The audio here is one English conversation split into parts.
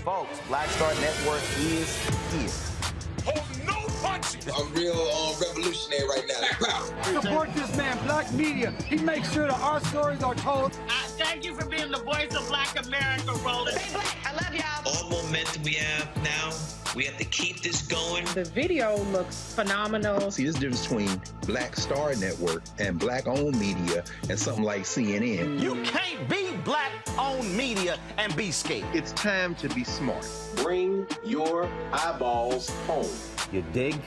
Folks, Black Star Network is here. Hold no punches. I'm real revolutionary right now. Support this man, Black Media. He makes sure that our stories are told. Thank you for being the voice of Black America, Roland. Stay black. I love y'all. All momentum we have now, we have to keep this going. The video looks phenomenal. See, there's a difference between Black Star Network and black-owned media and something like CNN. You can't be black-owned media and be scared. It's time to be smart. Bring your eyeballs home. You dig?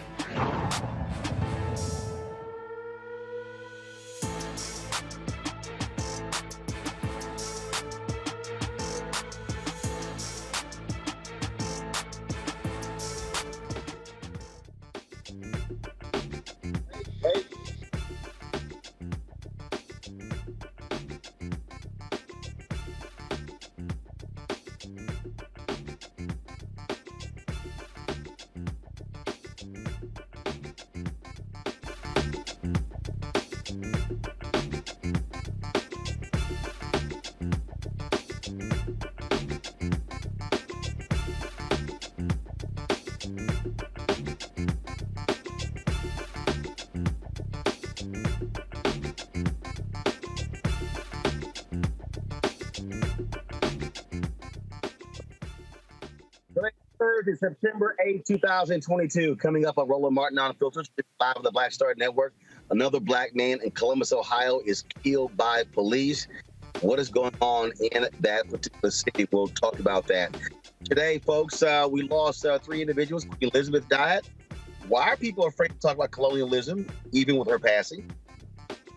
Thursday, September 8, 2022. Coming up on Roland Martin Unfiltered, live on the Black Star Network. Another black man in Columbus, Ohio is killed by police. What is going on in that particular city? We'll talk about that. Today, folks, we lost three individuals. Queen Elizabeth died. Why are people afraid to talk about colonialism, even with her passing?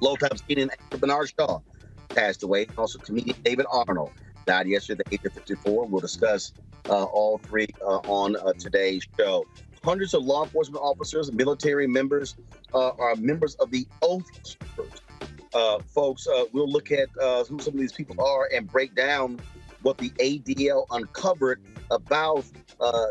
Longtime comedian Bernard Shaw passed away. Also, comedian David Arnold died yesterday at the age of 54. We'll discuss all three on today's show. Hundreds of law enforcement officers and military members are members of the Oath Keepers. Folks, we'll look at who some of these people are and break down what the ADL uncovered about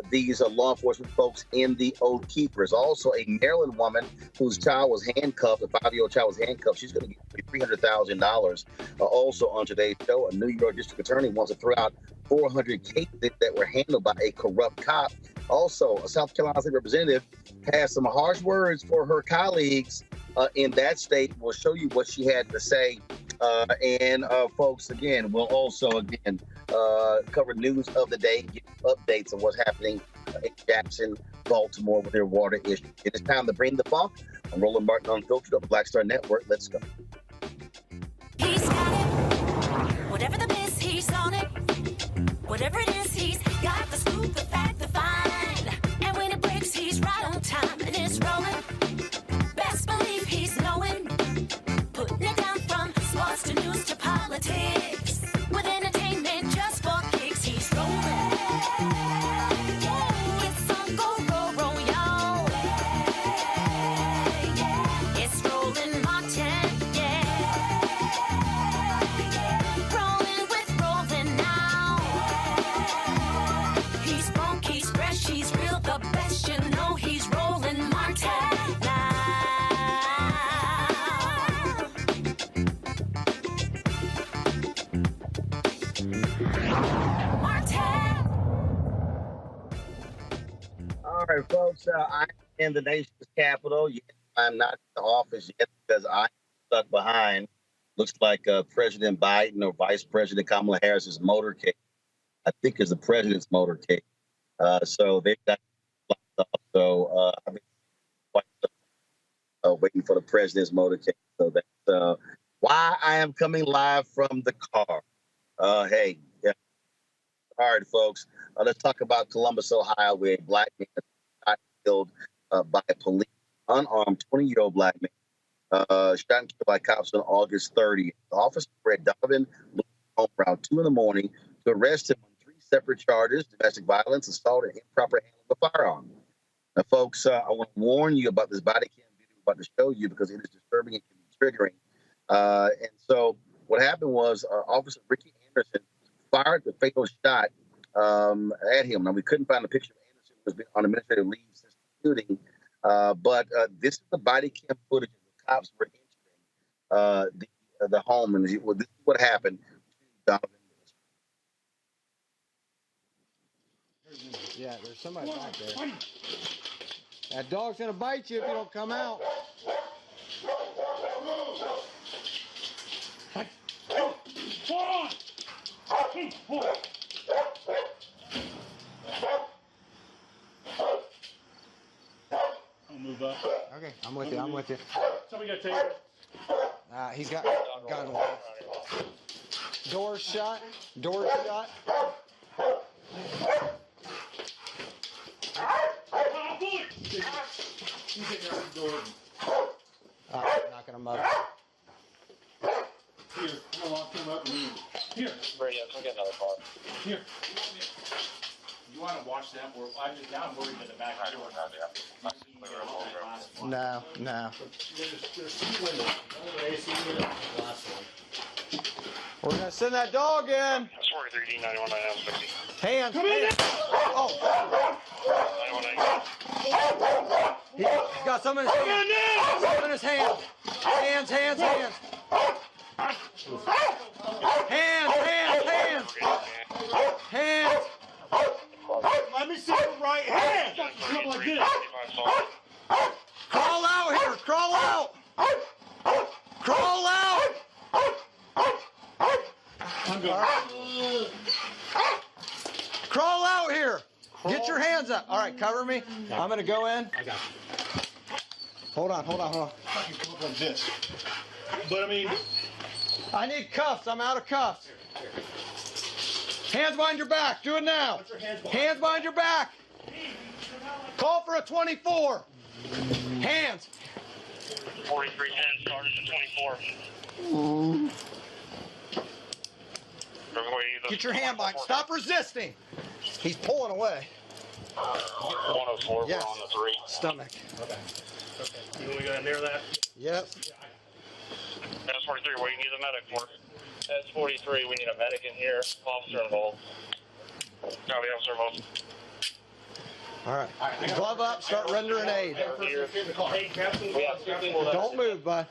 these law enforcement folks in the Oath Keepers. Also, a Maryland woman whose child was handcuffed, a 5-year-old child was handcuffed. She's going to get $300,000. Also on today's show, a New York district attorney wants to throw out 400 cases that were handled by a corrupt cop. Also, a South Carolina state representative has some harsh words for her colleagues in that state. We'll show you what she had to say. And folks, again, we'll also, cover news of the day, give updates on what's happening in Jackson, Baltimore with their water issue. It is time to bring the funk. I'm Roland Martin Unfiltered of the Black Star Network. Let's go. He's got it. Whatever the miss, he's on it. Whatever it is, he's got the scoop, the fact, the find. And when it breaks, he's right on time and it's rolling. Best believe he's knowing. Putting it down from sports to news to politics. With entertainment just for kicks, he's rolling. It's on go, roll, roll, y'all. It's rolling Martin, yeah. Rolling with rolling now. He's funk, he's fresh, he's real, the best, you know he's rolling Martin now. All right, folks. I'm in the nation's capital. Yet I'm not in the office yet because I'm stuck behind. Looks like President Biden or Vice President Kamala Harris's motorcade. I think is the president's motorcade. So they've got locked up. So I've been waiting for the president's motorcade. So that's why I am coming live from the car. Hey, yeah. All right, folks. Let's talk about Columbus, Ohio, where a black man got killed by police, unarmed 20-year-old black man, shot and killed by cops on August 30th. The officer at Donovan Lewis home around 2 in the morning to arrest him on 3 separate charges: domestic violence, assault, and improper handling of a firearm. Now, folks, I want to warn you about this body cam video I'm about to show you because it is disturbing and can be triggering. And so what happened was Officer Ricky Anderson fired the fatal shot at him. Now, we couldn't find a picture of Anderson who has been on administrative leave since the shooting, but this is the body cam footage of the cops were entering the home, and this is what happened. Donovan Lewis. Yeah, there's somebody back there. That dog's gonna bite you if you don't come out. I'll move up. Okay, I'm with you. I'm with you. Somebody got taser. He's got gun. Door shut. Door shut. Knocking him up. Here, I'm gonna lock him up and leave. Here. Ready, I'll get another car. Here. You want to watch them? I'm worried in the back. No. There's 2 windows. One with AC unit, the last one. We're gonna send that dog in. That's 43D 9190. Hands. Come in. Oh. 9190. He's got some in his hand. Some in his hand. Hands. Hands. Let me see your right hand. Come like this. Crawl out here. Crawl out. I'm going. Crawl out here. Get your hands up. All right, cover me. I'm gonna go in. I got you. Hold on. I can come up like this. But I mean, I need cuffs. I'm out of cuffs. Hands behind your back. Do it now. Hands behind your back. Call for a 24. Hands. 4310 started at 24. Get your hand behind. Stop resisting. He's pulling away. 104, Yes. we're on the 3. Stomach. okay. You we gotta near that? Yep. That's 43, what do you need a medic for? That's 43, we need a medic in here. Officer involved. No, the officer involved. All right. Glove up. Start rendering aid. Hey, Captain. Don't move, bud.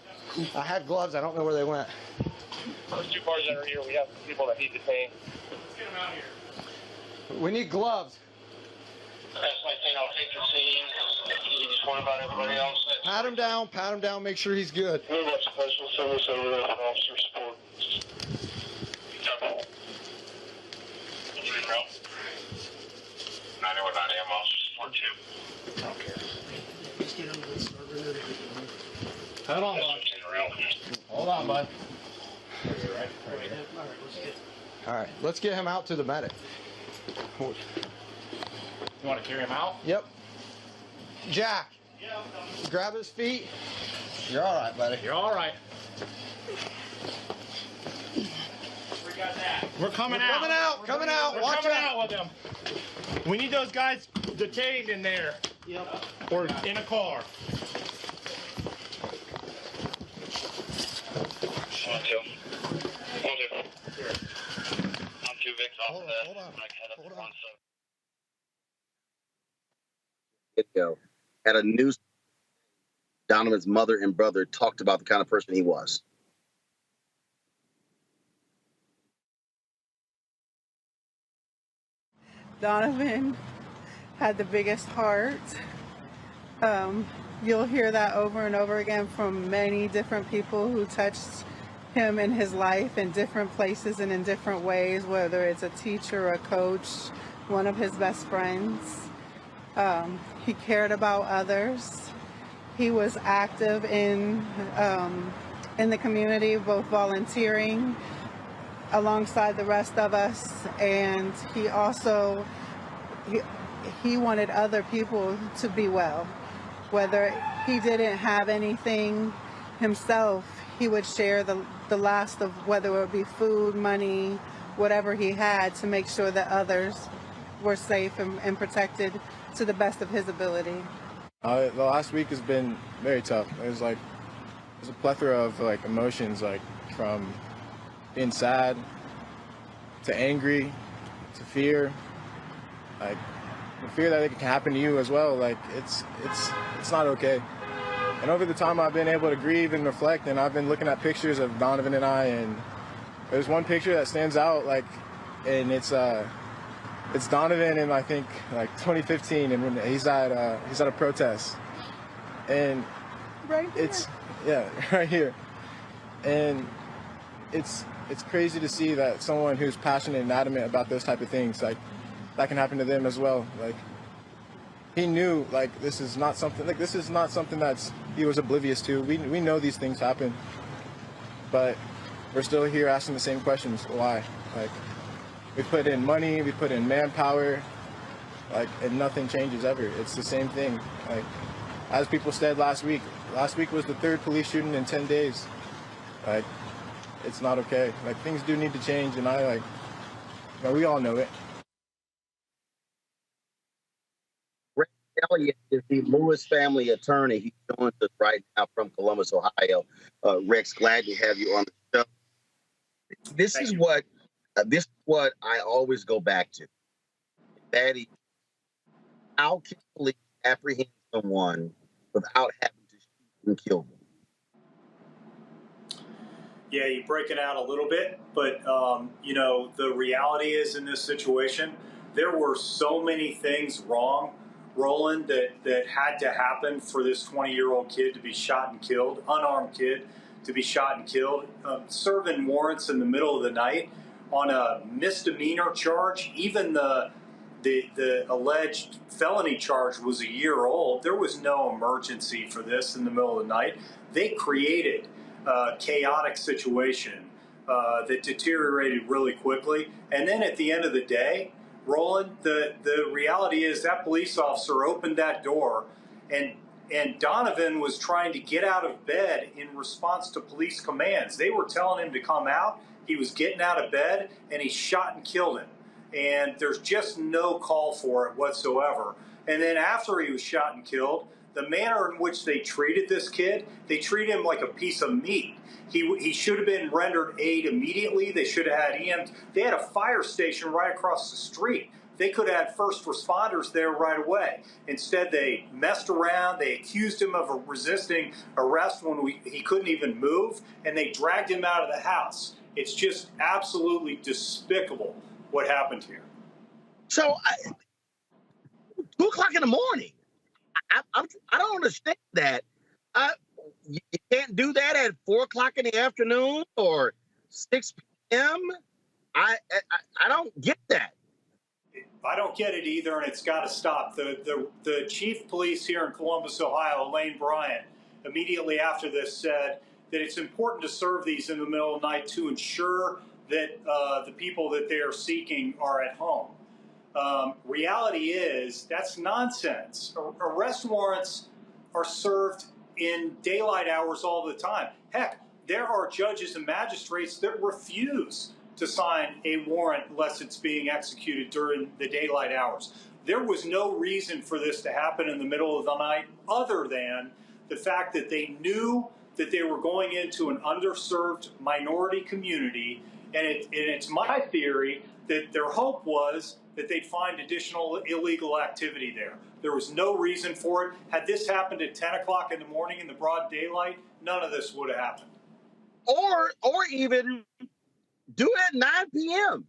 I had gloves. I don't know where they went. There's 2 cars that are here. We have people that need detained. Let's get him out here. We need gloves. That's like, I'll take the scene. You just worry about everybody else. Pat him down. Make sure he's good. Move up to special service over there for officer support. Copy. 9190, I'm officer support 2. I don't care. Let's get him to start rendering. Hold on, bud. Hold on, bud. All right. Let's get him out to the medic. You want to carry him out? Yep. Jack, grab his feet. You're all right, buddy. You're all right. We got that. We're coming out. Coming out. We're Watch coming out. out with them. We need those guys detained in there. Yep. Or in a car. 1-2. 1-2. I'm 2 Vic's off of that. Hold on. Video at a news. Donovan's mother and brother talked about the kind of person he was. Donovan had the biggest heart. You'll hear that over and over again from many different people who touched him in his life in different places and in different ways, whether it's a teacher, a coach, one of his best friends. He cared about others. He was active in the community, both volunteering alongside the rest of us, and he also he wanted other people to be well. Whether he didn't have anything himself, he would share the last of, whether it would be food, money, whatever he had, to make sure that others were safe and protected to the best of his ability. The last week has been very tough. There's a plethora of emotions, from being sad to angry to fear, the fear that it can happen to you as well. It's not okay. And over the time I've been able to grieve and reflect, and I've been looking at pictures of Donovan and I, and there's one picture that stands out, and it's Donovan in I think 2015, and when he's at a protest, and right here. Right here, and it's crazy to see that someone who's passionate and adamant about those type of things, that can happen to them as well. He knew this is not something that's he was oblivious to. We know these things happen, but we're still here asking the same questions. Why? We put in money, we put in manpower, and nothing changes ever. It's the same thing. As people said last week was the 3rd police shooting in 10 days. It's not okay. Things do need to change, and we all know it. Rex Elliott is the Lewis family attorney. He joins us right now from Columbus, Ohio. Rex, glad to have you on the show. This is what I always go back to. That is, how can police apprehend someone without having to shoot and kill them? Yeah, you break it out a little bit, but the reality is in this situation, there were so many things wrong, Roland, that had to happen for this 20-year-old kid to be shot and killed, unarmed kid to be shot and killed, serving warrants in the middle of the night on a misdemeanor charge. Even the alleged felony charge was a year old. There was no emergency for this in the middle of the night. They created a chaotic situation that deteriorated really quickly. And then at the end of the day, Roland, the reality is that police officer opened that door, and Donovan was trying to get out of bed in response to police commands. They were telling him to come out. He was getting out of bed, and he shot and killed him. And there's just no call for it whatsoever. And then after he was shot and killed, the manner in which they treated this kid, they treated him like a piece of meat. He should have been rendered aid immediately. They should have had EMT. They had a fire station right across the street. They could have had first responders there right away. Instead, they messed around. They accused him of resisting arrest when he couldn't even move, and they dragged him out of the house. It's just absolutely despicable what happened here. So, 2 o'clock in the morning. I don't understand that. You can't do that at 4 o'clock in the afternoon or 6 p.m. I don't get that. I don't get it either, and it's got to stop. The chief police here in Columbus, Ohio, Elaine Bryant, immediately after this said that it's important to serve these in the middle of the night to ensure that the people that they are seeking are at home. Reality is that's nonsense. Arrest warrants are served in daylight hours all the time. Heck, there are judges and magistrates that refuse to sign a warrant unless it's being executed during the daylight hours. There was no reason for this to happen in the middle of the night other than the fact that they knew that they were going into an underserved minority community, and it's my theory that their hope was that they'd find additional illegal activity there. There was no reason for it. Had this happened at 10 o'clock in the morning in the broad daylight, none of this would have happened. Or even do it at 9 p.m.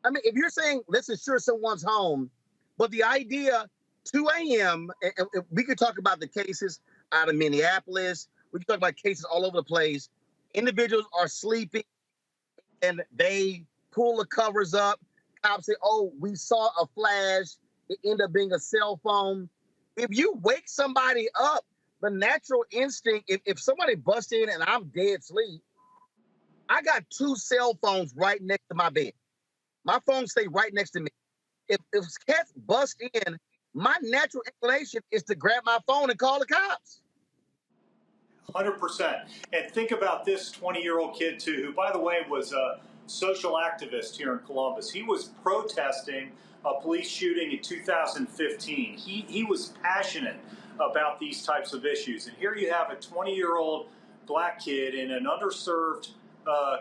I mean, if you're saying let's ensure someone's home, but the idea 2 a.m. and we could talk about the cases out of Minneapolis. We can talk about cases all over the place. Individuals are sleeping and they pull the covers up. Cops say, oh, we saw a flash. It ended up being a cell phone. If you wake somebody up, the natural instinct, if somebody busts in and I'm dead asleep, I got 2 cell phones right next to my bed. My phones stay right next to me. If cats bust in, my natural inclination is to grab my phone and call the cops. 100%. And think about this 20-year-old kid, too, who, by the way, was a social activist here in Columbus. He was protesting a police shooting in 2015. He was passionate about these types of issues. And here you have a 20-year-old black kid in an underserved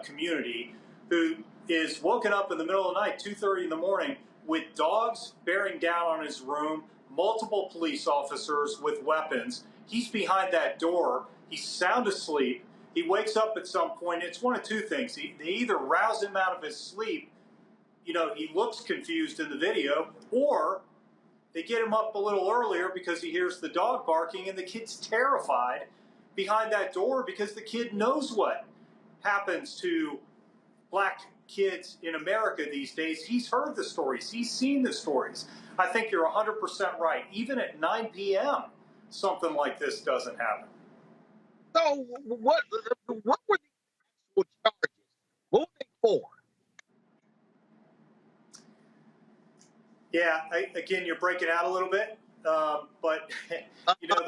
community who is woken up in the middle of the night, 2:30 in the morning, with dogs bearing down on his room, multiple police officers with weapons. He's behind that door. He's sound asleep. He wakes up at some point. It's one of two things. They either rouse him out of his sleep, you know, he looks confused in the video, or they get him up a little earlier because he hears the dog barking and the kid's terrified behind that door because the kid knows what happens to black kids in America these days. He's heard the stories. He's seen the stories. I think you're 100% right. Even at 9 p.m., something like this doesn't happen. So what were the actual charges? What were they for? Yeah, again, you're breaking out a little bit, but you know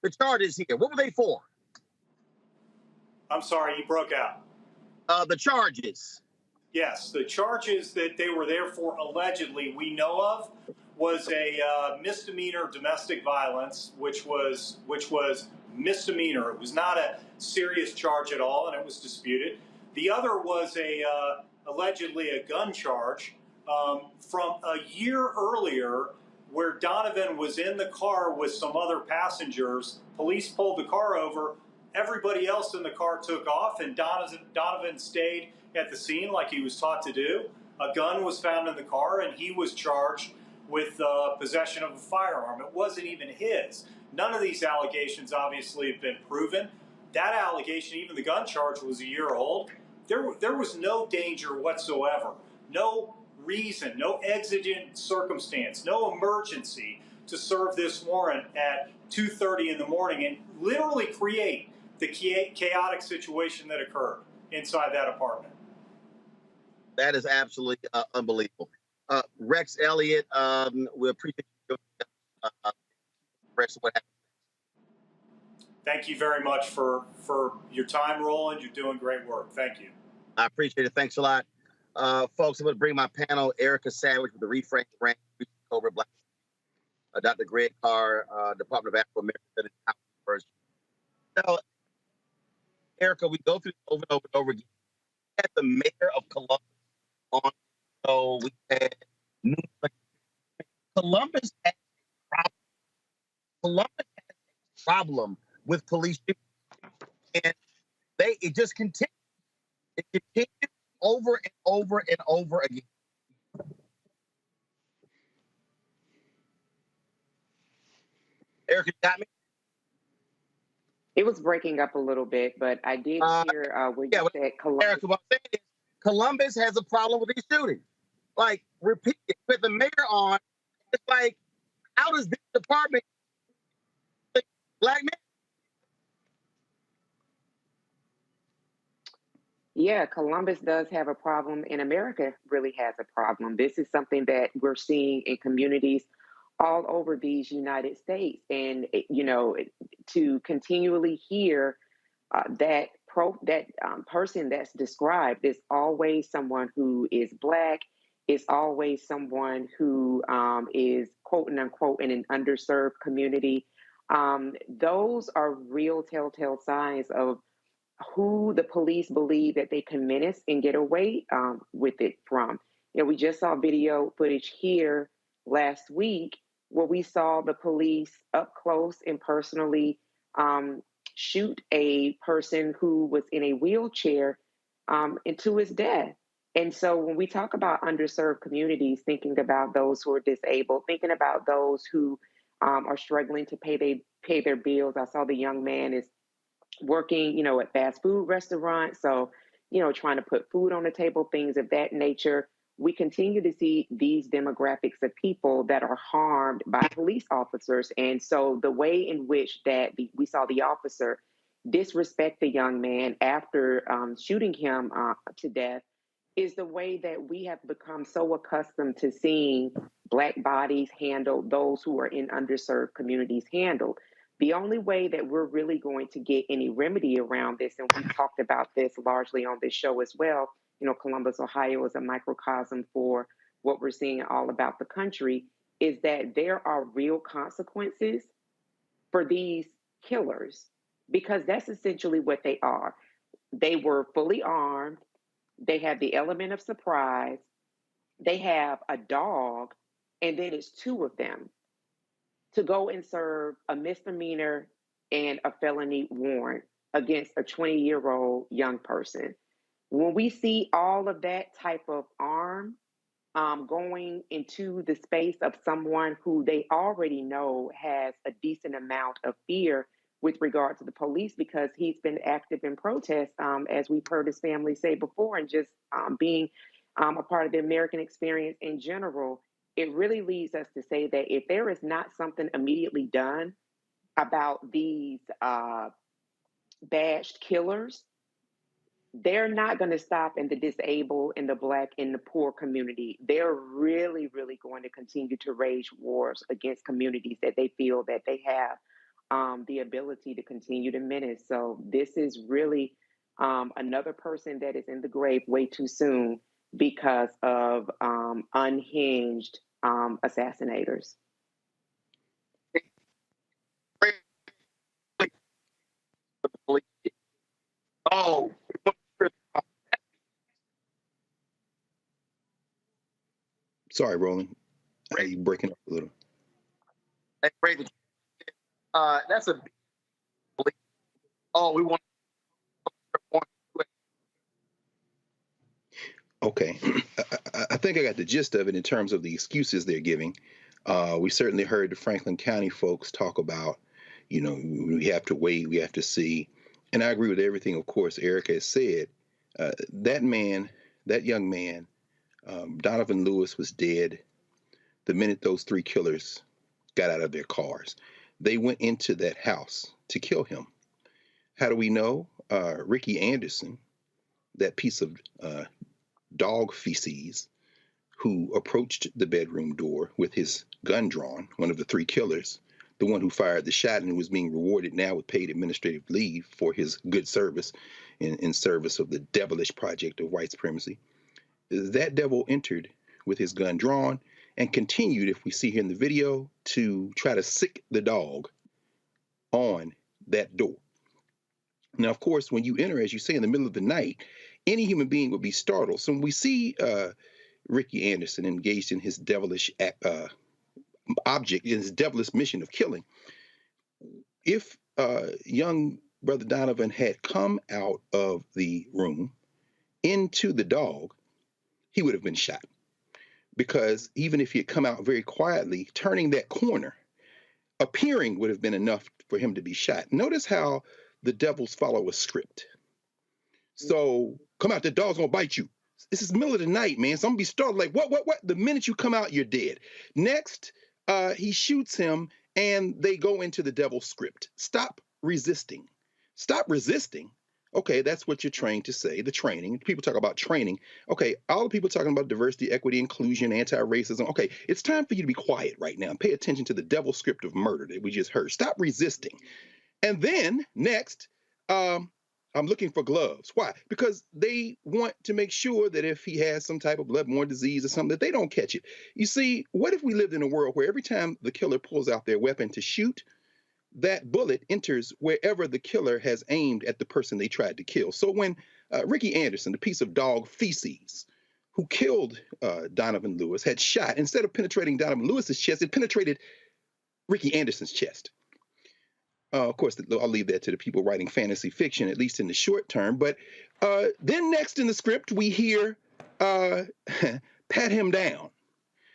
the charges here. What were they for? I'm sorry, you broke out. The charges. Yes, the charges that they were there for, allegedly, we know of, was a misdemeanor domestic violence, which was misdemeanor. It was not a serious charge at all, and it was disputed. The other was allegedly a gun charge from a year earlier, where Donovan was in the car with some other passengers. Police pulled the car over. Everybody else in the car took off, and Donovan stayed at the scene like he was taught to do. A gun was found in the car, and he was charged with possession of a firearm. It wasn't even his. None of these allegations obviously have been proven. That allegation, even the gun charge, was a year old. There was no danger whatsoever. No reason, no exigent circumstance, no emergency to serve this warrant at 2:30 in the morning and literally create the chaotic situation that occurred inside that apartment. That is absolutely unbelievable. Rex Elliott, we appreciate you what happened. Thank you very much for your time, Roland. You're doing great work. Thank you. I appreciate it. Thanks a lot. Folks, I'm going to bring my panel, Erica Savage with the Reframe Grant, Cobra Black, Dr. Greg Carr, Department of Afro-American Studies. Now, Erica, we go through this over and over and over again. We had the mayor of Columbus on, so we had Columbus has a problem. Columbus has a problem with police, and it just continues. It continues over and over and over again. Erica, you got me? It was breaking up a little bit, but I did hear where you said Columbus. Erica, what I'm saying is Columbus has a problem with these shootings. Like, repeat it, with the mayor on, it's like, how does this department black men? Yeah, Columbus does have a problem, and America really has a problem. This is something that we're seeing in communities all over these United States. And, to continually hear that person that's described is always someone who is Black, is always someone who is quote unquote in an underserved community. Those are real telltale signs of who the police believe that they can menace and get away with it from. We just saw video footage here last week where we saw the police up close and personally shoot a person who was in a wheelchair into his death. And so when we talk about underserved communities, thinking about those who are disabled, thinking about those who are struggling to pay their bills. I saw the young man is working, at fast food restaurants. So, trying to put food on the table, things of that nature. We continue to see these demographics of people that are harmed by police officers. And so the way in which we saw the officer disrespect the young man after shooting him to death is the way that we have become so accustomed to seeing Black bodies handled, those who are in underserved communities handled. The only way that we're really going to get any remedy around this, and we've talked about this largely on this show as well, Columbus, Ohio is a microcosm for what we're seeing all about the country, is that there are real consequences for these killers, because that's essentially what they are. They were fully armed. They have the element of surprise. They have a dog, and then it's two of them to go and serve a misdemeanor and a felony warrant against a 20-year-old young person. When we see all of that type of arm going into the space of someone who they already know has a decent amount of fear with regard to the police, because he's been active in protest, as we've heard his family say before, and just being a part of the American experience in general, it really leads us to say that if there is not something immediately done about these badged killers, they're not going to stop in the disabled, in the Black, in the poor community. They're really, really going to continue to wage wars against communities that they feel that they have the ability to continue to menace. So this is really another person that is in the grave way too soon because of unhinged assassinators. Oh. Sorry, Roland. You breaking up a little. That's a. Oh, we want. Okay. I think I got the gist of it in terms of the excuses they're giving. We certainly heard the Franklin County folks talk about, we have to wait, we have to see. And I agree with everything, of course, Erica has said. That young man, Donovan Lewis, was dead the minute those three killers got out of their cars. They went into that house to kill him. How do we know? Ricky Anderson, that piece of dog feces, who approached the bedroom door with his gun drawn, one of the three killers, the one who fired the shot and who was being rewarded now with paid administrative leave for his good service in service of the devilish project of white supremacy. That devil entered with his gun drawn and continued, if we see here in the video, to try to sick the dog on that door. Now, of course, when you enter, as you say, in the middle of the night, any human being would be startled. So when we see Ricky Anderson engaged in his devilish object, in his devilish mission of killing, if young brother Donovan had come out of the room into the dog, he would have been shot. Because even if he had come out very quietly, turning that corner, appearing would have been enough for him to be shot. Notice how the devils follow a script. So come out, the dog's gonna bite you. This is the middle of the night, man. So I'm gonna be startled like, what? The minute you come out, you're dead. Next, he shoots him and they go into the devil's script. Stop resisting. Stop resisting. Okay, that's what you're trained to say, the training. People talk about training. Okay, all the people talking about diversity, equity, inclusion, anti-racism. Okay, it's time for you to be quiet right now and pay attention to the devil script of murder that we just heard. Stop resisting. And then next, I'm looking for gloves. Why? Because they want to make sure that if he has some type of bloodborne disease or something, that they don't catch it. You see, what if we lived in a world where every time the killer pulls out their weapon to shoot, that bullet enters wherever the killer has aimed at the person they tried to kill? So when Ricky Anderson, the piece of dog feces, who killed Donovan Lewis, had shot, instead of penetrating Donovan Lewis's chest, it penetrated Ricky Anderson's chest. Of course, I'll leave that to the people writing fantasy fiction, at least in the short term. But then next in the script, we hear pat him down.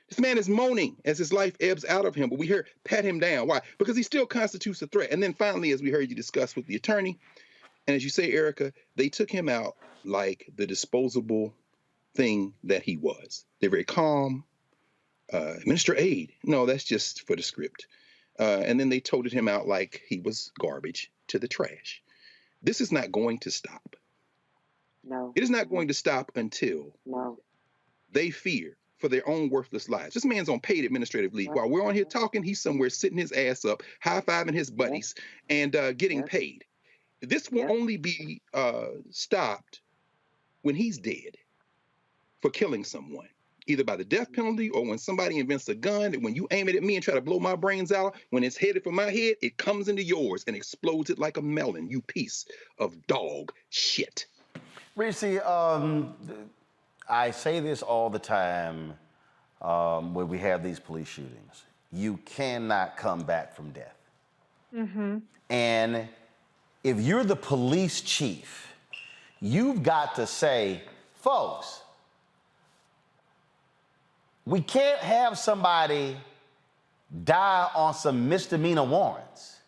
This man is moaning as his life ebbs out of him, but we hear pat him down. Why? Because he still constitutes a threat. And then finally, as we heard you discuss with the attorney, and as you say, Erica, they took him out like the disposable thing that he was. They're very calm. Minister Aid. No, that's just for the script. And then they toted him out like he was garbage to the trash. This is not going to stop. No. It is not going to stop until they fear for their own worthless lives. This man's on paid administrative leave. While we're on here talking, he's somewhere sitting his ass up, high-fiving his buddies, and getting paid. This will only be stopped when he's dead for killing someone, either by the death penalty or when somebody invents a gun that when you aim it at me and try to blow my brains out, when it's headed for my head, it comes into yours and explodes it like a melon, you piece of dog shit. Reese, I say this all the time when we have these police shootings. You cannot come back from death. Mm-hmm. And if you're the police chief, you've got to say, folks, we can't have somebody die on some misdemeanor warrants.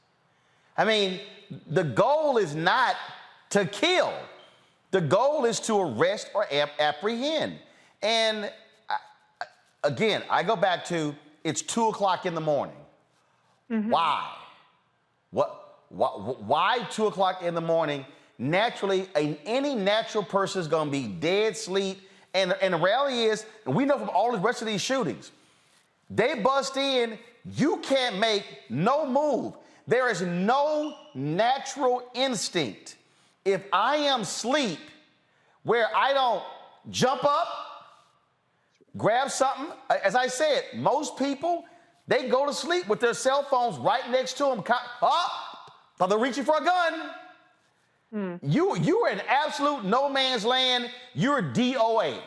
I mean, the goal is not to kill. The goal is to arrest or apprehend. And again, I go back to, it's 2 o'clock in the morning. Mm-hmm. Why? Why 2 o'clock in the morning? Naturally, any natural person is going to be dead sleep. And the reality is, and we know from all the rest of these shootings, they bust in, you can't make no move. There is no natural instinct. If I am asleep where I don't jump up, grab something, as I said, most people, they go to sleep with their cell phones right next to them. They're reaching for a gun. You are in absolute no man's land. You're DOA.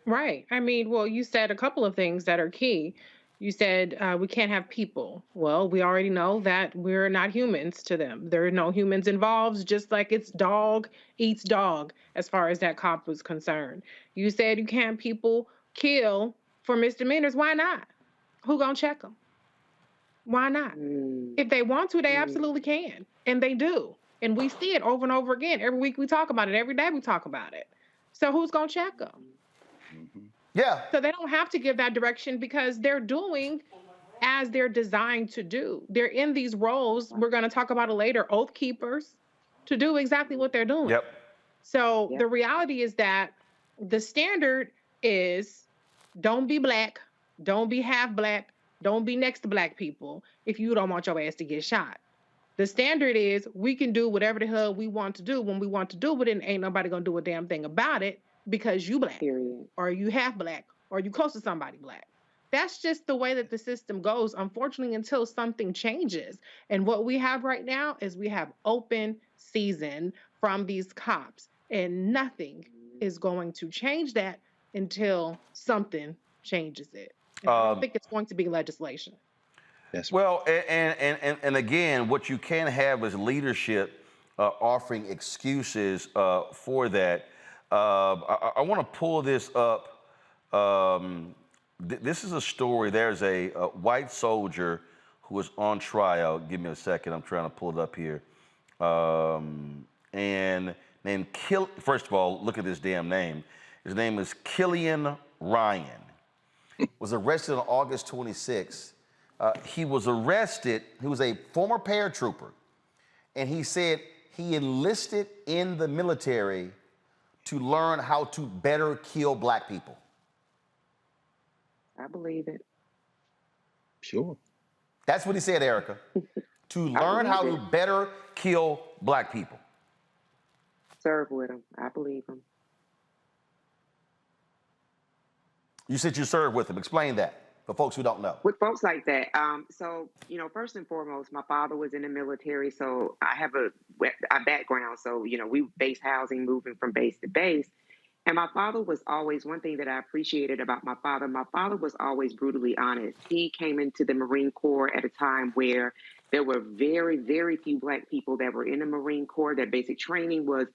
Right. I mean, well, you said a couple of things that are key. You said we can't have people. Well, we already know that we're not humans to them. There are no humans involved, just like it's dog eats dog as far as that cop was concerned. You said you can't people kill for misdemeanors. Why not? Who gonna check them? Why not? If they want to, they absolutely can. And they do. And we see it over and over again. Every week we talk about it. Every day we talk about it. So who's going to check them? Yeah. So they don't have to give that direction because they're doing as they're designed to do. They're in these roles, we're going to talk about it later, oath keepers, to do exactly what they're doing. Yep. So the reality is that the standard is don't be black, don't be half black, don't be next to black people if you don't want your ass to get shot. The standard is we can do whatever the hell we want to do when we want to do it, and ain't nobody gonna do a damn thing about it because you black, or you half black, or you close to somebody black. That's just the way that the system goes, unfortunately, until something changes. And what we have right now is we have open season from these cops, and nothing is going to change that until something changes it. And I don't think it's going to be legislation. Well, and again, what you can't have is leadership offering excuses for that. I want to pull this up. This is a story. There's a white soldier who was on trial. Give me a second. I'm trying to pull it up here. And named first of all, look at this damn name. His name is Killian Ryan. Was arrested on August 26th. He was arrested. He was a former paratrooper. And he said he enlisted in the military to learn how to better kill black people. I believe it. Sure. That's what he said, Erica. To learn how to better kill black people. Serve with him. I believe him. You said you served with him. Explain that for folks who don't know. With folks like that, so, you know, first and foremost, my father was in the military, so I have a background. So, you know, we base housing, moving from base to base. And my father was always, one thing that I appreciated about my father was always brutally honest. He came into the Marine Corps at a time where there were very, very few black people that were in the Marine Corps. Their basic training was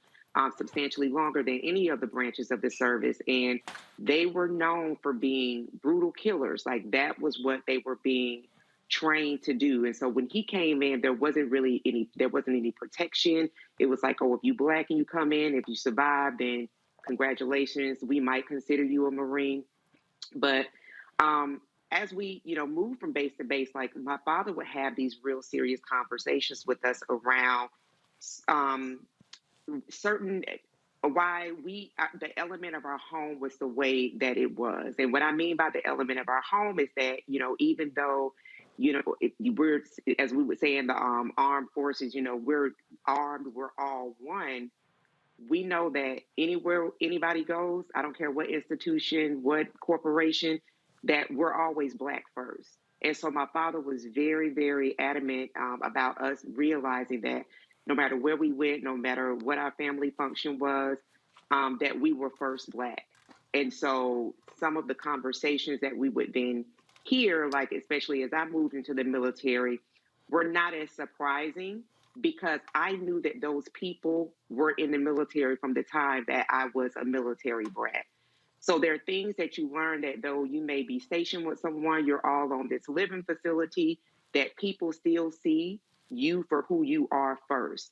substantially longer than any of the branches of the service. And they were known for being brutal killers. Like, that was what they were being trained to do. And so when he came in, there wasn't any protection. It was like, oh, if you black and you come in, if you survive, then congratulations, we might consider you a Marine. But as we, you know, move from base to base, like, my father would have these real serious conversations with us around certain, why the element of our home was the way that it was. And what I mean by the element of our home is that, you know, even though, you know, we're, as we would say in the armed forces, you know, we're armed, we're all one. We know that anywhere anybody goes, I don't care what institution, what corporation, that we're always black first. And so my father was very, very adamant about us realizing that no matter where we went, no matter what our family function was, that we were first black. And so some of the conversations that we would then hear, like, especially as I moved into the military, were not as surprising, because I knew that those people were in the military from the time that I was a military brat. So there are things that you learn that though you may be stationed with someone, you're all on this living facility, that people still see you for who you are first.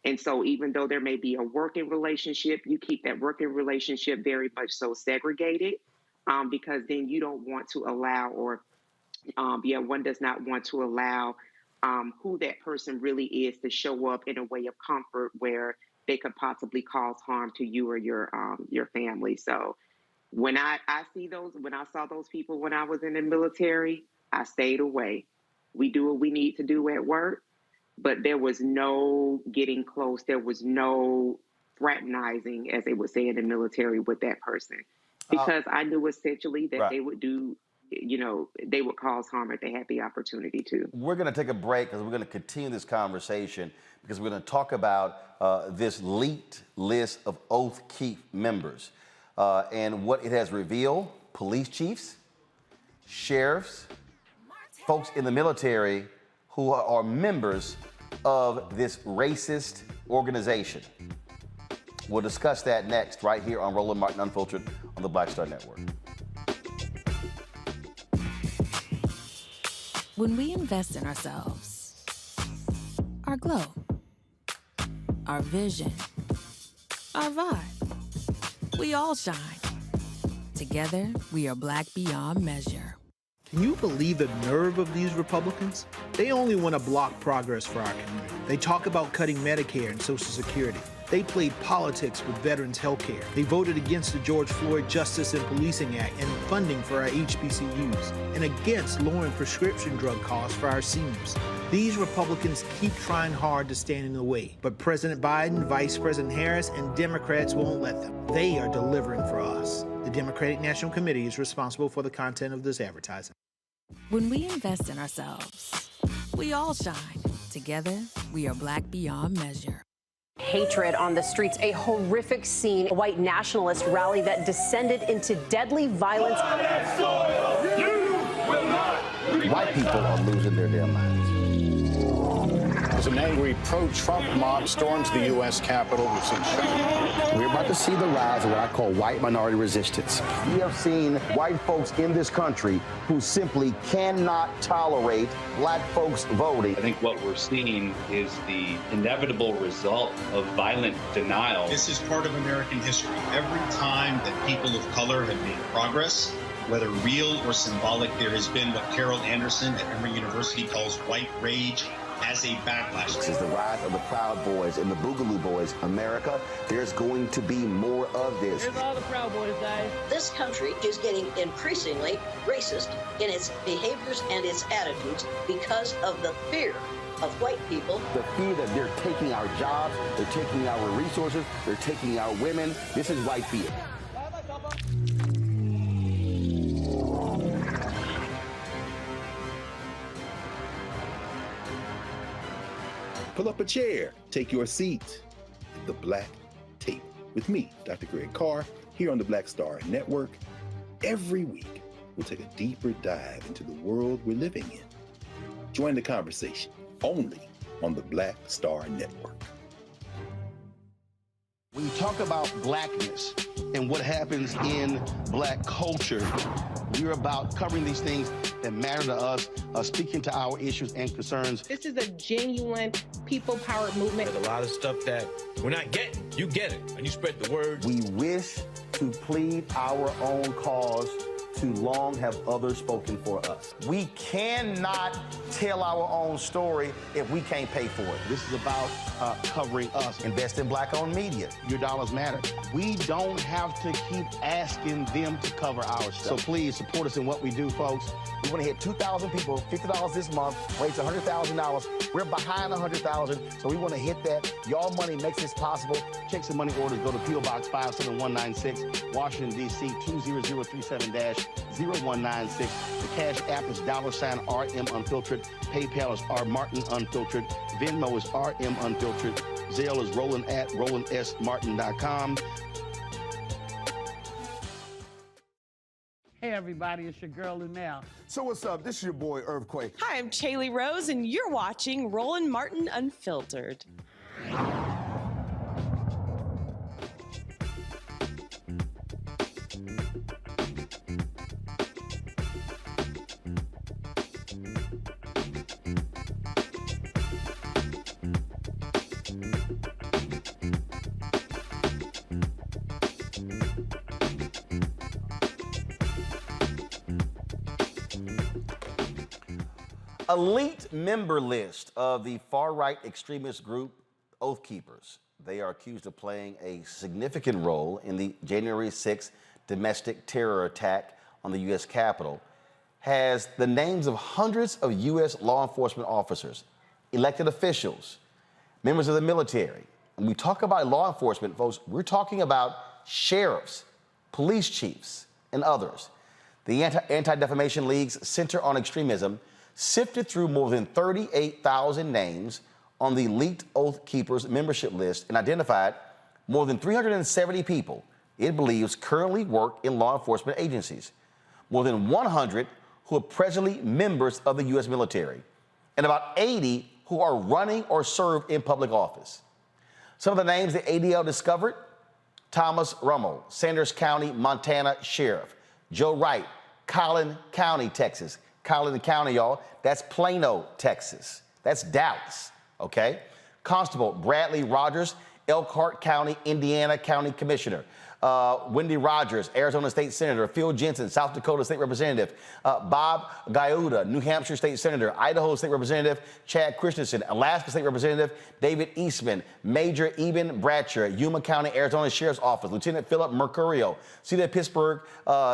And so even though there may be a working relationship, you keep that working relationship very much so segregated, because then you don't want to allow, one does not want to allow who that person really is to show up in a way of comfort where they could possibly cause harm to you or your family. So when I saw those people when I was in the military, I stayed away. We do what we need to do at work, but there was no getting close. There was no fraternizing, as they would say in the military, with that person, because I knew essentially that they would do, you know, they would cause harm if they had the opportunity to. We're going to take a break because we're going to continue this conversation, because we're going to talk about this leaked list of Oath Keep members and what it has revealed. Police chiefs, sheriffs, folks in the military who are members of this racist organization. We'll discuss that next, right here on Roland Martin Unfiltered on the Black Star Network. When we invest in ourselves, our glow, our vision, our vibe, we all shine. Together, we are black beyond measure. Can you believe the nerve of these Republicans? They only want to block progress for our community. They talk about cutting Medicare and Social Security. They played politics with veterans' health care. They voted against the George Floyd Justice and Policing Act and funding for our HBCUs, and against lowering prescription drug costs for our seniors. These Republicans keep trying hard to stand in the way, but President Biden, Vice President Harris, and Democrats won't let them. They are delivering for us. The Democratic National Committee is responsible for the content of this advertising. When we invest in ourselves, we all shine. Together, we are black beyond measure. Hatred on the streets, a horrific scene, a white nationalist rally that descended into deadly violence. White people are losing their damn minds. As an angry pro-Trump mob storms the U.S. Capitol, we've seen shots. We're about to see the rise of what I call white minority resistance. We have seen white folks in this country who simply cannot tolerate black folks voting. I think what we're seeing is the inevitable result of violent denial. This is part of American history. Every time that people of color have made progress, whether real or symbolic, there has been what Carol Anderson at Emory University calls white rage. as a backlash. This is the rise of the Proud Boys and the Boogaloo Boys. America, there's going to be more of this. Here's all the Proud Boys, guys. This country is getting increasingly racist in its behaviors and its attitudes because of the fear of white people. The fear that they're taking our jobs, they're taking our resources, they're taking our women. This is white fear. Pull up a chair, take your seat at the Black Tape with me, Dr. Greg Carr, here on the Black Star Network. Every week, we'll take a deeper dive into the world we're living in. Join the conversation only on the Black Star Network. When you talk about blackness and what happens in black culture, we're about covering these things that matter to us, speaking to our issues and concerns. This is a genuine people-powered movement. There's a lot of stuff that we're not getting. You get it, and you spread the word. We wish to plead our own cause. Too long have others spoken for us. We cannot tell our own story if we can't pay for it. This is about covering us. Invest in black-owned media. Your dollars matter. We don't have to keep asking them to cover our stuff. So please support us in what we do, folks. We want to hit 2,000 people, $50 this month, raise $100,000. We're behind $100,000, so we want to hit that. Y'all money makes this possible. Check some money orders. Go to P.O. Box 57196, Washington, D.C. 20037-0196. The Cash App is $RM Unfiltered. PayPal is R Martin Unfiltered. Venmo is RM Unfiltered. Zelle is Roland at RolandSMartin.com. Hey everybody, it's your girl Lunel. So what's up? This is your boy Earthquake. Hi, I'm Chaley Rose, and you're watching Roland Martin Unfiltered. Elite member list of the far-right extremist group Oath Keepers. They are accused of playing a significant role in the January 6th domestic terror attack on the U.S. Capitol, has the names of hundreds of U.S. law enforcement officers, elected officials, members of the military. When we talk about law enforcement, folks, we're talking about sheriffs, police chiefs, and others. The Anti-Defamation League's Center on Extremism sifted through more than 38,000 names on the Elite Oath Keepers membership list and identified more than 370 people it believes currently work in law enforcement agencies, more than 100 who are presently members of the U.S. military, and about 80 who are running or serve in public office. Some of the names the ADL discovered: Thomas Rummel, Sanders County, Montana Sheriff; Joe Wright, Collin County, Texas. Collin County, y'all, that's Plano, Texas. That's Dallas, okay? Constable Bradley Rogers, Elkhart County, Indiana County Commissioner. Wendy Rogers, Arizona State Senator. Phil Jensen, South Dakota State Representative. Bob Gaiuta, New Hampshire State Senator. Idaho State Representative. Chad Christensen, Alaska State Representative. David Eastman, Major Eben Bratcher, Yuma County, Arizona Sheriff's Office. Lieutenant Philip Mercurio, City of Pittsburgh,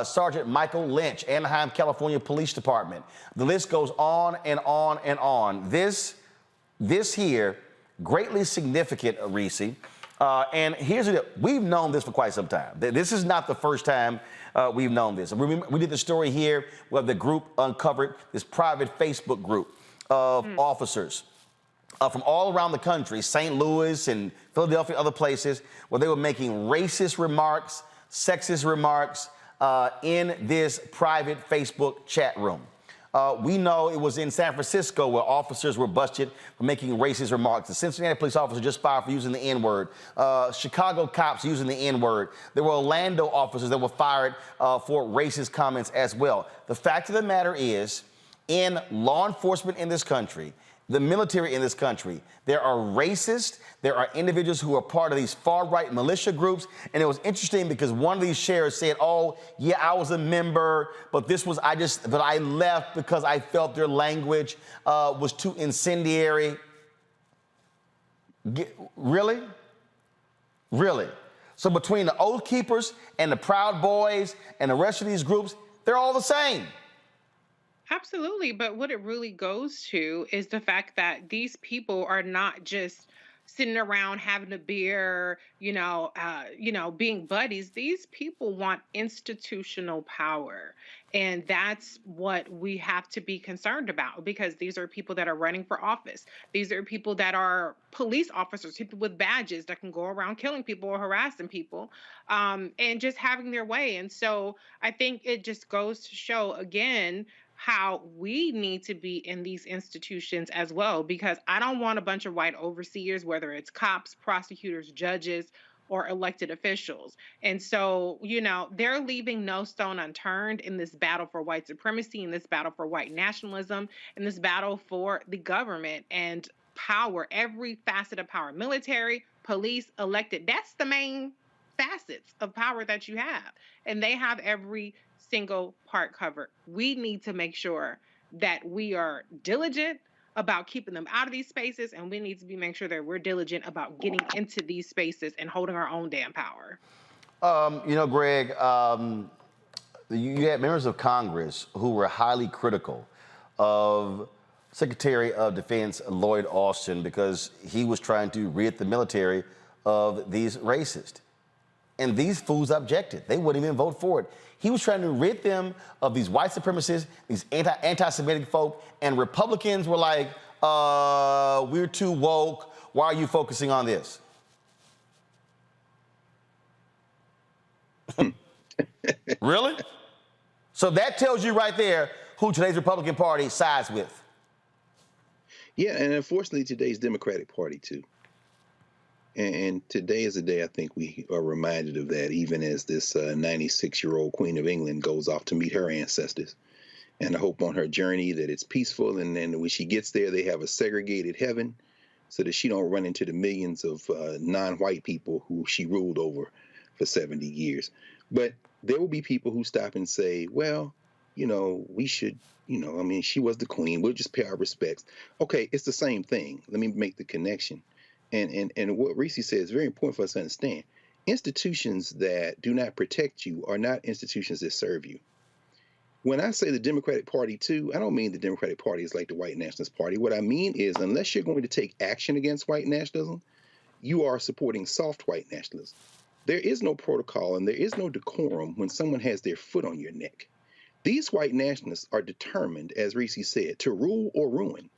Sergeant Michael Lynch, Anaheim, California Police Department. The list goes on and on and on. This here, greatly significant, Reese. And here's the deal. We've known this for quite some time. This is not the first time we've known this. We did the story here where the group uncovered this private Facebook group of officers from all around the country, St. Louis and Philadelphia, other places, where they were making racist remarks, sexist remarks in this private Facebook chat room. We know it was in San Francisco where officers were busted for making racist remarks. The Cincinnati police officer just fired for using the N-word. Chicago cops using the N-word. There were Orlando officers that were fired for racist comments as well. The fact of the matter is, in law enforcement in this country, the military in this country. There are racists, there are individuals who are part of these far-right militia groups, and it was interesting because one of these sheriffs said, oh, yeah, I was a member, but I left because I felt their language was too incendiary. Really? Really? So between the Oath Keepers and the Proud Boys and the rest of these groups, they're all the same. Absolutely. But what it really goes to is the fact that these people are not just sitting around having a beer, being buddies. These people want institutional power. And that's what we have to be concerned about, because these are people that are running for office. These are people that are police officers, people with badges that can go around killing people or harassing people, and just having their way. And so I think it just goes to show again how we need to be in these institutions as well, because I don't want a bunch of white overseers, whether it's cops, prosecutors, judges, or elected officials. And so, they're leaving no stone unturned in this battle for white supremacy, in this battle for white nationalism, in this battle for the government and power, every facet of power, military, police, elected. That's the main facets of power that you have. And they have every single part covered. We need to make sure that we are diligent about keeping them out of these spaces, and we need to make sure that we're diligent about getting into these spaces and holding our own damn power. Greg, you had members of Congress who were highly critical of Secretary of Defense Lloyd Austin because he was trying to rid the military of these racists. And these fools objected. They wouldn't even vote for it. He was trying to rid them of these white supremacists, these anti-Semitic folk, and Republicans were like, we're too woke. Why are you focusing on this? Really? So that tells you right there who today's Republican Party sides with. Yeah, and unfortunately, today's Democratic Party, too. And today is a day I think we are reminded of that, even as this 96-year-old Queen of England goes off to meet her ancestors. And I hope on her journey that it's peaceful, and then when she gets there, they have a segregated heaven so that she don't run into the millions of non-white people who she ruled over for 70 years. But there will be people who stop and say, well, we should, she was the queen. We'll just pay our respects. Okay, it's the same thing. Let me make the connection. And what Reese said is very important for us to understand. Institutions that do not protect you are not institutions that serve you. When I say the Democratic Party, too, I don't mean the Democratic Party is like the white nationalist party. What I mean is, unless you're going to take action against white nationalism, you are supporting soft white nationalism. There is no protocol and there is no decorum when someone has their foot on your neck. These white nationalists are determined, as Reese said, to rule or ruin.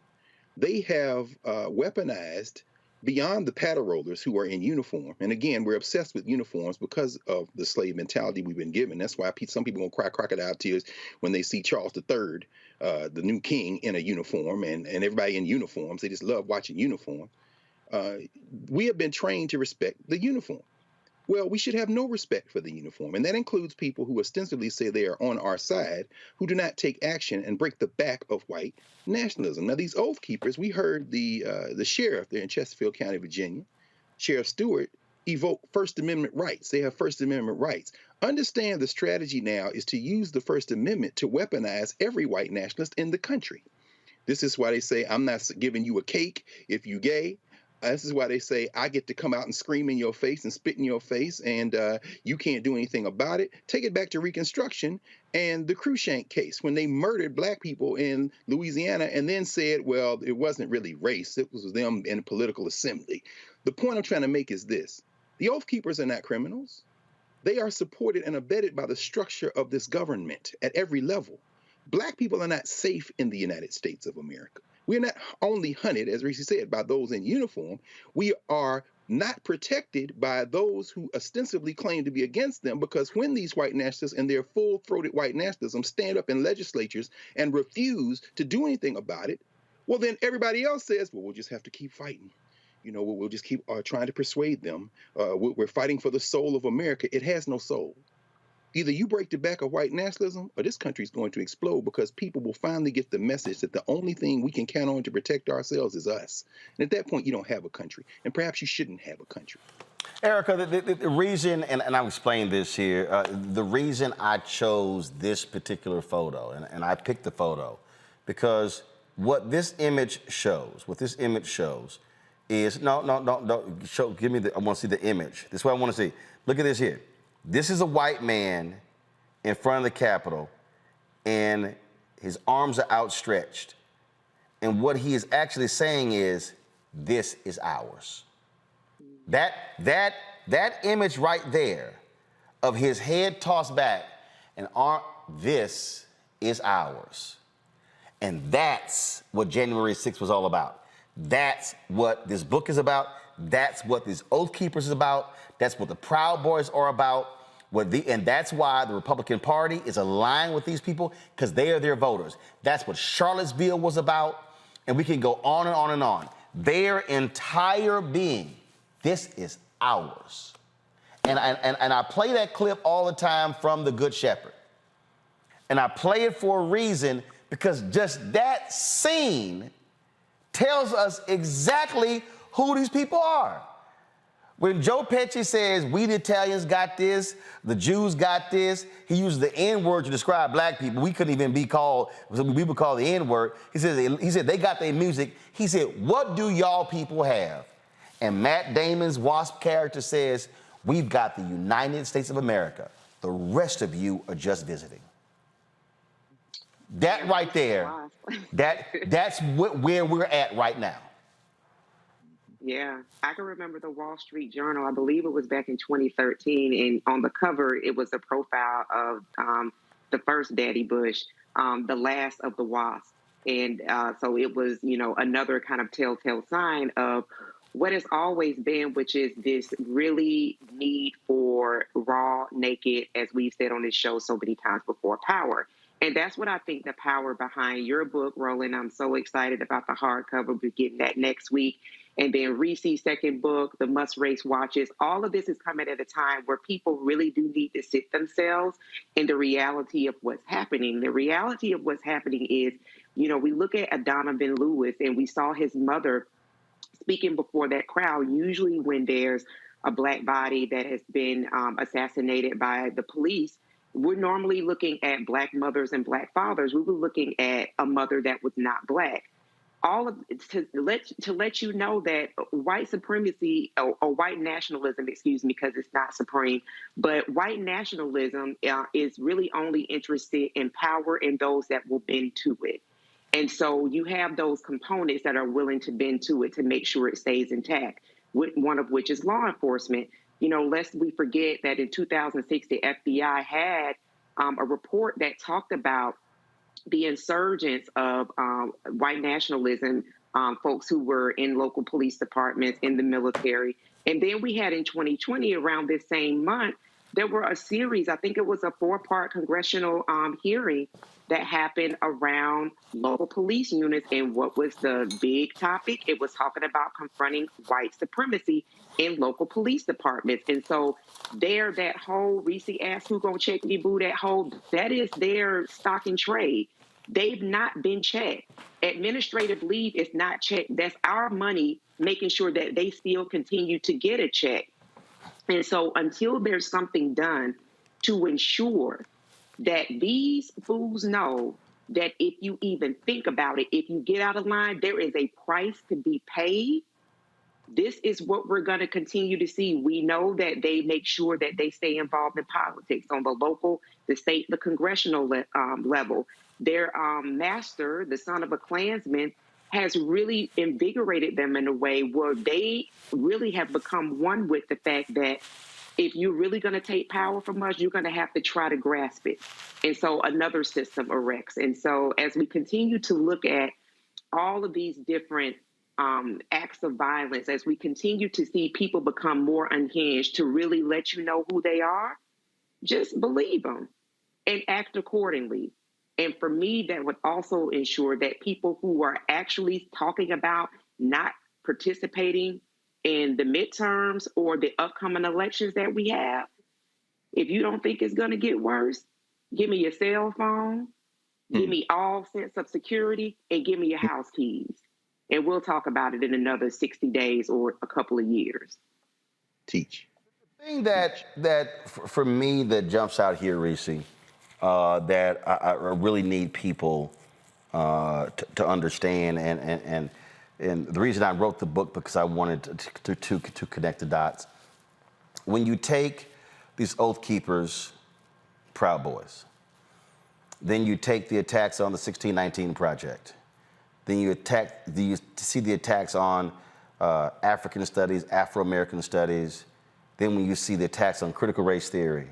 They have weaponized beyond the paddle rollers who are in uniform. And again, we're obsessed with uniforms because of the slave mentality we've been given. That's why some people gonna cry crocodile tears when they see Charles III, the new king, in a uniform, and everybody in uniforms. They just love watching uniform. We have been trained to respect the uniform. Well, we should have no respect for the uniform. And that includes people who ostensibly say they are on our side, who do not take action and break the back of white nationalism. Now, these Oath Keepers, we heard the sheriff there in Chesterfield County, Virginia, Sheriff Stewart, evoke First Amendment rights. They have First Amendment rights. Understand the strategy now is to use the First Amendment to weaponize every white nationalist in the country. This is why they say, I'm not giving you a cake if you gay. This is why they say, I get to come out and scream in your face and spit in your face, and you can't do anything about it. Take it back to Reconstruction and the Cruikshank case, when they murdered black people in Louisiana and then said, well, it wasn't really race. It was them in a political assembly. The point I'm trying to make is this. The Oath Keepers are not criminals. They are supported and abetted by the structure of this government at every level. Black people are not safe in the United States of America. We are not only hunted, as Reese said, by those in uniform. We are not protected by those who ostensibly claim to be against them, because when these white nationalists and their full-throated white nationalism stand up in legislatures and refuse to do anything about it, well, then everybody else says, well, we'll just have to keep fighting. We'll just keep trying to persuade them. We're fighting for the soul of America. It has no soul. Either you break the back of white nationalism or this country is going to explode, because people will finally get the message that the only thing we can count on to protect ourselves is us. And at that point, you don't have a country. And perhaps you shouldn't have a country. Erica, the reason, and I'll explain this here, the reason I chose this particular photo, and I picked the photo, because what this image shows is, give me I want to see the image. This is what I want to see. Look at this here. This is a white man in front of the Capitol, and his arms are outstretched. And what he is actually saying is, this is ours. That image right there of his head tossed back and this is ours. And that's what January 6th was all about. That's what this book is about. That's what this Oath Keepers is about. That's what the Proud Boys are about. And that's why the Republican Party is aligned with these people, because they are their voters. That's what Charlottesville was about. And we can go on and on and on. Their entire being, this is ours. And I play that clip all the time from The Good Shepherd. And I play it for a reason, because just that scene tells us exactly who these people are. When Joe Pesci says, we the Italians got this, the Jews got this, he uses the N-word to describe black people. We couldn't even be called, we would call the N-word. He said, they got their music. He said, what do y'all people have? And Matt Damon's Wasp character says, we've got the United States of America. The rest of you are just visiting. That right there, that's where we're at right now. Yeah, I can remember the Wall Street Journal. I believe it was back in 2013, and on the cover, it was a profile of the first Daddy Bush, the last of the WASP. And so it was, another kind of telltale sign of what has always been, which is this really need for raw, naked, as we've said on this show so many times before, power. And that's what I think the power behind your book, Roland. I'm so excited about the hardcover. We're getting that next week. And then Reese's second book, The Must Race Watches. All of this is coming at a time where people really do need to sit themselves in the reality of what's happening. The reality of what's happening is, we look at Donovan Lewis, and we saw his mother speaking before that crowd. Usually when there's a black body that has been assassinated by the police, we're normally looking at black mothers and black fathers. We were looking at a mother that was not black. All of to let you know that white supremacy or white nationalism, because it's not supreme, but white nationalism is really only interested in power and those that will bend to it. And so you have those components that are willing to bend to it to make sure it stays intact, one of which is law enforcement. Lest we forget that in 2006, the FBI had a report that talked about the insurgence of white nationalism, folks who were in local police departments, in the military. And then we had in 2020, around this same month, there were a series, I think it was a 4-part congressional hearing that happened around local police units. And what was the big topic? It was talking about confronting white supremacy in local police departments. And so that whole Reese asked who gonna check me, boo, that is their stock and trade. They've not been checked. Administrative leave is not checked. That's our money, making sure that they still continue to get a check. And so until there's something done to ensure that these fools know that if you even think about it, if you get out of line, there is a price to be paid. This is what we're going to continue to see. We know that they make sure that they stay involved in politics on the local, the state, the congressional level. Their master, the son of a Klansman, has really invigorated them in a way where they really have become one with the fact that if you're really going to take power from us, you're going to have to try to grasp it. And so another system erects. And so as we continue to look at all of these different acts of violence, as we continue to see people become more unhinged to really let you know who they are, just believe them and act accordingly. And for me, that would also ensure that people who are actually talking about not participating in the midterms or the upcoming elections that we have, If you don't think it's going to get worse, give me your cell phone, give me all sense of security, and give me your house keys. And we'll talk about it in another 60 days or a couple of years. Teach. The thing that for me that jumps out here, Reese, that I really need people to understand, and the reason I wrote the book because I wanted to connect the dots. When you take these Oath Keepers, Proud Boys, then you take the attacks on the 1619 Project, then you see the attacks on African studies, Afro-American studies, then when you see the attacks on critical race theory,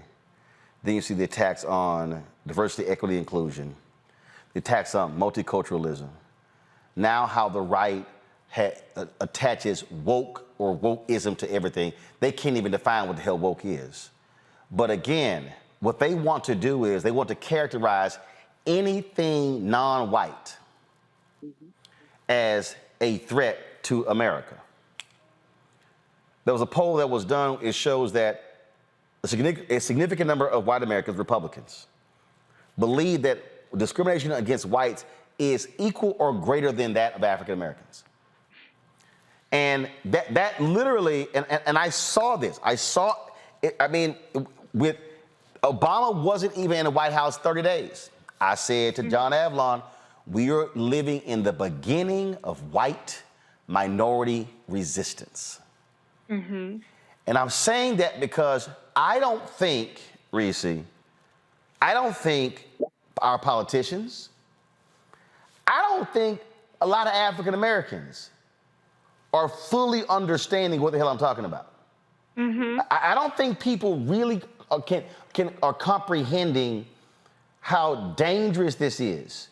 then you see the attacks on diversity, equity, inclusion, the attacks on multiculturalism. Now how the right attaches woke or wokeism to everything. They can't even define what the hell woke is. But again, what they want to do is they want to characterize anything non-white as a threat to America. There was a poll that was done. It shows that a significant number of white Americans, Republicans, believe that discrimination against whites is equal or greater than that of African Americans. And that literally, and I saw this. I saw it, I mean, with Obama wasn't even in the White House 30 days. I said to John Avlon, we are living in the beginning of white minority resistance. And I'm saying that because I don't think, Reese, I don't think our politicians, I don't think a lot of African Americans are fully understanding what the hell I'm talking about. I don't think people really are comprehending how dangerous this is.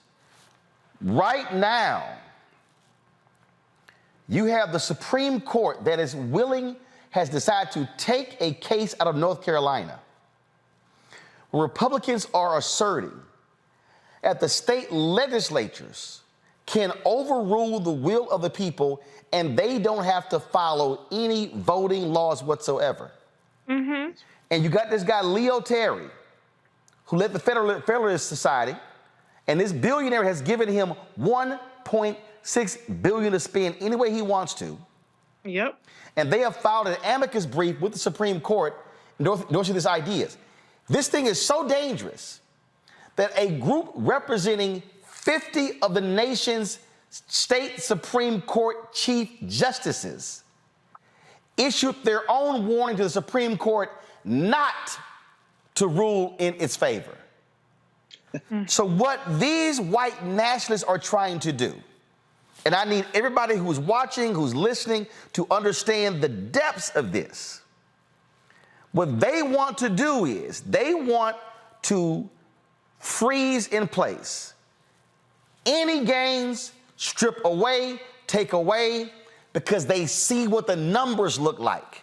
Right now, you have the Supreme Court that has decided to take a case out of North Carolina, where Republicans are asserting that the state legislatures can overrule the will of the people and they don't have to follow any voting laws whatsoever. And you got this guy, Leo Terry, who led the Federalist Society, and this billionaire has given him $1.6 billion to spend any way he wants to. And they have filed an amicus brief with the Supreme Court endorsing these ideas. This thing is so dangerous that a group representing 50 of the nation's state Supreme Court Chief Justices issued their own warning to the Supreme Court not to rule in its favor. So what these white nationalists are trying to do, and I need everybody who's watching, who's listening, to understand the depths of this. What they want to do is they want to freeze in place any gains, strip away, take away, because they see what the numbers look like.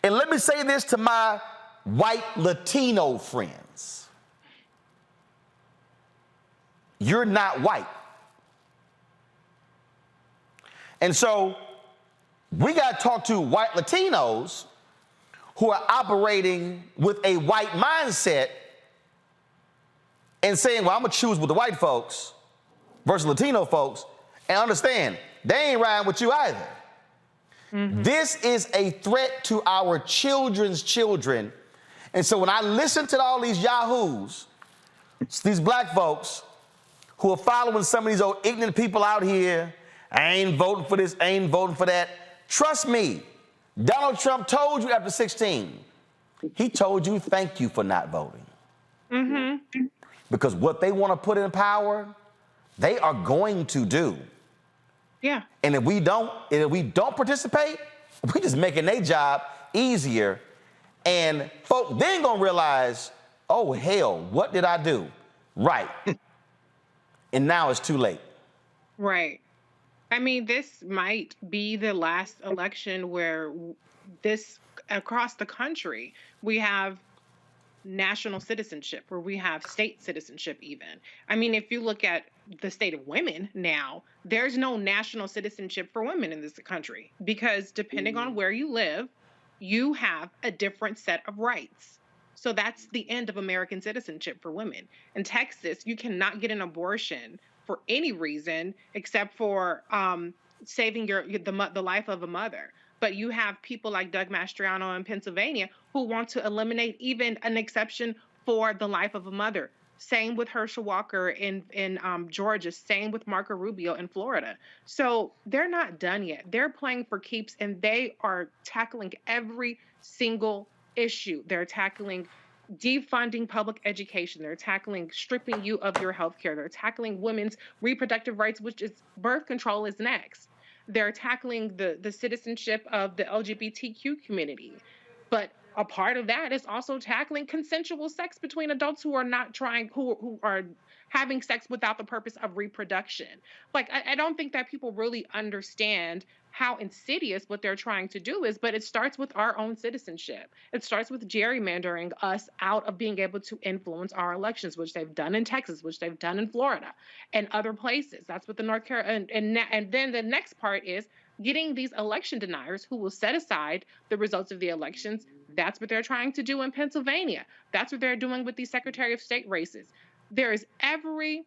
And let me say this to my white Latino friends. You're not white. And so we got to talk to white Latinos who are operating with a white mindset and saying, well, I'm going to choose with the white folks versus Latino folks, and understand they ain't riding with you either. This is a threat to our children's children. And so when I listen to all these yahoos, these black folks who are following some of these old ignorant people out here, I ain't voting for this, I ain't voting for that. Trust me, Donald Trump told you after 16, he told you thank you for not voting. Because what they want to put in power, they are going to do. And if we don't participate, we just making their job easier. And folks then gonna realize, oh hell, what did I do? Right. And now it's too late. I mean, this might be the last election where this, across the country, we have national citizenship, where we have state citizenship even. I mean, if you look at the state of women now, there's no national citizenship for women in this country because depending on where you live, you have a different set of rights. So that's the end of American citizenship for women. In Texas, you cannot get an abortion for any reason except for saving the life of a mother. But you have people like Doug Mastriano in Pennsylvania who want to eliminate even an exception for the life of a mother. Same with Herschel Walker in Georgia. Same with Marco Rubio in Florida. So they're not done yet. They're playing for keeps, and they are tackling every single issue. They're tackling defunding public education. They're tackling stripping you of your health care. They're tackling women's reproductive rights, which is birth control is next. They're tackling the citizenship of the LGBTQ community. But a part of that is also tackling consensual sex between adults who are not trying, who are having sex without the purpose of reproduction. Like, I don't think that people really understand how insidious what they're trying to do is, but it starts with our own citizenship. It starts with gerrymandering us out of being able to influence our elections, which they've done in Texas, which they've done in Florida and other places. That's what the North Carolina, and then the next part is getting these election deniers who will set aside the results of the elections. That's what they're trying to do in Pennsylvania. That's what they're doing with these Secretary of State races. There is every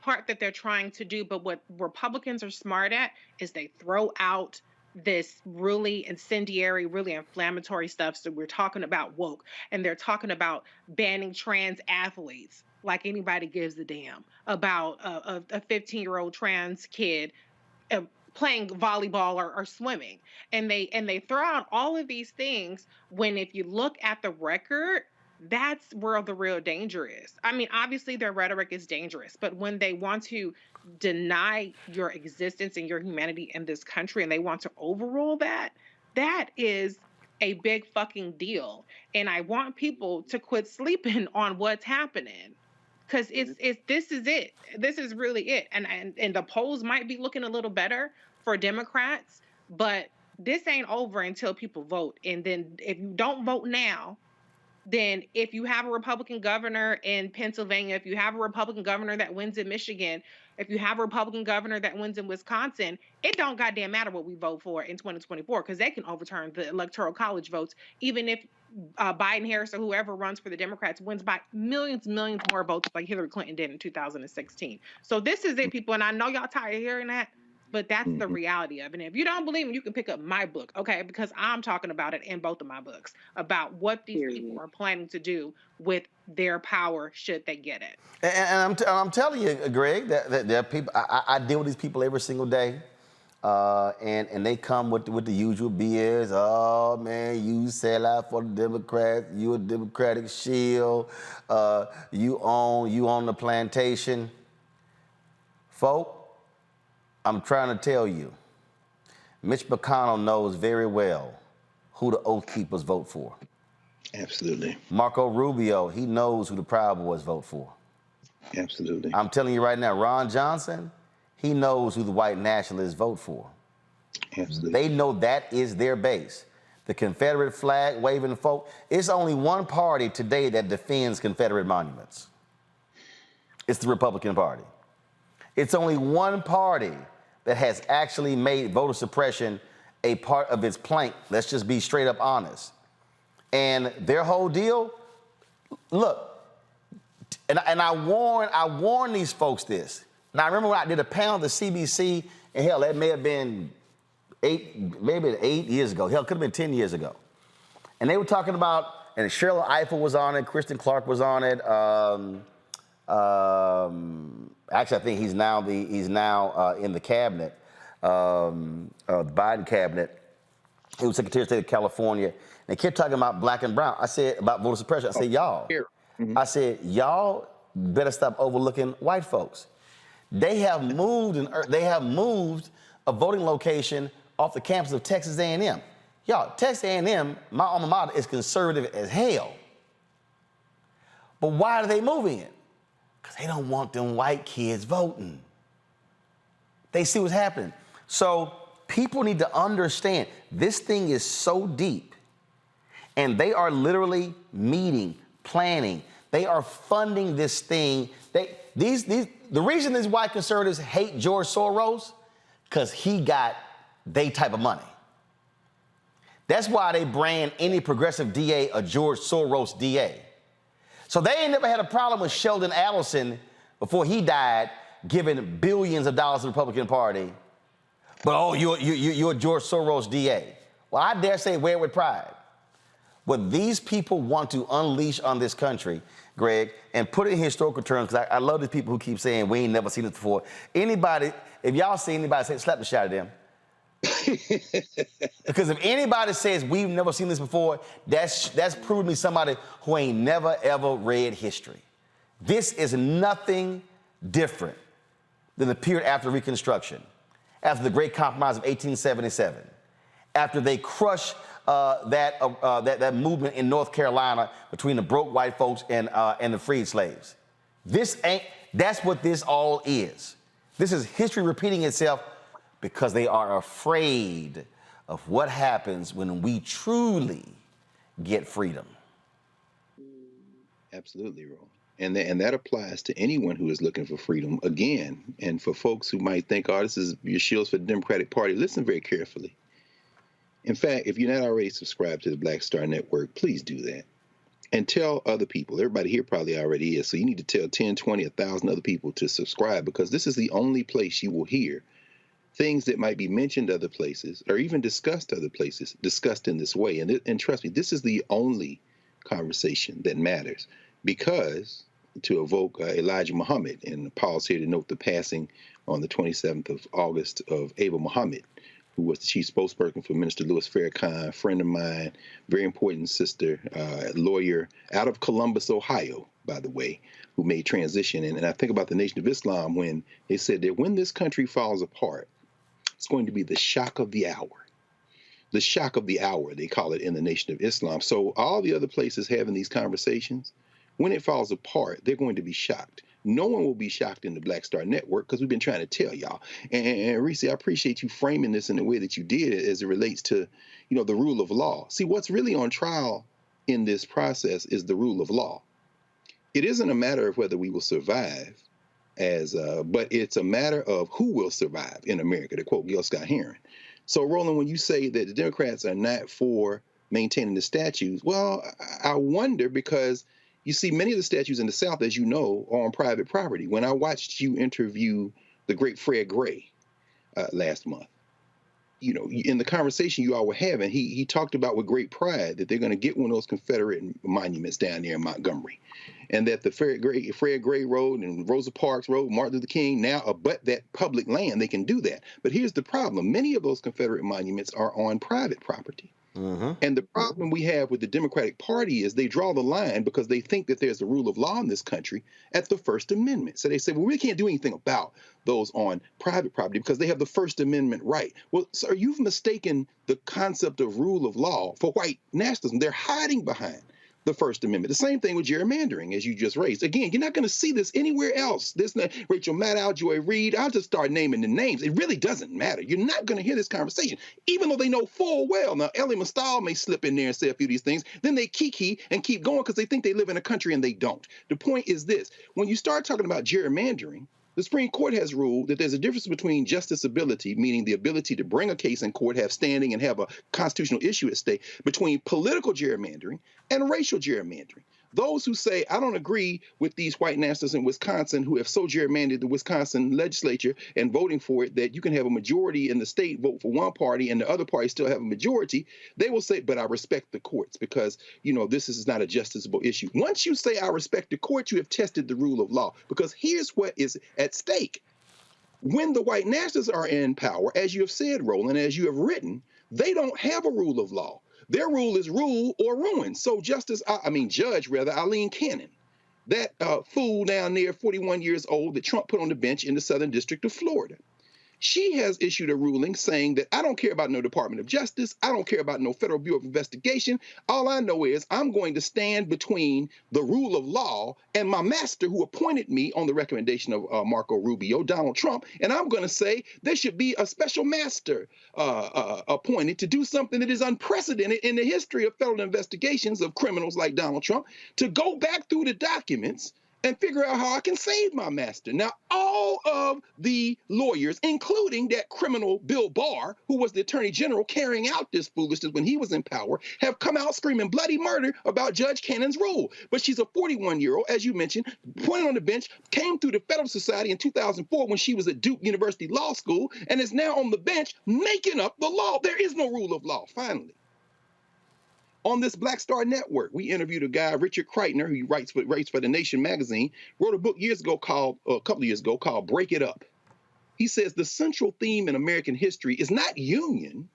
part that they're trying to do, but what Republicans are smart at is they throw out this really incendiary, really inflammatory stuff. So we're talking about woke, and they're talking about banning trans athletes like anybody gives a damn about a 15-year-old trans kid playing volleyball or swimming. And they throw out all of these things when, if you look at the record, that's where the real danger is. I mean, obviously their rhetoric is dangerous, but when they want to deny your existence and your humanity in this country and they want to overrule that, that is a big fucking deal. And I want people to quit sleeping on what's happening. Because this is it. This is really it. And the polls might be looking a little better for Democrats, but this ain't over until people vote. And then if you don't vote now, then if you have a Republican governor in Pennsylvania, if you have a Republican governor that wins in Michigan, if you have a Republican governor that wins in Wisconsin, it don't goddamn matter what we vote for in 2024, because they can overturn the Electoral College votes, even if Biden, Harris, or whoever runs for the Democrats wins by millions more votes like Hillary Clinton did in 2016. So this is it, people, and I know y'all tired of hearing that, but that's the reality of it. And if you don't believe me, you can pick up my book, okay? Because I'm talking about it in both of my books, about what these people are planning to do with their power should they get it. And I'm telling you, Greg, that there are people, I deal with these people every single day, and they come with the usual BS. Oh, man, you sell out for the Democrats, you a Democratic shield, you own the plantation. Folk, I'm trying to tell you, Mitch McConnell knows very well who the Oath Keepers vote for. Absolutely. Marco Rubio, he knows who the Proud Boys vote for. Absolutely. I'm telling you right now, Ron Johnson, he knows who the white nationalists vote for. Absolutely. They know that is their base. The Confederate flag waving folk. It's only one party today that defends Confederate monuments. It's the Republican Party. It's only one party that has actually made voter suppression a part of its plank. Let's just be straight up honest. And their whole deal, look, and I warn these folks this. Now, I remember when I did a panel at the CBC, and hell, that may have been 8 years ago. Hell, it could have been 10 years ago. And they were talking about, and Cheryl Eiffel was on it, Kristen Clark was on it. Actually, I think he's now in the cabinet, the Biden cabinet. He was Secretary of State of California. They kept talking about black and brown. I said about voter suppression. I said, y'all. I said, y'all better stop overlooking white folks. They have moved a voting location off the campus of Texas A&M. Y'all, Texas A&M, my alma mater, is conservative as hell. But why are they moving it? Because they don't want them white kids voting. They see what's happening. So people need to understand this thing is so deep, and they are literally meeting, planning. They are funding this thing. The reason these white conservatives hate George Soros, because he got they type of money. That's why they brand any progressive DA a George Soros DA. So they ain't never had a problem with Sheldon Adelson before he died giving billions of dollars to the Republican Party. But, oh, you're a George Soros DA. Well, I dare say wear it with pride. What these people want to unleash on this country, Greg, and put it in historical terms, because I love these people who keep saying we ain't never seen this before. Anybody, if y'all see anybody say, slap the shit out of them. Because if anybody says we've never seen this before, that's proving to me somebody who ain't never, ever read history. This is nothing different than the period after Reconstruction, after the Great Compromise of 1877, after they crushed that movement in North Carolina between the broke white folks and the freed slaves. That's what this all is. This is history repeating itself because they are afraid of what happens when we truly get freedom. Absolutely, Ron. And that applies to anyone who is looking for freedom. Again, and for folks who might think, oh, this is your shields for the Democratic Party, listen very carefully. In fact, if you're not already subscribed to the Black Star Network, please do that. And tell other people. Everybody here probably already is. So you need to tell 10, 20, 1,000 other people to subscribe, because this is the only place you will hear things that might be mentioned other places or even discussed other places discussed in this way. And trust me, this is the only conversation that matters, because to evoke Elijah Muhammad, and Paul's here to note the passing on the 27th of August of Ava Muhammad, who was the chief spokesperson for Minister Louis Farrakhan, friend of mine, very important sister, lawyer out of Columbus, Ohio, by the way, who made transition. And I think about the Nation of Islam when they said that when this country falls apart, it's going to be the shock of the hour. The shock of the hour, they call it in the Nation of Islam. So all the other places having these conversations, when it falls apart, they're going to be shocked. No one will be shocked in the Black Star Network, because we've been trying to tell y'all. And Reese, I appreciate you framing this in the way that you did as it relates to, the rule of law. See, what's really on trial in this process is the rule of law. It isn't a matter of whether we will survive, but it's a matter of who will survive in America, to quote Gil Scott-Heron. So, Roland, when you say that the Democrats are not for maintaining the statues, well, I wonder, because you see, many of the statues in the South, as you know, are on private property. When I watched you interview the great Fred Gray last month, in the conversation you all were having, he talked about with great pride that they're going to get one of those Confederate monuments down there in Montgomery, and that the Fred Gray Road and Rosa Parks Road, Martin Luther King now abut that public land. They can do that. But here's the problem. Many of those Confederate monuments are on private property. And the problem we have with the Democratic Party is they draw the line, because they think that there's a rule of law in this country, at the First Amendment. So they say, well, we can't do anything about those on private property because they have the First Amendment right. Well, sir, you've mistaken the concept of rule of law for white nationalism. They're hiding behind the First Amendment. The same thing with gerrymandering, as you just raised. Again, you're not going to see this anywhere else. This Rachel Maddow, Joy Reid, I'll just start naming the names. It really doesn't matter. You're not going to hear this conversation, even though they know full well. Now, Ellie Mustal may slip in there and say a few of these things. Then they kiki and keep going because they think they live in a country and they don't. The point is this. When you start talking about gerrymandering, the Supreme Court has ruled that there's a difference between justiciability, meaning the ability to bring a case in court, have standing, and have a constitutional issue at stake, between political gerrymandering and racial gerrymandering. Those who say, I don't agree with these white nationalists in Wisconsin who have so gerrymandered the Wisconsin legislature and voting for it that you can have a majority in the state vote for one party and the other party still have a majority, they will say, but I respect the courts because, this is not a justiciable issue. Once you say I respect the courts, you have tested the rule of law, because here's what is at stake. When the white nationalists are in power, as you have said, Roland, as you have written, they don't have a rule of law. Their rule is rule or ruin. So Judge Eileen Cannon, that fool down there, 41 years old, that Trump put on the bench in the Southern District of Florida, she has issued a ruling saying that I don't care about no Department of Justice. I don't care about no Federal Bureau of Investigation. All I know is I'm going to stand between the rule of law and my master who appointed me on the recommendation of Marco Rubio, Donald Trump. And I'm going to say there should be a special master appointed to do something that is unprecedented in the history of federal investigations of criminals like Donald Trump, to go back through the documents and figure out how I can save my master. Now, all of the lawyers, including that criminal Bill Barr, who was the attorney general carrying out this foolishness when he was in power, have come out screaming bloody murder about Judge Cannon's rule. But she's a 41-year-old, as you mentioned, pointed on the bench, came through the Federal Society in 2004 when she was at Duke University Law School, and is now on the bench making up the law. There is no rule of law, finally. On this Black Star Network, we interviewed a guy, Richard Kreitner, who writes for The Nation magazine, wrote a book a couple of years ago called Break It Up. He says the central theme in American history is not union,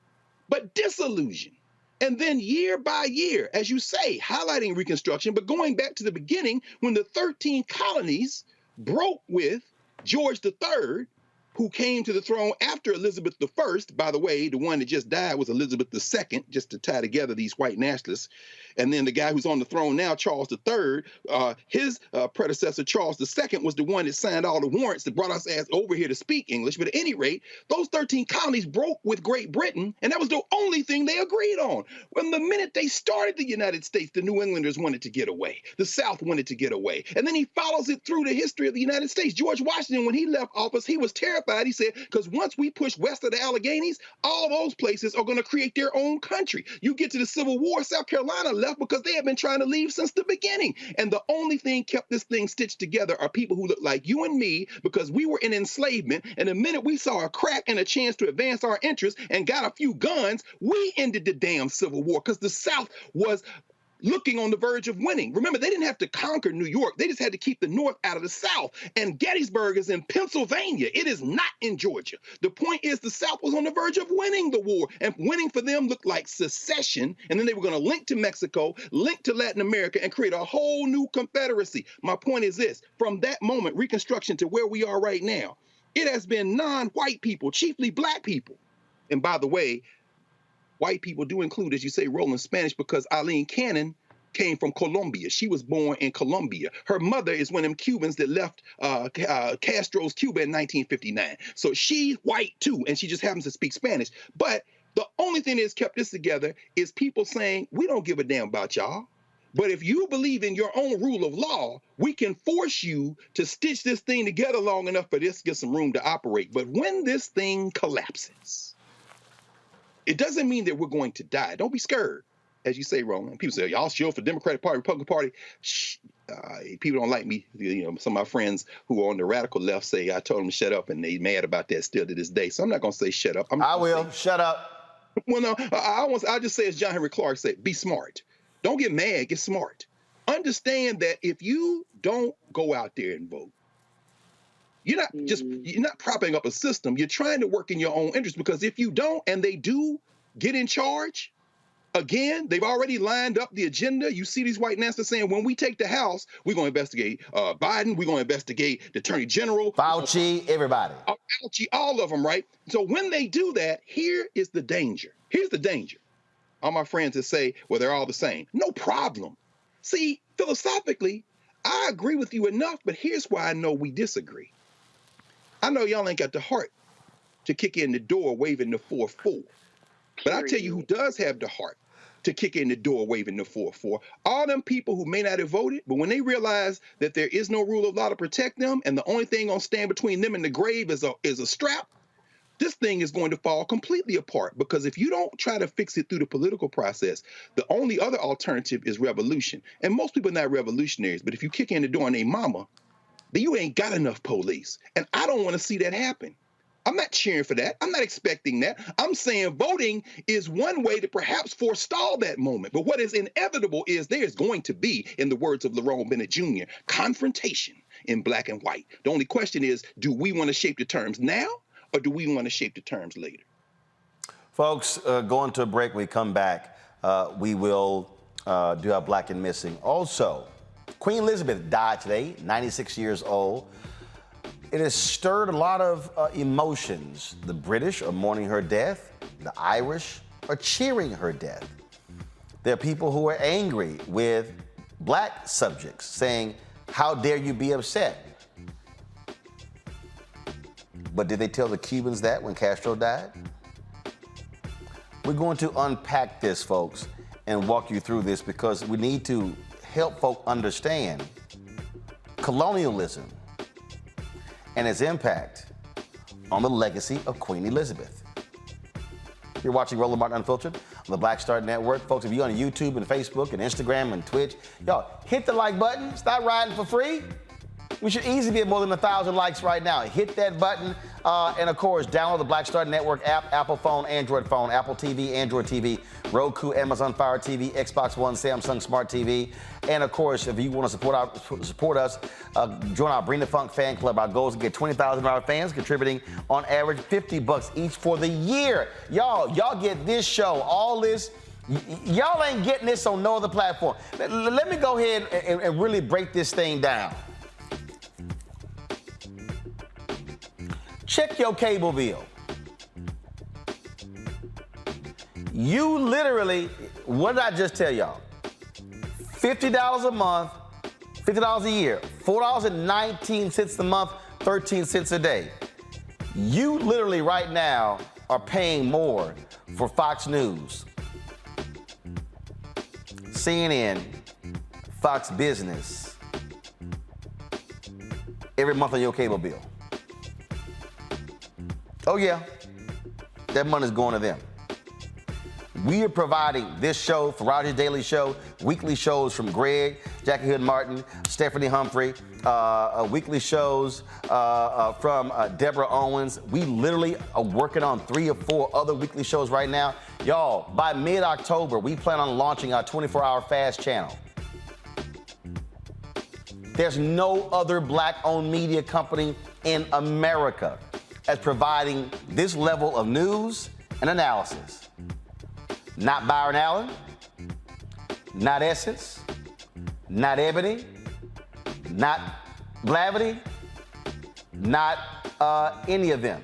but disillusion. And then year by year, as you say, highlighting Reconstruction, but going back to the beginning when the 13 colonies broke with George III, who came to the throne after Elizabeth I. By the way, the one that just died was Elizabeth II, just to tie together these white nationalists. And then the guy who's on the throne now, Charles III, his predecessor, Charles II, was the one that signed all the warrants that brought us ass over here to speak English. But at any rate, those 13 colonies broke with Great Britain, and that was the only thing they agreed on. When the minute they started the United States, the New Englanders wanted to get away. The South wanted to get away. And then he follows it through the history of the United States. George Washington, when he left office, he was terrified. He said, because once we push west of the Alleghenies, all those places are going to create their own country. You get to the Civil War, South Carolina left because they have been trying to leave since the beginning. And the only thing kept this thing stitched together are people who look like you and me, because we were in enslavement. And the minute we saw a crack and a chance to advance our interests and got a few guns, we ended the damn Civil War because the South was looking on the verge of winning. Remember, they didn't have to conquer New York. They just had to keep the North out of the South. And Gettysburg is in Pennsylvania. It is not in Georgia. The point is the South was on the verge of winning the war. And winning for them looked like secession. And then they were going to link to Mexico, link to Latin America, and create a whole new confederacy. My point is this. From that moment, Reconstruction, to where we are right now, it has been non-white people, chiefly black people. And by the way, white people do include, as you say, Roland, Spanish, because Eileen Cannon came from Colombia. She was born in Colombia. Her mother is one of them Cubans that left Castro's Cuba in 1959. So she's white too, and she just happens to speak Spanish. But the only thing that's kept this together is people saying, we don't give a damn about y'all. But if you believe in your own rule of law, we can force you to stitch this thing together long enough for this to get some room to operate. But when this thing collapses, it doesn't mean that we're going to die. Don't be scared, as you say, Roland. People say, y'all shield for Democratic Party, Republican Party. Shh. People don't like me. You know, some of my friends who are on the radical left say I told them to shut up, and they mad about that still to this day. So I'm not going to say shut up. I will. Shut up. Well, no, I'll just say, as John Henry Clark said, be smart. Don't get mad. Get smart. Understand that if you don't go out there and vote, you're not propping up a system. You're trying to work in your own interest, because if you don't, and they do get in charge, again, they've already lined up the agenda. You see these white nationalists saying, when we take the House, we're going to investigate Biden. We're going to investigate the Attorney General. Fauci, everybody. Fauci, all of them, right? So when they do that, here is the danger. Here's the danger. All my friends that say, well, they're all the same. No problem. See, philosophically, I agree with you enough, but here's why I know we disagree. I know y'all ain't got the heart to kick in the door waving the 4-4. But I tell you who does have the heart to kick in the door waving the 4-4. All them people who may not have voted, but when they realize that there is no rule of law to protect them, and the only thing gonna stand between them and the grave is a strap, this thing is going to fall completely apart. Because if you don't try to fix it through the political process, the only other alternative is revolution. And most people are not revolutionaries, but if you kick in the door on their mama, then you ain't got enough police. And I don't want to see that happen. I'm not cheering for that. I'm not expecting that. I'm saying voting is one way to perhaps forestall that moment. But what is inevitable is there's going to be, in the words of Lerone Bennett Jr., confrontation in black and white. The only question is, do we want to shape the terms now, or do we want to shape the terms later? Folks, going to a break. When we come back, we will do our Black and Missing. Also, Queen Elizabeth died today, 96 years old. It has stirred a lot of emotions. The British are mourning her death. The Irish are cheering her death. There are people who are angry with black subjects, saying, how dare you be upset? But did they tell the Cubans that when Castro died? We're going to unpack this, folks, and walk you through this, because we need to help folk understand colonialism and its impact on the legacy of Queen Elizabeth. You're watching Roland Martin Unfiltered on the Black Star Network. Folks, if you're on YouTube and Facebook and Instagram and Twitch, y'all hit the like button. Stop riding for free. We should easily be at more than 1,000 likes right now. Hit that button. And of course, download the Black Star Network app, Apple phone, Android phone, Apple TV, Android TV, Roku, Amazon Fire TV, Xbox One, Samsung Smart TV. And of course, if you want to support us, join our Bring the Funk fan club. Our goal is to get 20,000 of our fans contributing on average $50 each for the year. Y'all get this show, all this. Y'all ain't getting this on no other platform. Let me go ahead and really break this thing down. Check your cable bill. You literally, what did I just tell y'all? $50 a month, $50 a year, $4.19 a month, 13 cents a day. You literally right now are paying more for Fox News, CNN, Fox Business, every month on your cable bill. Oh yeah, that money's going to them. We are providing this show, Farage's Daily Show, weekly shows from Greg, Jackie Hood Martin, Stephanie Humphrey, weekly shows from Deborah Owens. We literally are working on 3 or 4 other weekly shows right now. Y'all, by mid-October, we plan on launching our 24-hour fast channel. There's no other black-owned media company in America as providing this level of news and analysis. Not Byron Allen, not Essence, not Ebony, not Blavity, not any of them.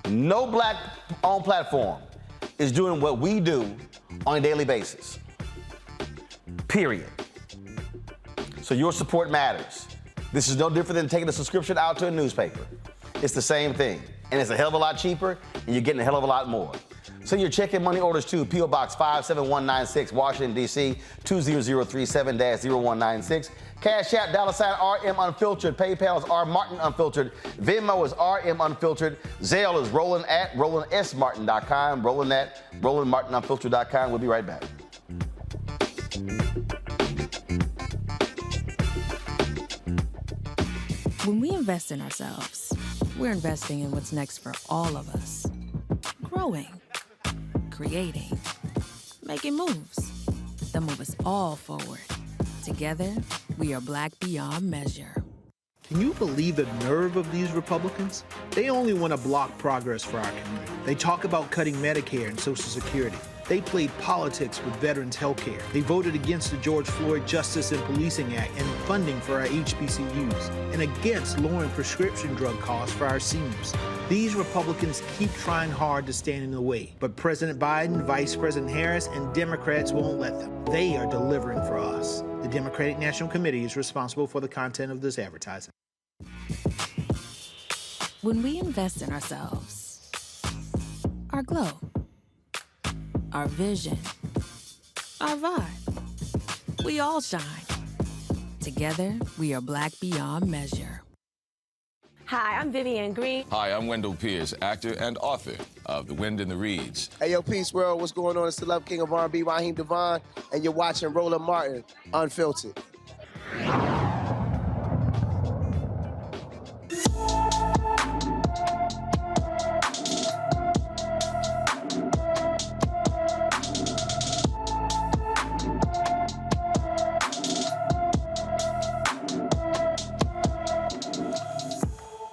No black-owned platform is doing what we do on a daily basis. Period. So your support matters. This is no different than taking a subscription out to a newspaper. It's the same thing, and it's a hell of a lot cheaper, and you're getting a hell of a lot more. Send your check and money orders to P.O. Box 57196, Washington, D.C., 20037-0196. Cash App, $RM Unfiltered. PayPal is R Martin Unfiltered. Venmo is RM Unfiltered. Zelle is Roland at RolandSMartin.com. Roland at RolandMartinUnfiltered.com. We'll be right back. When we invest in ourselves, we're investing in what's next for all of us. Growing, creating, making moves that move us all forward. Together, we are Black beyond measure. Can you believe the nerve of these Republicans? They only want to block progress for our community. They talk about cutting Medicare and Social Security. They played politics with veterans' health care. They voted against the George Floyd Justice and Policing Act and funding for our HBCUs, and against lowering prescription drug costs for our seniors. These Republicans keep trying hard to stand in the way, but President Biden, Vice President Harris, and Democrats won't let them. They are delivering for us. The Democratic National Committee is responsible for the content of this advertising. When we invest in ourselves, our glow, our vision, our vibe, we all shine. Together, we are Black beyond measure. Hi, I'm Vivian Green. Hi, I'm Wendell Pierce, actor and author of The Wind in the Reeds. Hey, yo, Peace World, what's going on? It's the Love King of R&B, Raheem Devon, and you're watching Roland Martin Unfiltered.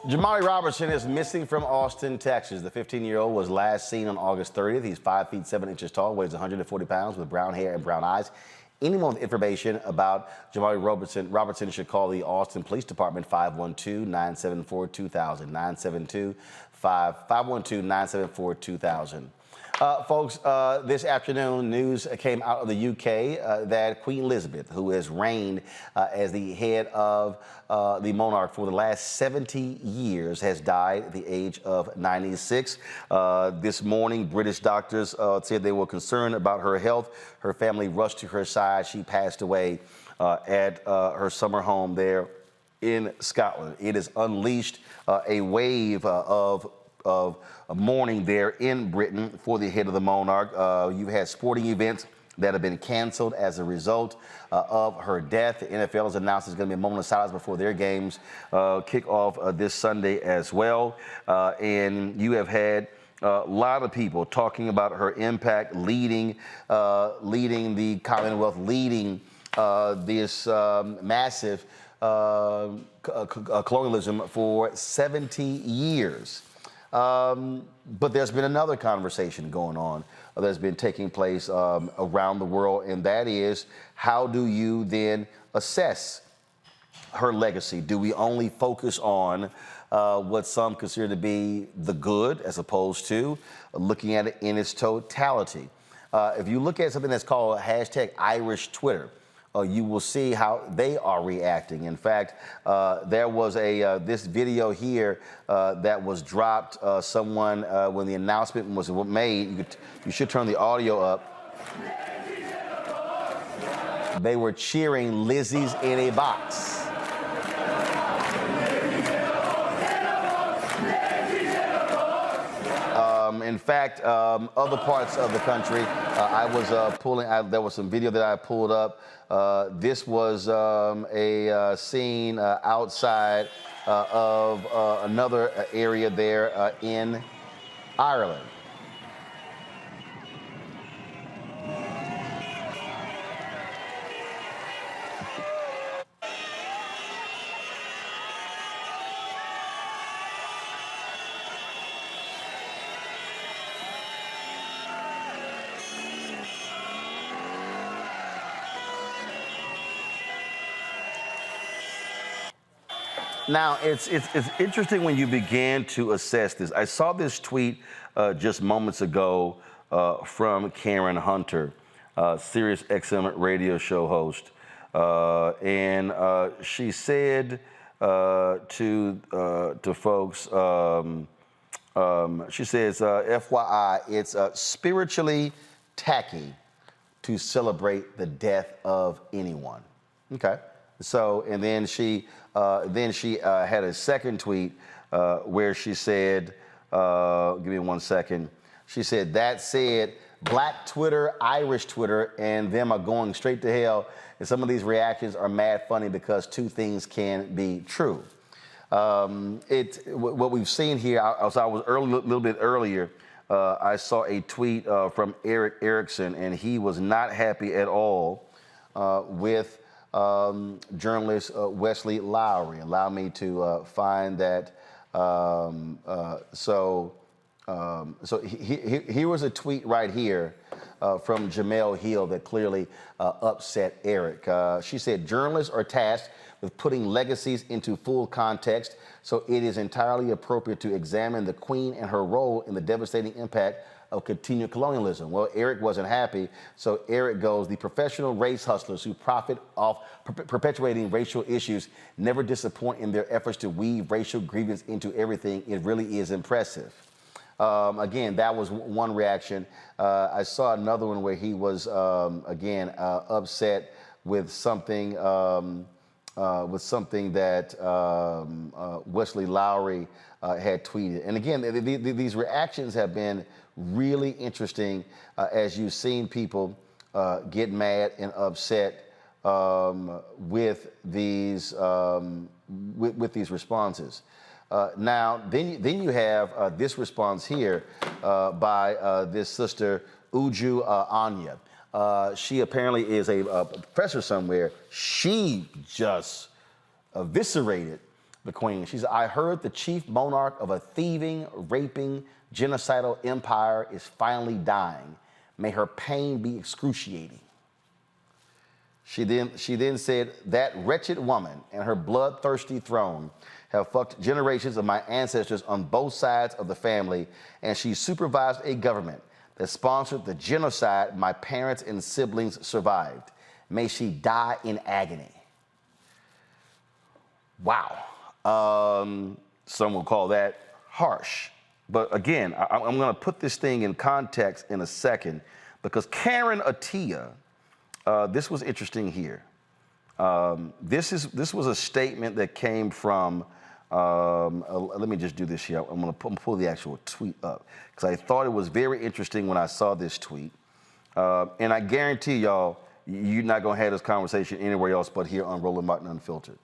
Jamari Robertson is missing from Austin, Texas. The 15-year-old was last seen on August 30th. He's 5 feet 7 inches tall, weighs 140 pounds, with brown hair and brown eyes. Anyone with information about Jamari Robertson should call the Austin Police Department, 512-974-2000, 512-974-2000. Folks, this afternoon, news came out of the UK that Queen Elizabeth, who has reigned as the head of the monarch for the last 70 years, has died at the age of 96. This morning, British doctors said they were concerned about her health. Her family rushed to her side. She passed away at her summer home there in Scotland. It has unleashed a wave of mourning there in Britain for the head of the monarch. You've had sporting events that have been canceled as a result of her death. The NFL has announced there's going to be a moment of silence before their games kick off this Sunday as well. And you have had a lot of people talking about her impact, leading the Commonwealth, leading this massive colonialism for 70 years. But there's been another conversation going on that's been taking place around the world, and that is, how do you then assess her legacy? Do we only focus on what some consider to be the good, as opposed to looking at it in its totality? If you look at something that's called hashtag Irish Twitter, you will see how they are reacting. In fact, there was this video here that was dropped. Someone, when the announcement was made, you should turn the audio up. They were cheering Lizzie's in a box. In fact, other parts of the country, I was there was some video that I pulled up. This was a scene outside of another area there in Ireland. Now, it's interesting when you begin to assess this. I saw this tweet just moments ago from Karen Hunter, Sirius XM radio show host. And she said to folks, she says, FYI, it's spiritually tacky to celebrate the death of anyone. Okay. So, and then she had a second tweet where she said, give me 1 second. She said, that said, Black Twitter, Irish Twitter, and them are going straight to hell. And some of these reactions are mad funny because two things can be true. What we've seen here, I was a little bit earlier, I saw a tweet from Eric Erickson, and he was not happy at all with journalist Wesley Lowery. Allow me to find that. So here was a tweet right here from Jamel Hill that clearly upset Eric. She said, journalists are tasked with putting legacies into full context, so it is entirely appropriate to examine the Queen and her role in the devastating impact of continued colonialism. Well, Eric wasn't happy, so Eric goes, the professional race hustlers who profit off perpetuating racial issues never disappoint in their efforts to weave racial grievance into everything. It really is impressive. Again, that was one reaction. I saw another one where he was, again, upset with something that Wesley Lowery had tweeted. And again, these reactions have been really interesting as you've seen people get mad and upset with these responses. Now, then you have this response here by this sister Uju Anya. She apparently is a professor somewhere. She just eviscerated the Queen. She said, I heard the chief monarch of a thieving, raping, genocidal empire is finally dying. May her pain be excruciating. She then said, that wretched woman and her bloodthirsty throne have fucked generations of my ancestors on both sides of the family, and she supervised a government that sponsored the genocide my parents and siblings survived. May she die in agony. Wow. Some will call that harsh. But again, I'm going to put this thing in context in a second, because Karen Attiah, this was interesting here. This was a statement that came from, let me just do this here. I'm gonna pull the actual tweet up because I thought it was very interesting when I saw this tweet. And I guarantee y'all, you're not gonna have this conversation anywhere else but here on Roland Martin Unfiltered.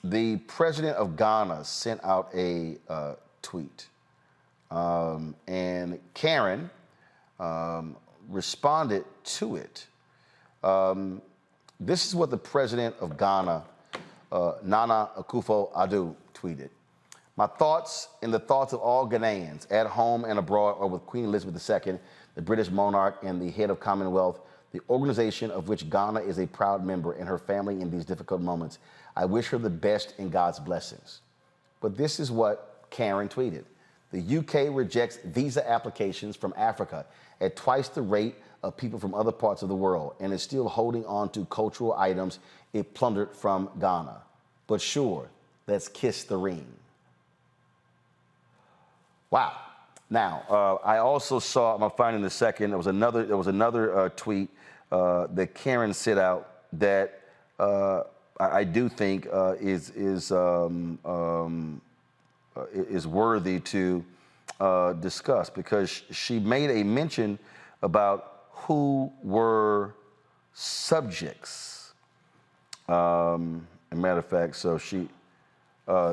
The president of Ghana sent out a tweet, and Karen responded to it. This is what the president of Ghana, Nana Akufo-Addo, tweeted. My thoughts and the thoughts of all Ghanaians at home and abroad are with Queen Elizabeth II, the British monarch and the head of Commonwealth, the organization of which Ghana is a proud member, and her family in these difficult moments. I wish her the best and God's blessings. But this is what Karen tweeted. The UK rejects visa applications from Africa at twice the rate of people from other parts of the world and is still holding on to cultural items it plundered from Ghana. But sure, let's kiss the ring. Wow. Now, I also saw, I'm gonna find in a second, there was another tweet that Karen sent out that I do think is worthy to discuss, because she made a mention about who were subjects. As a matter of fact, so she,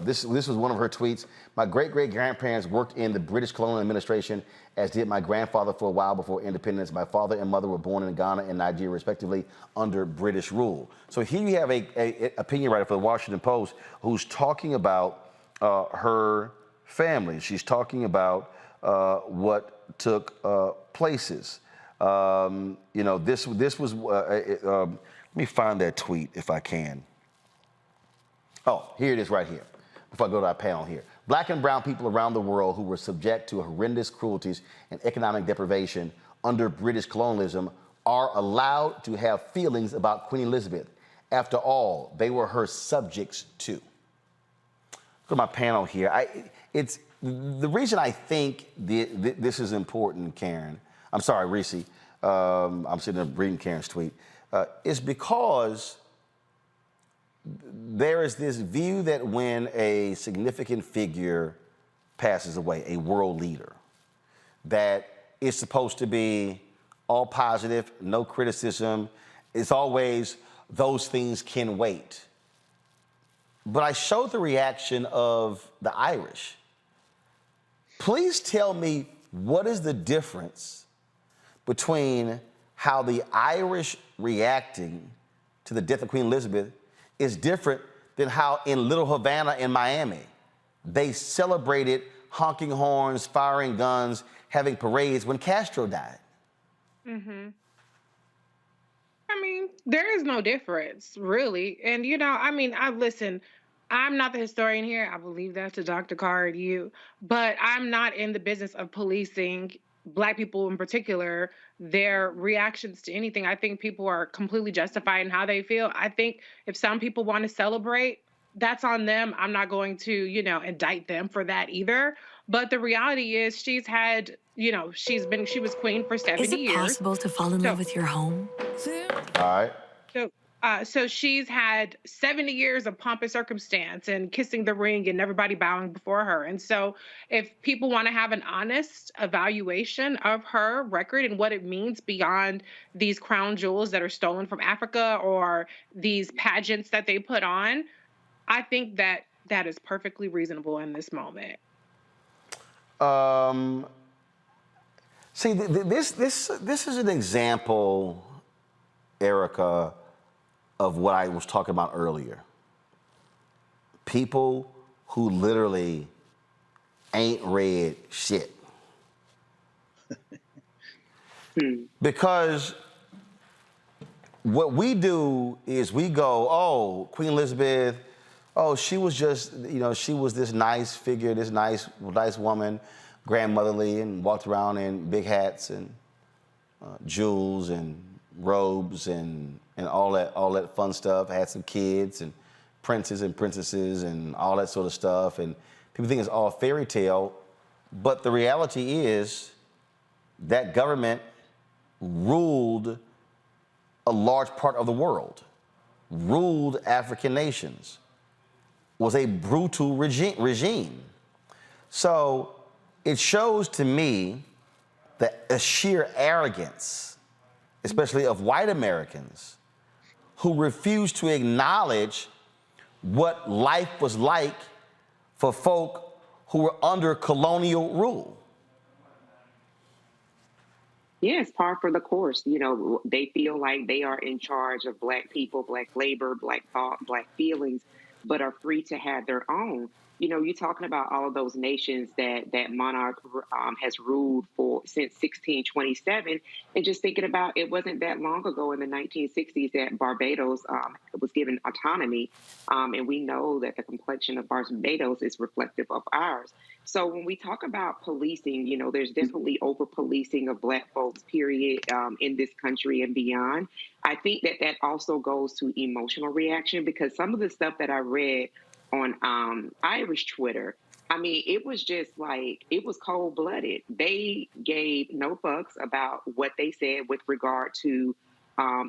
this was one of her tweets. My great-great-grandparents worked in the British colonial administration, as did my grandfather for a while before independence. My father and mother were born in Ghana and Nigeria, respectively, under British rule. So here you have a opinion writer for the Washington Post who's talking about her family. She's talking about what took places. You know, this was, let me find that tweet if I can. Oh, here it is right here, before I go to our panel here. Black and brown people around the world who were subject to horrendous cruelties and economic deprivation under British colonialism are allowed to have feelings about Queen Elizabeth. After all, they were her subjects too. Look at my panel here. It's the reason I think this is important, Karen. I'm sorry, Reese. I'm sitting there reading Karen's tweet. Is because there is this view that when a significant figure passes away, a world leader, that it's supposed to be all positive, no criticism. It's always those things can wait. But I showed the reaction of the Irish. Please tell me, what is the difference between how the Irish reacting to the death of Queen Elizabeth is different than how in Little Havana in Miami, they celebrated honking horns, firing guns, having parades when Castro died? Mm-hmm. I mean, there is no difference, really. And, you know, I mean, listen, I'm not the historian here. I believe that to Dr. Card, you. But I'm not in the business of policing Black people in particular, their reactions to anything. I think people are completely justified in how they feel. I think if some people want to celebrate, that's on them. I'm not going to, you know, indict them for that either. But the reality is she's had, you know, she was queen for 70 years. Is it possible to fall in love with your home? All right. So she's had 70 years of pomp and circumstance and kissing the ring and everybody bowing before her. And so if people want to have an honest evaluation of her record and what it means beyond these crown jewels that are stolen from Africa or these pageants that they put on, I think that that is perfectly reasonable in this moment. See, this is an example, Erica, of what I was talking about earlier. People who literally ain't read shit. Because what we do is we go, oh, Queen Elizabeth, oh, she was just, you know, she was this nice figure, this nice woman, grandmotherly, and walked around in big hats and jewels and robes and all that fun stuff. Had some kids and princes and princesses and all that sort of stuff. And people think it's all fairy tale, but the reality is that government ruled a large part of the world, ruled African nations, was a brutal regime. So it shows to me that a sheer arrogance, especially of white Americans, who refuse to acknowledge what life was like for folk who were under colonial rule. Yeah, it's par for the course. You know, they feel like they are in charge of Black people, Black labor, Black thought, Black feelings, but are free to have their own. You know, you're talking about all of those nations that monarch has ruled for since 1627, and just thinking about it wasn't that long ago in the 1960s that Barbados was given autonomy, and we know that the complexion of Barbados is reflective of ours. So when we talk about policing, you know, there's definitely over-policing of Black folks, period, in this country and beyond. I think that also goes to emotional reaction, because some of the stuff that I read on Irish Twitter, I mean, it was just like, it was cold-blooded. They gave no fucks about what they said with regard to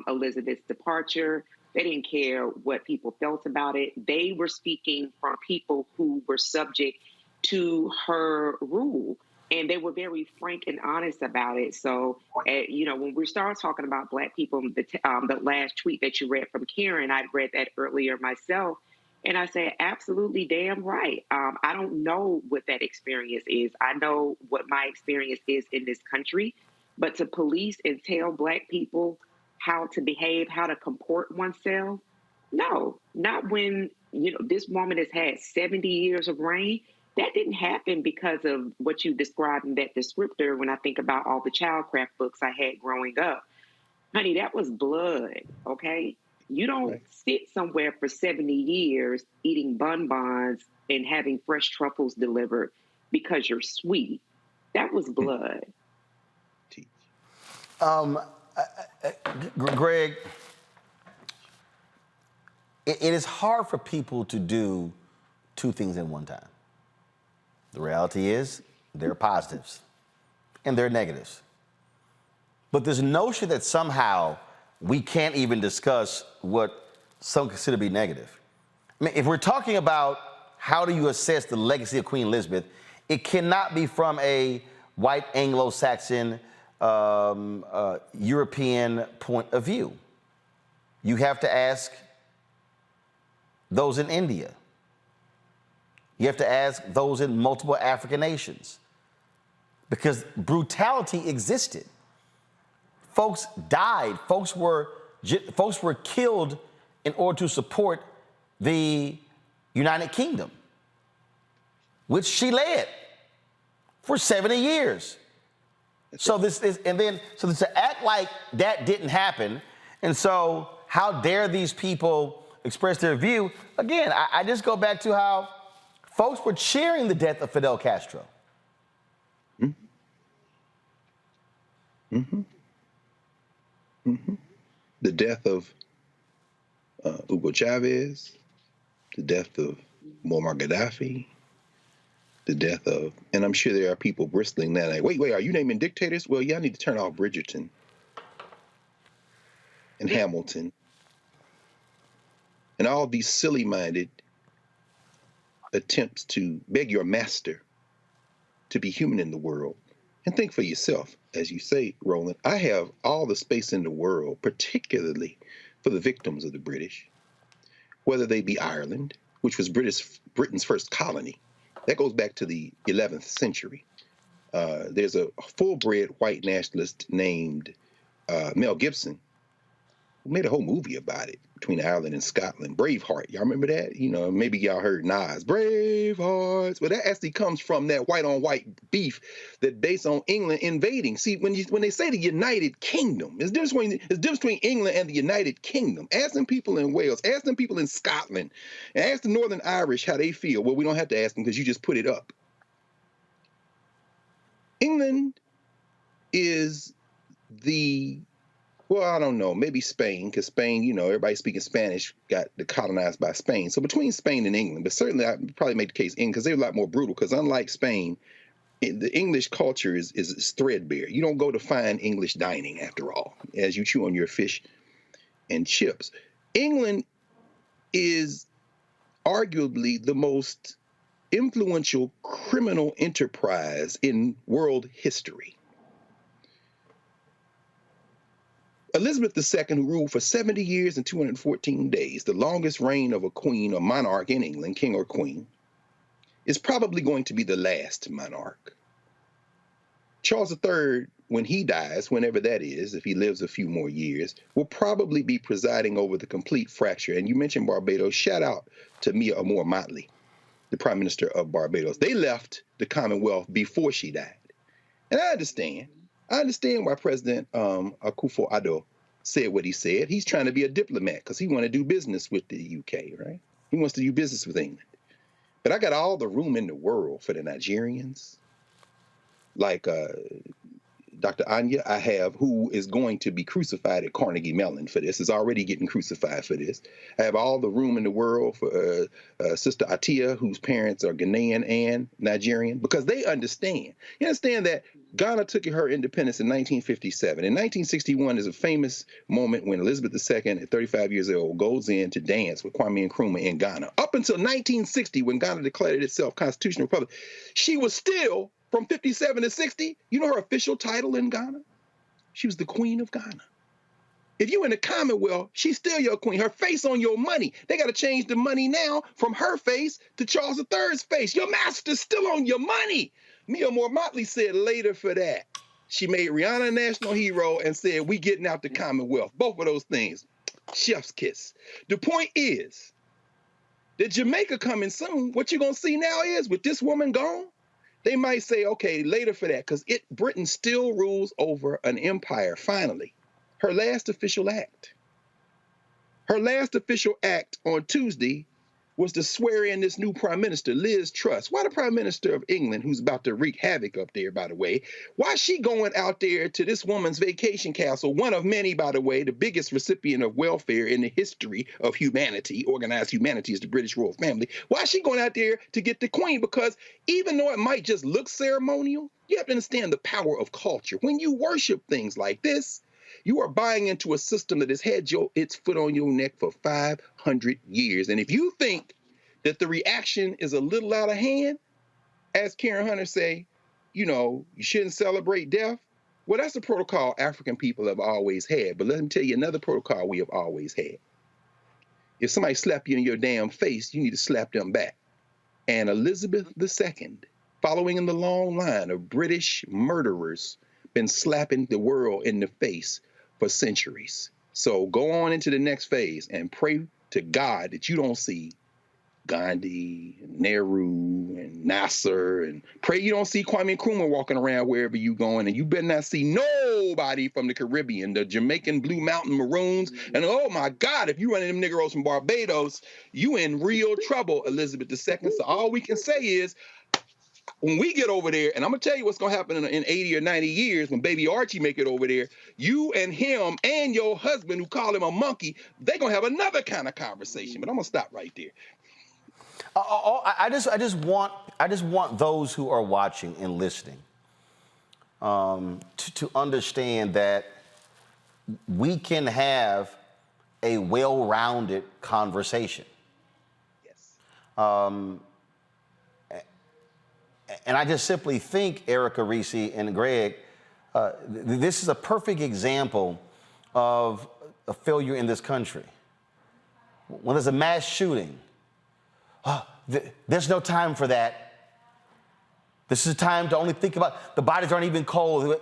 Elizabeth's departure. They didn't care what people felt about it. They were speaking from people who were subject to her rule, and they were very frank and honest about it. So, you know, when we start talking about Black people, the last tweet that you read from Karen, I'd read that earlier myself, and I said, absolutely damn right. I don't know what that experience is. I know what my experience is in this country, but to police and tell Black people how to behave, how to comport oneself, no, not when, you know, this woman has had 70 years of reign. That didn't happen because of what you described in that descriptor when I think about all the childcraft books I had growing up. Honey, that was blood, okay? You don't sit somewhere for 70 years eating bonbons and having fresh truffles delivered because you're sweet. That was blood. Greg, it is hard for people to do two things at one time. The reality is there are positives and there are negatives. But this notion that somehow we can't even discuss what some consider to be negative. I mean, if we're talking about how do you assess the legacy of Queen Elizabeth, it cannot be from a white Anglo-Saxon European point of view. You have to ask those in India. You have to ask those in multiple African nations, because brutality existed. Folks died. Folks were killed in order to support the United Kingdom, which she led for 70 years. So to act like that didn't happen, and so how dare these people express their view? Again, I just go back to how folks were cheering the death of Fidel Castro. Mm-hmm. Mm-hmm. The death of Hugo Chavez, the death of Muammar Gaddafi, the death of, and I'm sure there are people bristling now like, wait, are you naming dictators? Well, y'all need to turn off Bridgerton and Hamilton and all these silly-minded attempts to beg your master to be human in the world. And think for yourself, as you say, Roland, I have all the space in the world, particularly for the victims of the British, whether they be Ireland, which was Britain's first colony. That goes back to the 11th century. There's a full-bred white nationalist named Mel Gibson who made a whole movie about it, between Ireland and Scotland. Braveheart, y'all remember that? You know, maybe y'all heard Nas, Bravehearts. Well, that actually comes from that white-on-white beef that based on England invading. See, when they say the United Kingdom, there's a difference between England and the United Kingdom. Ask them people in Wales, ask them people in Scotland, and ask the Northern Irish how they feel. Well, we don't have to ask them because you just put it up. England is well, I don't know, maybe Spain, because Spain, you know, everybody speaking Spanish got colonized by Spain. So between Spain and England, but certainly I probably make the case England, because they're a lot more brutal, because unlike Spain, the English culture is threadbare. You don't go to fine English dining, after all, as you chew on your fish and chips. England is arguably the most influential criminal enterprise in world history. Elizabeth II, who ruled for 70 years and 214 days, the longest reign of a queen or monarch in England, king or queen, is probably going to be the last monarch. Charles III, when he dies, whenever that is, if he lives a few more years, will probably be presiding over the complete fracture. And you mentioned Barbados. Shout out to Mia Amor Motley, the Prime Minister of Barbados. They left the Commonwealth before she died. And I understand. I understand why President Akufo-Addo said what he said. He's trying to be a diplomat because he wants to do business with the UK, right? He wants to do business with England. But I got all the room in the world for the Nigerians, like Dr. Anya I have, who is going to be crucified at Carnegie Mellon for this, is already getting crucified for this. I have all the room in the world for Sister Atia, whose parents are Ghanaian and Nigerian, because they understand. You understand that Ghana took her independence in 1957. In 1961 is a famous moment when Elizabeth II, at 35 years old, goes in to dance with Kwame Nkrumah in Ghana. Up until 1960, when Ghana declared itself constitutional republic, she was still, from 57 to 60, you know her official title in Ghana? She was the Queen of Ghana. If you in the Commonwealth, she's still your queen. Her face on your money. They got to change the money now from her face to Charles III's face. Your master's still on your money. Mia Moore Motley said later for that. She made Rihanna a national hero and said, we getting out the Commonwealth. Both of those things. Chef's kiss. The point is that Jamaica coming soon. What you're going to see now is, with this woman gone, they might say, okay, later for that, because Britain still rules over an empire, finally. Her last official act. Her last official act on Tuesday was to swear in this new prime minister, Liz Truss. Why the prime minister of England, who's about to wreak havoc up there, by the way, why is she going out there to this woman's vacation castle, one of many, by the way, the biggest recipient of welfare in the history of humanity, organized humanity is the British royal family. Why is she going out there to get the queen? Because even though it might just look ceremonial, you have to understand the power of culture. When you worship things like this, you are buying into a system that has had its foot on your neck for 500 years. And if you think that the reaction is a little out of hand, as Karen Hunter say, you know, you shouldn't celebrate death. Well, that's the protocol African people have always had. But let me tell you another protocol we have always had. If somebody slap you in your damn face, you need to slap them back. And Elizabeth II, following in the long line of British murderers, been slapping the world in the face for centuries. So go on into the next phase and pray to God that you don't see Gandhi, and Nehru, and Nasser, and pray you don't see Kwame Nkrumah walking around wherever you going, and you better not see nobody from the Caribbean, the Jamaican Blue Mountain Maroons, and oh my God, if you running them niggeros from Barbados, you in real trouble, Elizabeth II. So all we can say is, when we get over there, and I'm going to tell you what's going to happen in 80 or 90 years when baby Archie make it over there, you and him and your husband, who call him a monkey, they're going to have another kind of conversation. But I'm going to stop right there. I just want those who are watching and listening to understand that we can have a well-rounded conversation. Yes. And I just simply think, Erica, Reese, and Greg, this is a perfect example of a failure in this country. When there's a mass shooting, there's no time for that. This is a time to only think about, the bodies aren't even cold.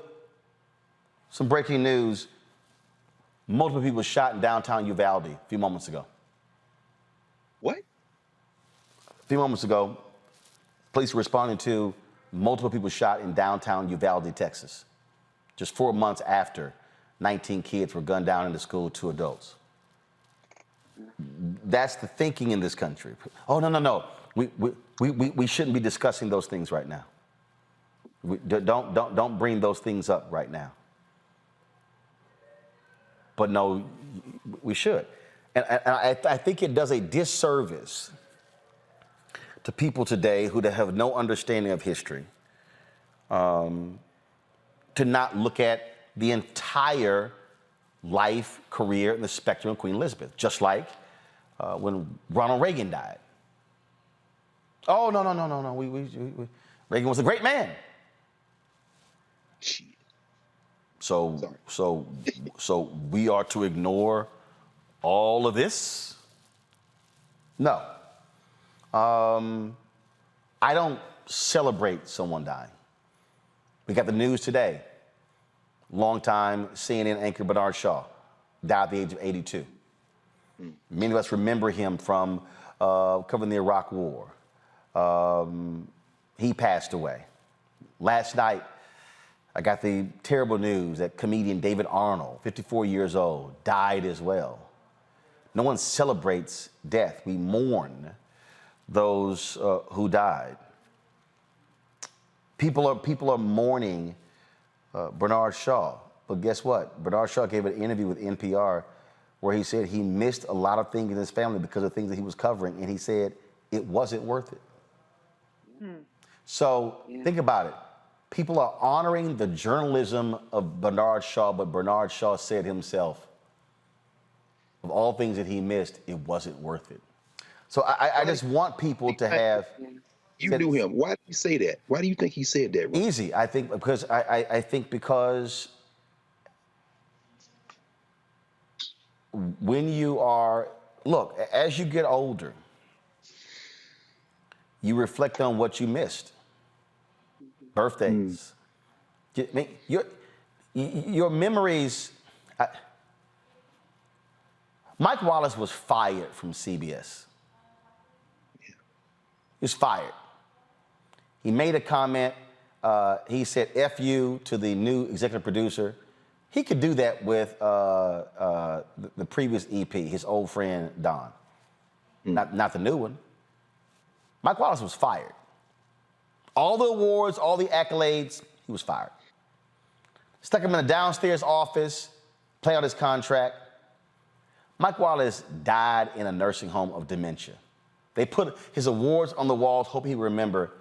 Some breaking news, multiple people shot in downtown Uvalde a few moments ago. What? A few moments ago, police were responding to multiple people shot in downtown Uvalde, Texas, just 4 months after 19 kids were gunned down in the school, 2 adults. That's the thinking in this country. Oh, no. We shouldn't be discussing those things right now. Don't bring those things up right now. But no, we should. And I think it does a disservice to people today who have no understanding of history, to not look at the entire life, career, and the spectrum of Queen Elizabeth, just like when Ronald Reagan died. Oh, no. Reagan was a great man. So we are to ignore all of this? No. I don't celebrate someone dying. We got the news today. Longtime CNN anchor Bernard Shaw died at the age of 82. Many of us remember him from covering the Iraq War. He passed away. Last night, I got the terrible news that comedian David Arnold, 54 years old, died as well. No one celebrates death. We mourn those who died. People are mourning Bernard Shaw. But guess what? Bernard Shaw gave an interview with NPR where he said he missed a lot of things in his family because of things that he was covering, and he said it wasn't worth it. So think about it. People are honoring the journalism of Bernard Shaw, but Bernard Shaw said himself, of all things that he missed, it wasn't worth it. So I just want people to have... You knew him. Why did he say that? Why do you think he said that? Ron? Easy. I think because I think because when you are... Look, as you get older, you reflect on what you missed. Birthdays. Your memories... Mike Wallace was fired from CBS. He was fired. He made a comment. He said, F you to the new executive producer. He could do that with the previous EP, his old friend, Don. Not the new one. Mike Wallace was fired. All the awards, all the accolades, he was fired. Stuck him in a downstairs office, play out his contract. Mike Wallace died in a nursing home of dementia. They put his awards on the walls, hope he would remember.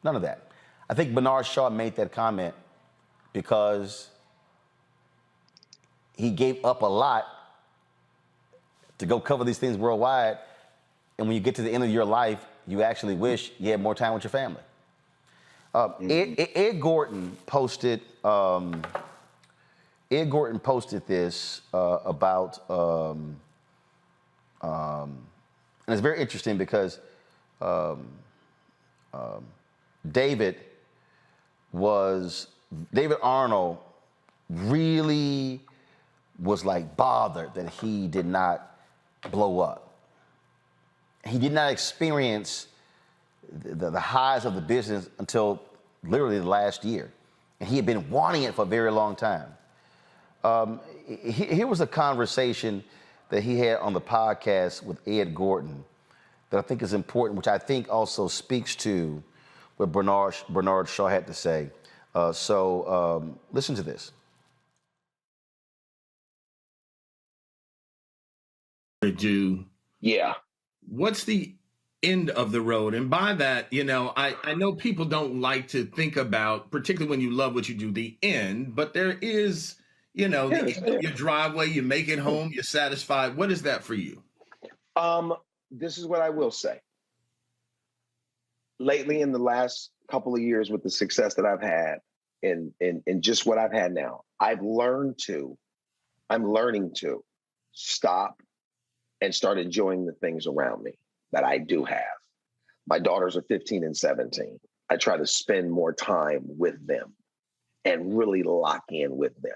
None of that. I think Bernard Shaw made that comment because he gave up a lot to go cover these things worldwide. And when you get to the end of your life, you actually wish you had more time with your family. Ed Gordon posted this about, and it's very interesting because David Arnold really was like bothered that he did not blow up. He did not experience the highs of the business until literally the last year. And he had been wanting it for a very long time. Here was a conversation that he had on the podcast with Ed Gordon that I think is important, which I think also speaks to what Bernard Shaw had to say. So listen to this. Yeah. What's the end of the road? And by that, I know people don't like to think about, particularly when you love what you do, the end, but there is, the end of your driveway, you make it home, you're satisfied. What is that for you? This is what I will say. Lately, in the last couple of years, with the success that I've had in just what I've had now, I'm learning to stop and start enjoying the things around me that I do have. My daughters are 15 and 17. I try to spend more time with them and really lock in with them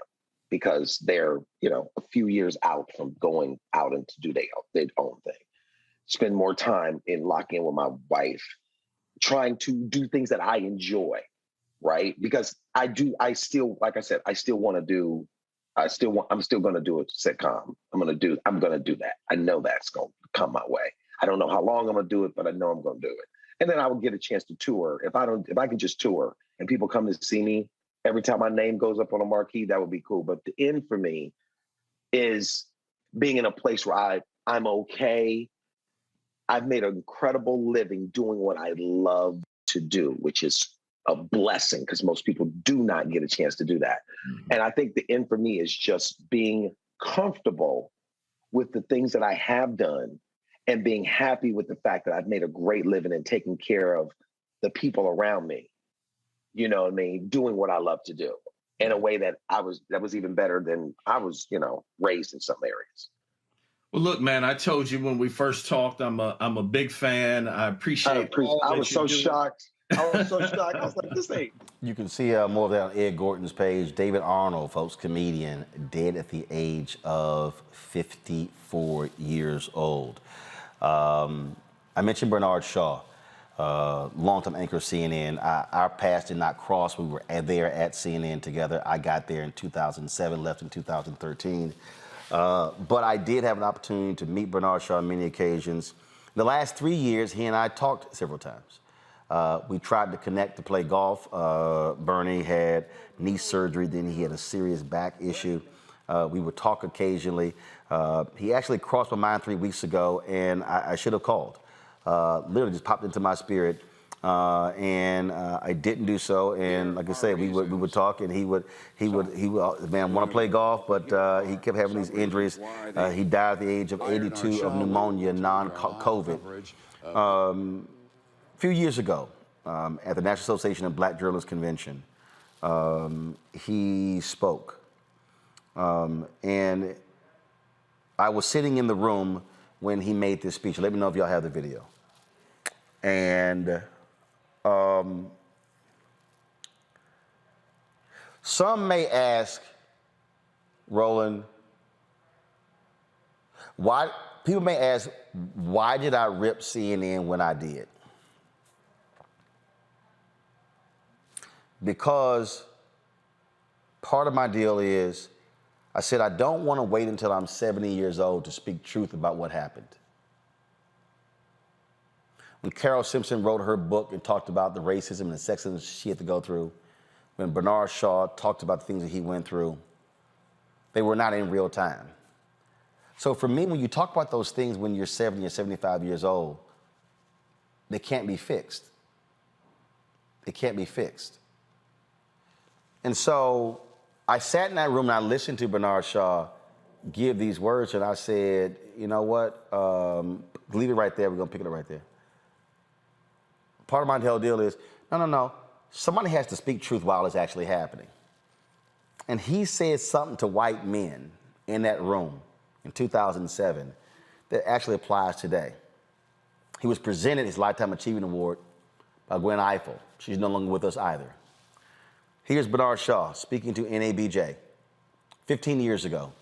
because they're, a few years out from going out and to do their own thing. Spend more time in locking in with my wife, trying to do things that I enjoy, right? Because I'm still going to do a sitcom. I'm going to do that. I know that's going to come my way. I don't know how long I'm going to do it, but I know I'm going to do it. And then I will get a chance to tour. If I can just tour and people come to see me every time my name goes up on a marquee, that would be cool. But the end for me is being in a place where I'm okay. I've made an incredible living doing what I love to do, which is a blessing because most people do not get a chance to do that. And I think the end for me is just being comfortable with the things that I have done and being happy with the fact that I've made a great living and taking care of the people around me. You know what I mean? Doing what I love to do in a way that was even better than I was, raised in some areas. Well, look, man, I told you when we first talked, I'm a big fan. I appreciate all I that was you so do. shocked. I was like, this ain't. You can see more of that on Ed Gordon's page. David Arnold, folks, comedian, dead at the age of 54 years old. I mentioned Bernard Shaw, longtime anchor of CNN. Our paths did not cross. We were there at CNN together. I got there in 2007, left in 2013. But I did have an opportunity to meet Bernard Shaw on many occasions. The last 3 years, he and I talked several times. We tried to connect to play golf. Bernie had knee surgery, then he had a serious back issue. We would talk occasionally. He actually crossed my mind 3 weeks ago, and I should have called. Literally just popped into my spirit, and I didn't do so. And like I said, we would talk, and he would man want to play golf, but he kept having these injuries. He died at the age of 82 of pneumonia, non-COVID. A few years ago, at the National Association of Black Journalists Convention, he spoke. And I was sitting in the room when he made this speech. Let me know if y'all have the video. And some may ask, Roland, people may ask, why did I rip CNN when I did? Because part of my deal is, I said, I don't want to wait until I'm 70 years old to speak truth about what happened. When Carol Simpson wrote her book and talked about the racism and the sexism she had to go through, when Bernard Shaw talked about the things that he went through, they were not in real time. So for me, when you talk about those things when you're 70 or 75 years old, they can't be fixed. They can't be fixed. And so I sat in that room and I listened to Bernard Shaw give these words, and I said, you know what? Leave it right there. We're going to pick it up right there. Part of my whole deal is, no. Somebody has to speak truth while it's actually happening. And he said something to white men in that room in 2007 that actually applies today. He was presented his Lifetime Achievement Award by Gwen Ifill. She's no longer with us either. Here's Bernard Shaw speaking to NABJ 15 years ago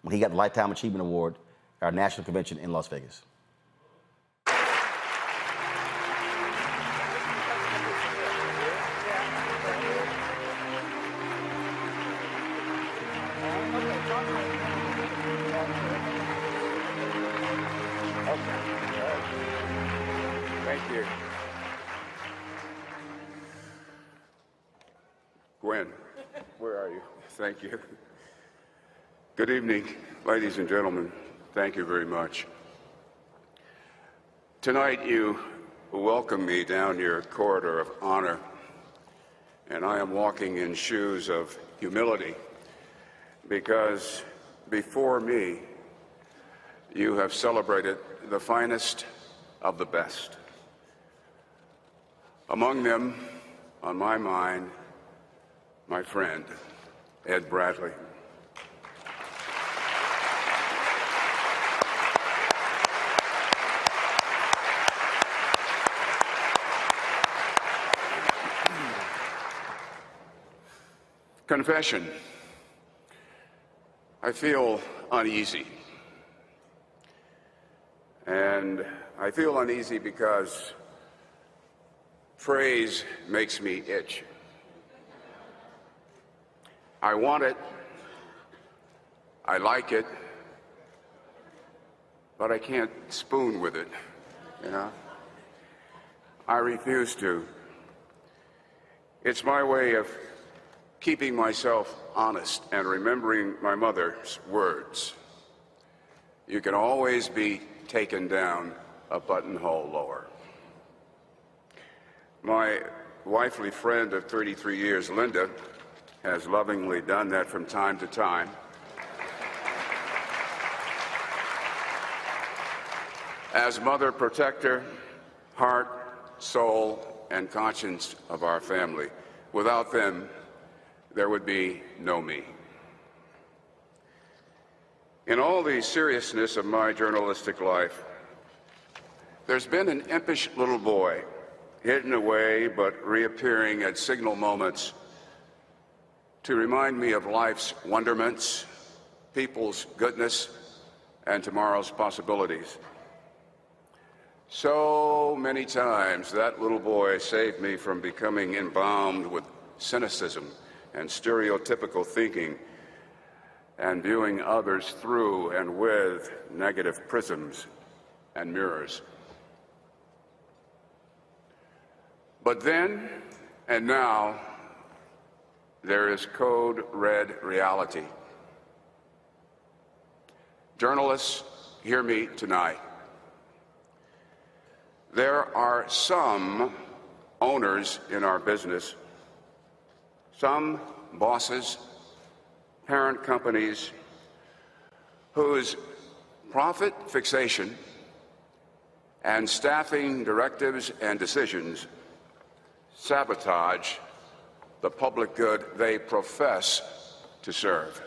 when he got the Lifetime Achievement Award at our national convention in Las Vegas. Thank you. Gwen, where are you? Thank you. Good evening, ladies and gentlemen. Thank you very much. Tonight you welcome me down your corridor of honor, and I am walking in shoes of humility because before me you have celebrated the finest of the best. Among them, on my mind, my friend, Ed Bradley. Confession. I feel uneasy. And I feel uneasy because praise makes me itch. I want it, I like it, but I can't spoon with it, you know? I refuse to. It's my way of keeping myself honest and remembering my mother's words. You can always be taken down a buttonhole lower. My wifely friend of 33 years, Linda, has lovingly done that from time to time. As mother, protector, heart, soul, and conscience of our family. Without them, there would be no me. In all the seriousness of my journalistic life, there's been an impish little boy, hidden away but reappearing at signal moments to remind me of life's wonderments, people's goodness, and tomorrow's possibilities. So many times that little boy saved me from becoming embalmed with cynicism and stereotypical thinking and viewing others through and with negative prisms and mirrors. But then and now, there is code red reality. Journalists, hear me tonight. There are some owners in our business, some bosses, parent companies, whose profit fixation and staffing directives and decisions sabotage the public good they profess to serve.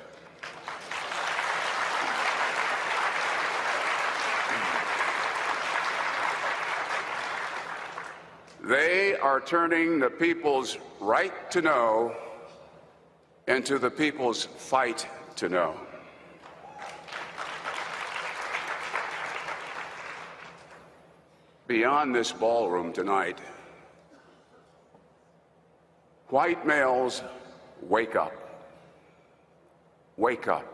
They are turning the people's right to know into the people's fight to know. Beyond this ballroom tonight, white males, wake up. Wake up.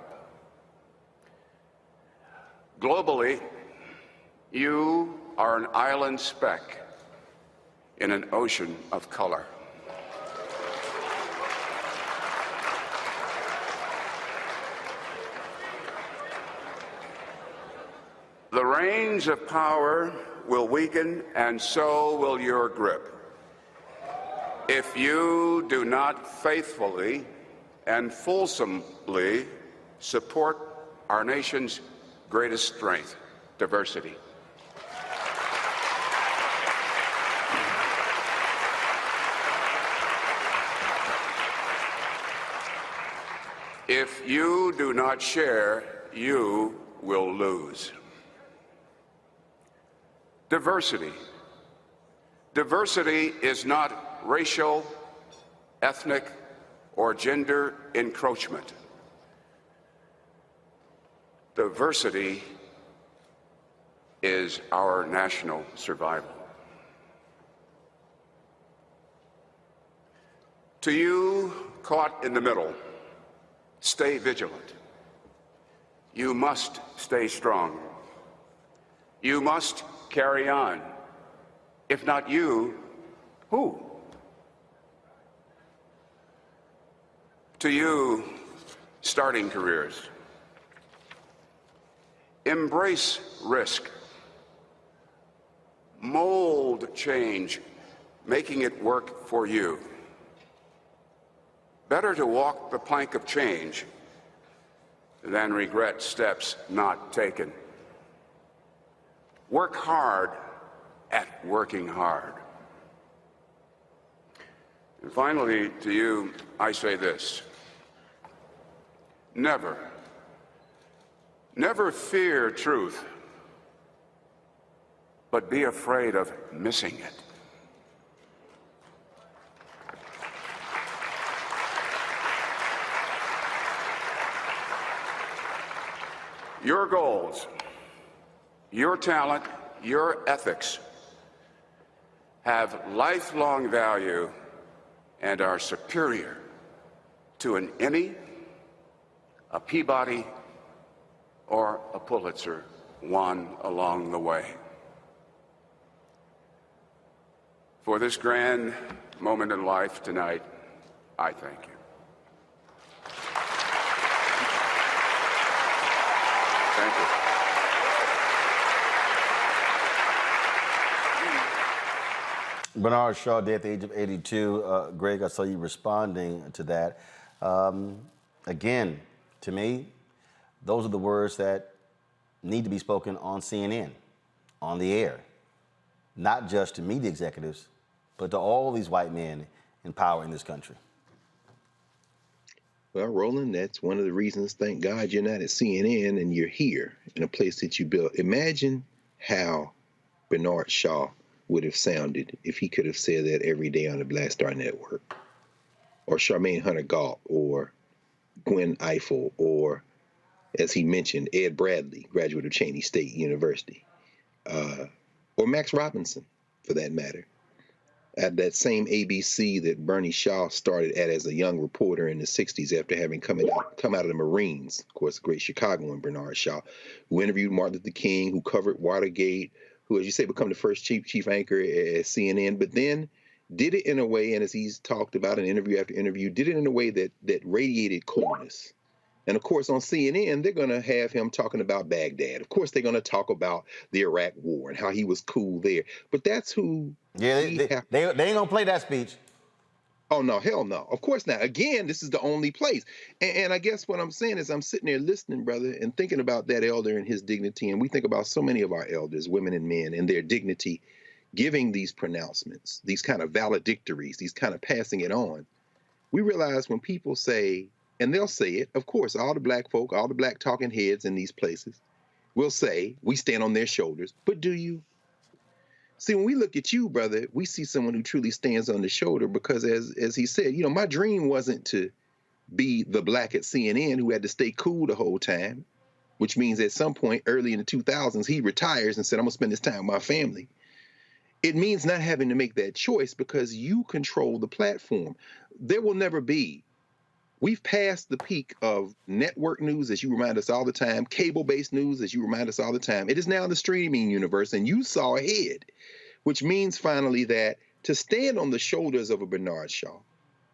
Globally, you are an island speck in an ocean of color. The reins of power will weaken, and so will your grip, if you do not faithfully and fulsomely support our nation's greatest strength, diversity. If you do not share, you will lose. Diversity. Diversity is not racial, ethnic, or gender encroachment. Diversity is our national survival. To you caught in the middle, stay vigilant. You must stay strong. You must carry on. If not you, who? To you, starting careers, embrace risk. Mold change, making it work for you. Better to walk the plank of change than regret steps not taken. Work hard at working hard. And finally, to you, I say this. Never fear truth, but be afraid of missing it. Your goals, your talent, your ethics have lifelong value and are superior to an Emmy, a Peabody, or a Pulitzer won along the way. For this grand moment in life tonight, I thank you. Thank you. Bernard Shaw dead at the age of 82. Greg, I saw you responding to that. Again, to me, those are the words that need to be spoken on CNN, on the air, not just to media executives, but to all these white men in power in this country. Well, Roland, that's one of the reasons, thank God, you're not at CNN and you're here in a place that you built. Imagine how Bernard Shaw would have sounded if he could have said that every day on the Black Star Network, or Charmaine Hunter Galt, or Gwen Ifill, or, as he mentioned, Ed Bradley, graduate of Cheney State University, or Max Robinson, for that matter, at that same ABC that Bernie Shaw started at as a young reporter in the 60s after having come out of the Marines, of course, great Chicagoan Bernard Shaw, who interviewed Martin Luther King, who covered Watergate, who, as you say, become the first chief anchor at CNN, but then did it in a way, and as he's talked about in interview after interview, did it in a way that radiated coolness. And of course, on CNN, they're going to have him talking about Baghdad. Of course, they're going to talk about the Iraq War and how he was cool there. But that's who. Yeah, they ain't going to play that speech. Oh, no, hell no. Of course not. Again, this is the only place. And I guess what I'm saying is I'm sitting there listening, brother, and thinking about that elder and his dignity. And we think about so many of our elders, women and men, and their dignity, giving these pronouncements, these kind of valedictories, these kind of passing it on. We realize when people say, and they'll say it, of course, all the black folk, all the black talking heads in these places will say, we stand on their shoulders. But do you? See, when we look at you, brother, we see someone who truly stands on the shoulder because, as he said, you know, my dream wasn't to be the black at CNN who had to stay cool the whole time, which means at some point early in the 2000s, he retires and said, I'm going to spend this time with my family. It means not having to make that choice because you control the platform. There will never be. We've passed the peak of network news, as you remind us all the time, cable-based news, as you remind us all the time. It is now the streaming universe, and you saw ahead, which means finally that to stand on the shoulders of a Bernard Shaw,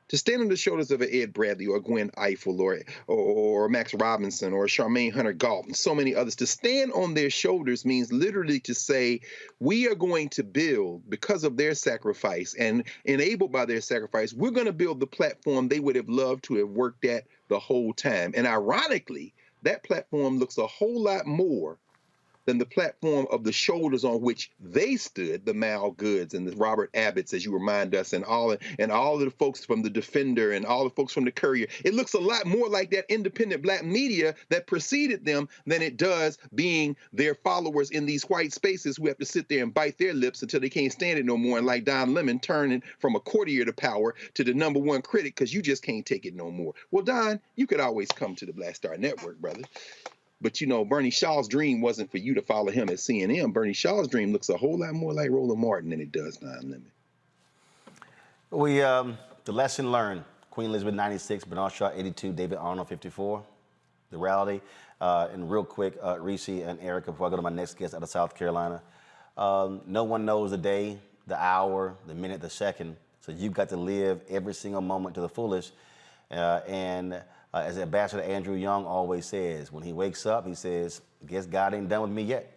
to stand on the shoulders of an Ed Bradley or Gwen Ifill or Max Robinson or Charmaine Hunter Galt and so many others, to stand on their shoulders means literally to say, we are going to build, because of their sacrifice and enabled by their sacrifice, we're going to build the platform they would have loved to have worked at the whole time. And ironically, that platform looks a whole lot more than the platform of the shoulders on which they stood, the Mal Goods and the Robert Abbotts, as you remind us, and all of the folks from the Defender and all the folks from the Courier. It looks a lot more like that independent black media that preceded them than it does being their followers in these white spaces who have to sit there and bite their lips until they can't stand it no more. And like Don Lemon turning from a courtier to power to the #1 critic because you just can't take it no more. Well, Don, you could always come to the Black Star Network, brother. But, you know, Bernie Shaw's dream wasn't for you to follow him at CNN. Bernie Shaw's dream looks a whole lot more like Roland Martin than it does Don Lemon. The lesson learned, Queen Elizabeth 96, Bernard Shaw 82, David Arnold 54. The reality, and real quick, Reese and Erica, before I go to my next guest out of South Carolina, no one knows the day, the hour, the minute, the second. So you've got to live every single moment to the fullest. As Ambassador Andrew Young always says, when he wakes up, he says, guess God ain't done with me yet.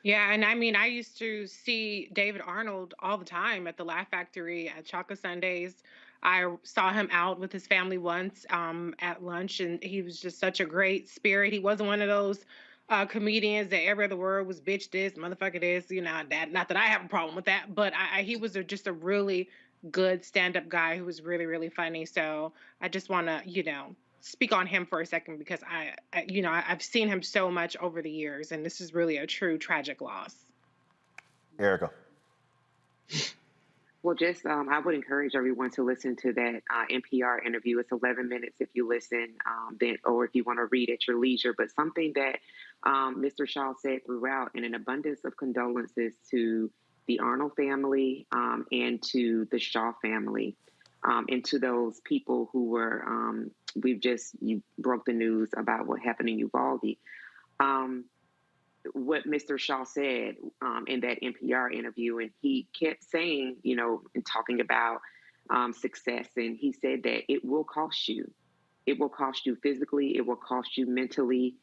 Yeah, and I mean, I used to see David Arnold all the time at the Laugh Factory at Chocolate Sundays. I saw him out with his family once at lunch, and he was just such a great spirit. He wasn't one of those comedians that every other word was bitch this, motherfucker this, you know, that. Not that I have a problem with that, but he was just a really good stand-up guy who was really, really funny. So I just want to, you know, speak on him for a second because I've seen him so much over the years, and this is really a true tragic loss. Erica. Well, just I would encourage everyone to listen to that NPR interview. It's 11 minutes if you listen, or if you want to read at your leisure. But something that Mr. Shaw said throughout, and an abundance of condolences to the Arnold family and to the Shaw family, and to those people who were, you broke the news about what happened in Uvalde. What Mr. Shaw said in that NPR interview, and he kept saying, you know, and talking about success, and he said that it will cost you. It will cost you physically, it will cost you mentally,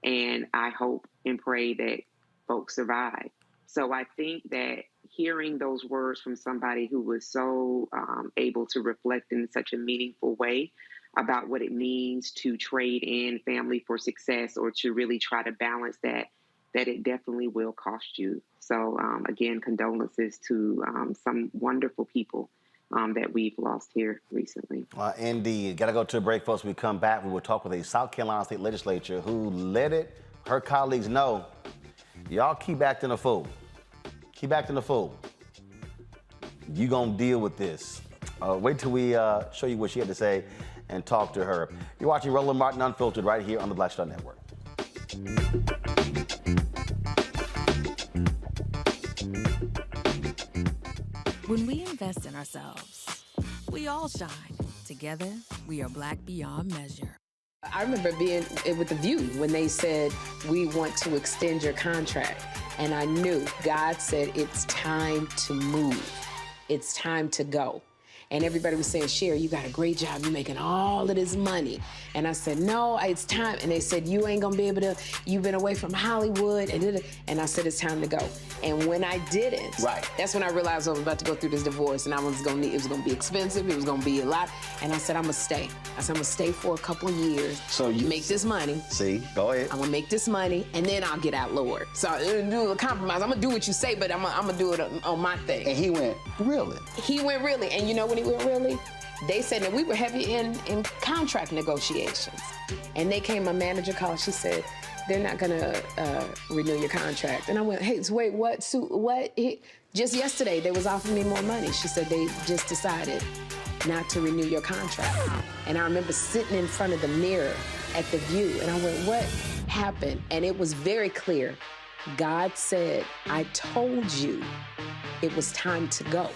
and I hope and pray that folks survive. So I think that hearing those words from somebody who was so able to reflect in such a meaningful way about what it means to trade in family for success, or to really try to balance that it definitely will cost you. So again, condolences to some wonderful people that we've lost here recently. Indeed. Got to go to a break, folks. When we come back, we will talk with a South Carolina state legislature who let her colleagues know, y'all keep acting a fool. Keep acting a fool. You gonna deal with this. Wait till we show you what she had to say and talk to her. You're watching Roland Martin Unfiltered right here on the Black Star Network. When we invest in ourselves, we all shine. Together, we are Black beyond measure. I remember being with The View when they said, we want to extend your contract. And I knew God said, it's time to move. It's time to go. And everybody was saying, Sherry, you got a great job. You're making all of this money. And I said, no, it's time. And they said, you ain't gonna be able to, you've been away from Hollywood. And I said, it's time to go. And when I didn't, that's when I realized I was about to go through this divorce, and it was gonna be expensive, it was gonna be a lot. And I said, I'm gonna stay. I said, I'm gonna stay for a couple of years. So you make this money. See, go ahead. I'm gonna make this money, and then I'll get out, Lord. So I'm gonna do a compromise. I'm gonna do what you say, but I'm gonna do it on my thing. And he went, really? He went really. And you know when he went really? They said that we were heavy in contract negotiations. And they came, my manager called, she said, they're not gonna renew your contract. And I went, hey, so wait, what? Sue, what? Just yesterday, they was offering me more money. She said they just decided not to renew your contract. And I remember sitting in front of the mirror at The View, and I went, what happened? And it was very clear. God said, I told you it was time to go.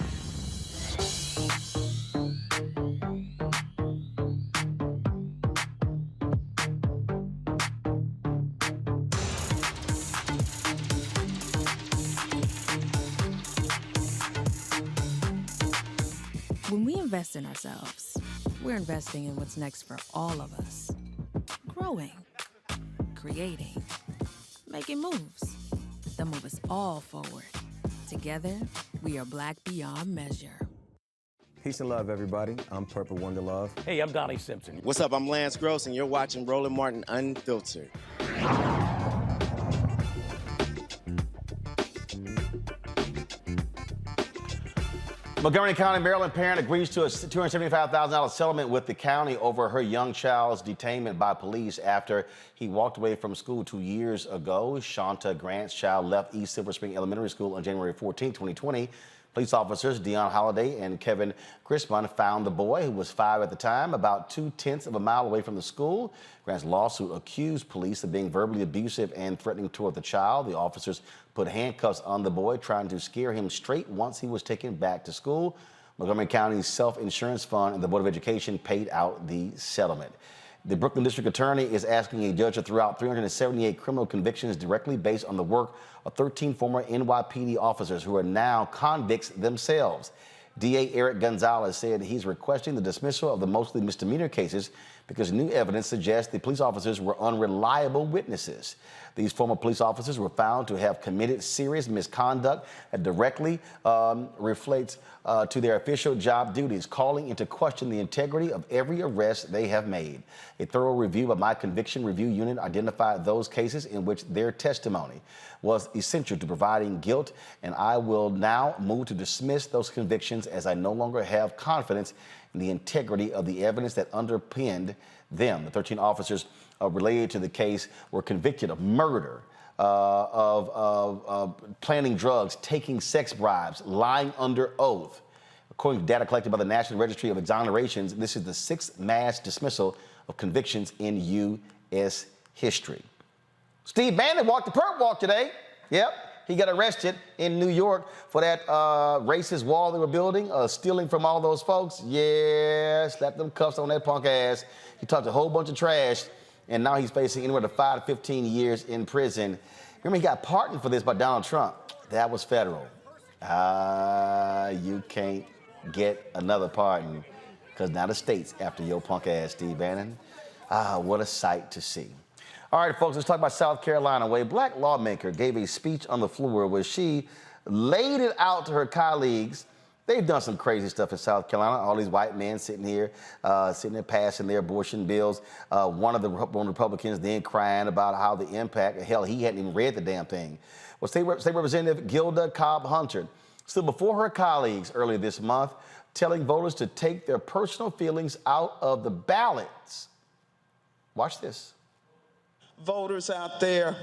When we invest in ourselves, we're investing in what's next for all of us. Growing, creating, making moves that move us all forward. Together, we are Black beyond measure. Peace and love, everybody. I'm Purple Wonder Love. Hey, I'm Donnie Simpson. What's up? I'm Lance Gross, and you're watching Roland Martin Unfiltered. Montgomery County, Maryland parent agrees to a $275,000 settlement with the county over her young child's detainment by police after he walked away from school 2 years ago. Shanta Grant's child left East Silver Spring Elementary School on January 14, 2020. Police officers Dion Holliday and Kevin Crispin found the boy, who was 5 at the time, about 2/10 of a mile away from the school. Grant's lawsuit accused police of being verbally abusive and threatening toward the child. The officers put handcuffs on the boy, trying to scare him straight once he was taken back to school. Montgomery County's Self-Insurance Fund and the Board of Education paid out the settlement. The Brooklyn District Attorney is asking a judge to throw out 378 criminal convictions directly based on the work of 13 former NYPD officers who are now convicts themselves. DA Eric Gonzalez said he's requesting the dismissal of the mostly misdemeanor cases because new evidence suggests the police officers were unreliable witnesses. These former police officers were found to have committed serious misconduct that directly reflects to their official job duties, calling into question the integrity of every arrest they have made. A thorough review of my conviction review unit identified those cases in which their testimony was essential to providing guilt, and I will now move to dismiss those convictions as I no longer have confidence in the integrity of the evidence that underpinned them. The 13 officers related to the case were convicted of murder, of planning drugs, taking sex bribes, lying under oath. According to data collected by the National Registry of Exonerations, this is the 6th mass dismissal of convictions in U.S. history. Steve Bannon walked the perp walk today. Yep, he got arrested in New York for that racist wall they were building, stealing from all those folks. Yeah, slapped them cuffs on that punk ass. He talked a whole bunch of trash, and now he's facing anywhere to 5 to 15 years in prison. Remember, he got pardoned for this by Donald Trump. That was federal. You can't get another pardon because now the state's after your punk ass, Steve Bannon. What a sight to see. All right, folks, let's talk about South Carolina, where a black lawmaker gave a speech on the floor where she laid it out to her colleagues. They've done some crazy stuff in South Carolina. All these white men sitting there passing their abortion bills. One of the Republicans then crying about how the impact, hell, he hadn't even read the damn thing. Well, State Representative Gilda Cobb-Hunter stood before her colleagues earlier this month, telling voters to take their personal feelings out of the ballots. Watch this. Voters out there,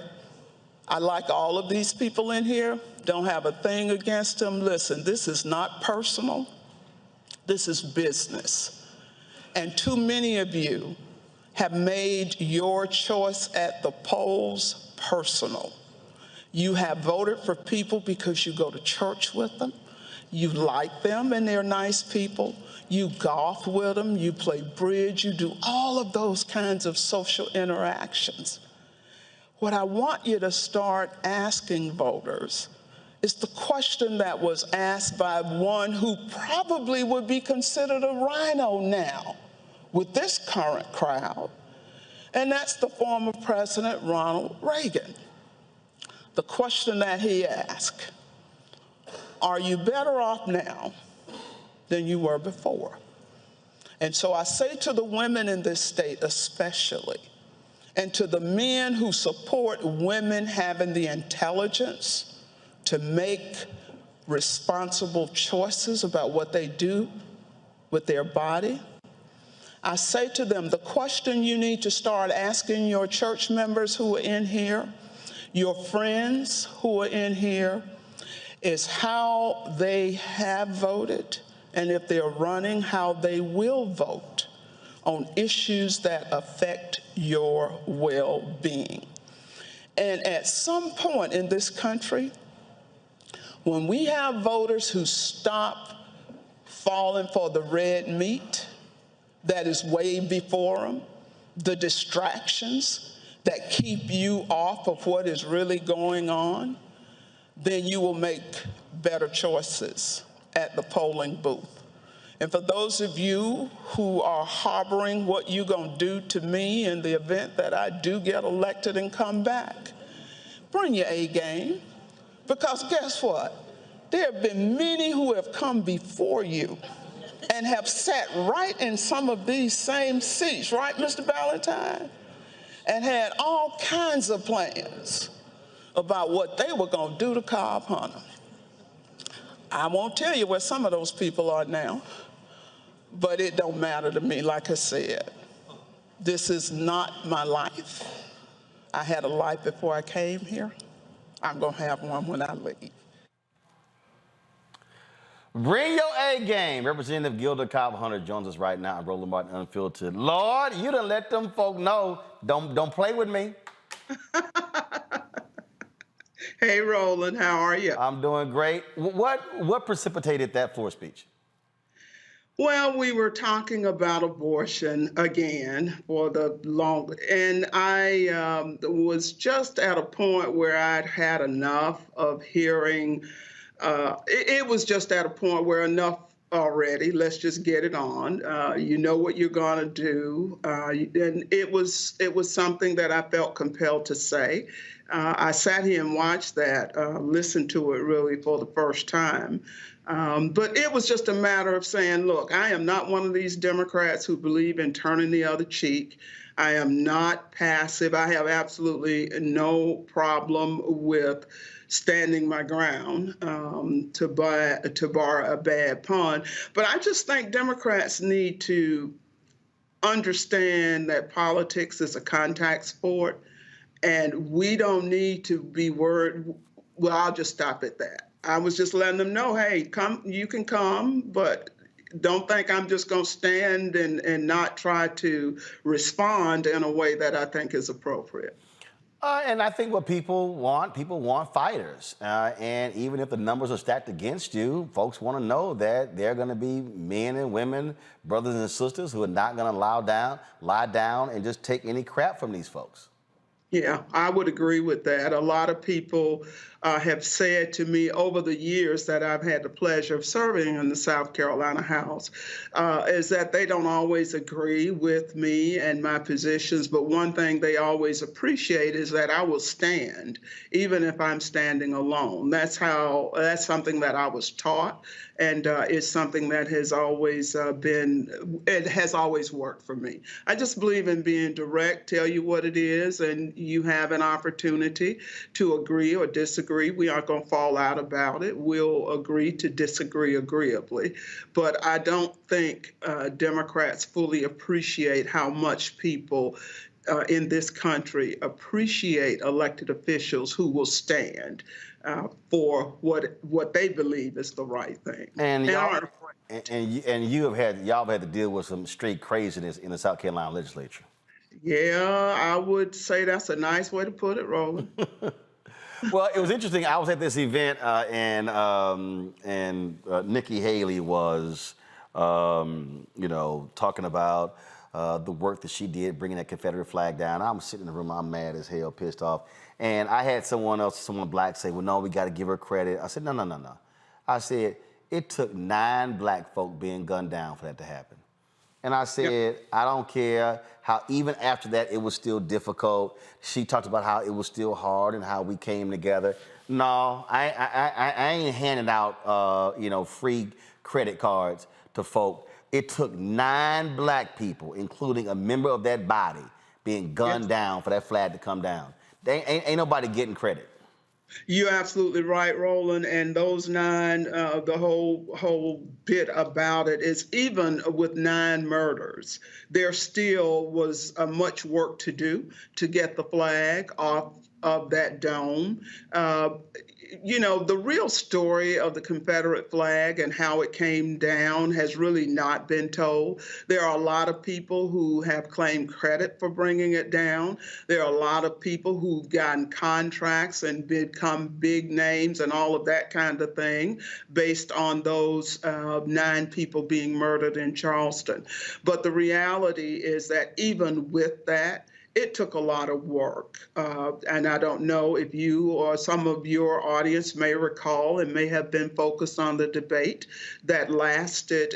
I like all of these people in here, don't have a thing against them. Listen, this is not personal. This is business. And too many of you have made your choice at the polls personal. You have voted for people because you go to church with them. You like them and they're nice people. You golf with them, you play bridge, you do all of those kinds of social interactions. What I want you to start asking voters is the question that was asked by one who probably would be considered a rhino now with this current crowd, and that's the former President Ronald Reagan. The question that he asked, are you better off now than you were before? And so I say to the women in this state especially, and to the men who support women having the intelligence to make responsible choices about what they do with their body, I say to them, the question you need to start asking your church members who are in here, your friends who are in here, is how they have voted, and if they're running, how they will vote on issues that affect your well-being. And at some point in this country, when we have voters who stop falling for the red meat that is way before them, the distractions that keep you off of what is really going on, then you will make better choices at the polling booth. And for those of you who are harboring what you're going to do to me in the event that I do get elected and come back, bring your A game. Because guess what? There have been many who have come before you and have sat right in some of these same seats, right, Mr. Valentine? And had all kinds of plans about what they were going to do to Cobb-Hunter. I won't tell you where some of those people are now, but it don't matter to me. Like I said, this is not my life. I had a life before I came here. I'm going to have one when I leave. Bring your A game. Representative Gilda Cobb-Hunter joins us right now on Roland Martin Unfiltered. Lord, you done let them folk know, don't play with me. Hey, Roland, how are you? I'm doing great. What precipitated that floor speech? Well, we were talking about abortion again for the long, and I was just at a point where I'd had enough of hearing. It was just at a point where enough already. Let's just get it on. You know what you're going to do, and it was something that I felt compelled to say. I sat here and watched that, listened to it really for the first time. But it was just a matter of saying, look, I am not one of these Democrats who believe in turning the other cheek. I am not passive. I have absolutely no problem with standing my ground, to borrow a bad pun. But I just think Democrats need to understand that politics is a contact sport, and we don't need to be worried. Well, I'll just stop at that. I was just letting them know, hey, come, you can come, but don't think I'm just going to stand and not try to respond in a way that I think is appropriate. And I think what people want fighters. And even if the numbers are stacked against you, folks want to know that there are going to be men and women, brothers and sisters who are not going to lie down and just take any crap from these folks. Yeah, I would agree with that. A lot of people have said to me over the years that I've had the pleasure of serving in the South Carolina House, is that they don't always agree with me and my positions, but one thing they always appreciate is that I will stand, even if I'm standing alone. That's something that I was taught, and it's something that has always it has always worked for me. I just believe in being direct, tell you what it is, and you have an opportunity to agree or disagree. We aren't going to fall out about it. We'll agree to disagree agreeably. But I don't think Democrats fully appreciate how much people in this country appreciate elected officials who will stand for what they believe is the right thing. And y'all y'all have had to deal with some straight craziness in the South Carolina legislature. Yeah, I would say that's a nice way to put it, Roland. Well, it was interesting. I was at this event, and Nikki Haley was, talking about the work that she did bringing that Confederate flag down. I'm sitting in the room, I'm mad as hell, pissed off. And I had someone black say, well, no, we got to give her credit. I said, no. I said, it took 9 black folk being gunned down for that to happen. And I said, I don't care how even after that it was still difficult. She talked about how it was still hard and how we came together. No, I ain't handing out free credit cards to folk. It took 9 black people, including a member of that body, being gunned down for that flag to come down. Ain't nobody getting credit. You're absolutely right, Roland. And those 9, the whole bit about it is even with 9 murders, there still was much work to do to get the flag off of that dome. The real story of the Confederate flag and how it came down has really not been told. There are a lot of people who have claimed credit for bringing it down. There are a lot of people who've gotten contracts and become big names and all of that kind of thing based on those 9 people being murdered in Charleston. But the reality is that even with that, it took a lot of work. And I don't know if you or some of your audience may recall and may have been focused on the debate that lasted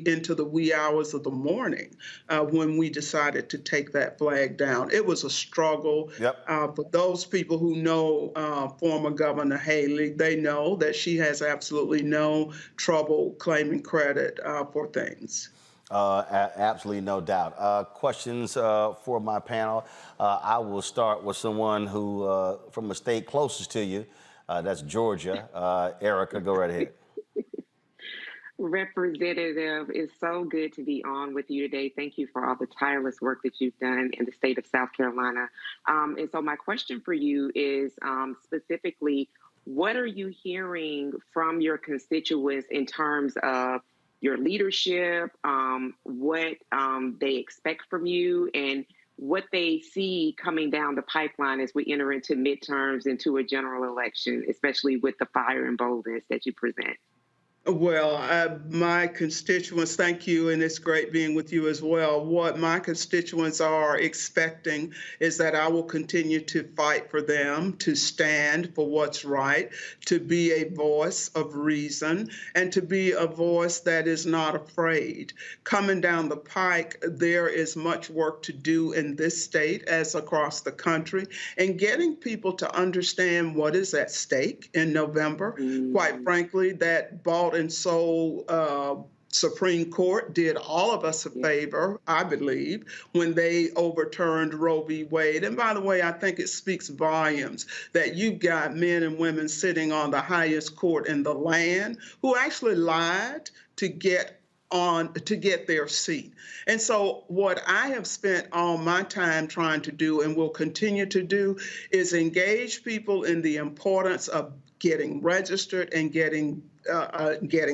into the wee hours of the morning when we decided to take that flag down. It was a struggle. For those people who know former Governor Haley, they know that she has absolutely no trouble claiming credit for things. Absolutely, no doubt. Questions for my panel. I will start with someone who, from the state closest to you, that's Georgia. Erica, go right ahead. Representative, it's so good to be on with you today. Thank you for all the tireless work that you've done in the state of South Carolina. And so my question for you is specifically, what are you hearing from your constituents in terms of your leadership, what they expect from you, and what they see coming down the pipeline as we enter into midterms, into a general election, especially with the fire and boldness that you present? Well, my constituents, thank you, and it's great being with you as well. What my constituents are expecting is that I will continue to fight for them, to stand for what's right, to be a voice of reason, and to be a voice that is not afraid. Coming down the pike, there is much work to do in this state as across the country, and getting people to understand what is at stake in November. Quite frankly, that bought and sold Supreme Court did all of us a favor, I believe, when they overturned Roe v. Wade. And by the way, I think it speaks volumes that you've got men and women sitting on the highest court in the land who actually lied to get their seat. And so what I have spent all my time trying to do and will continue to do is engage people in the importance of getting registered and getting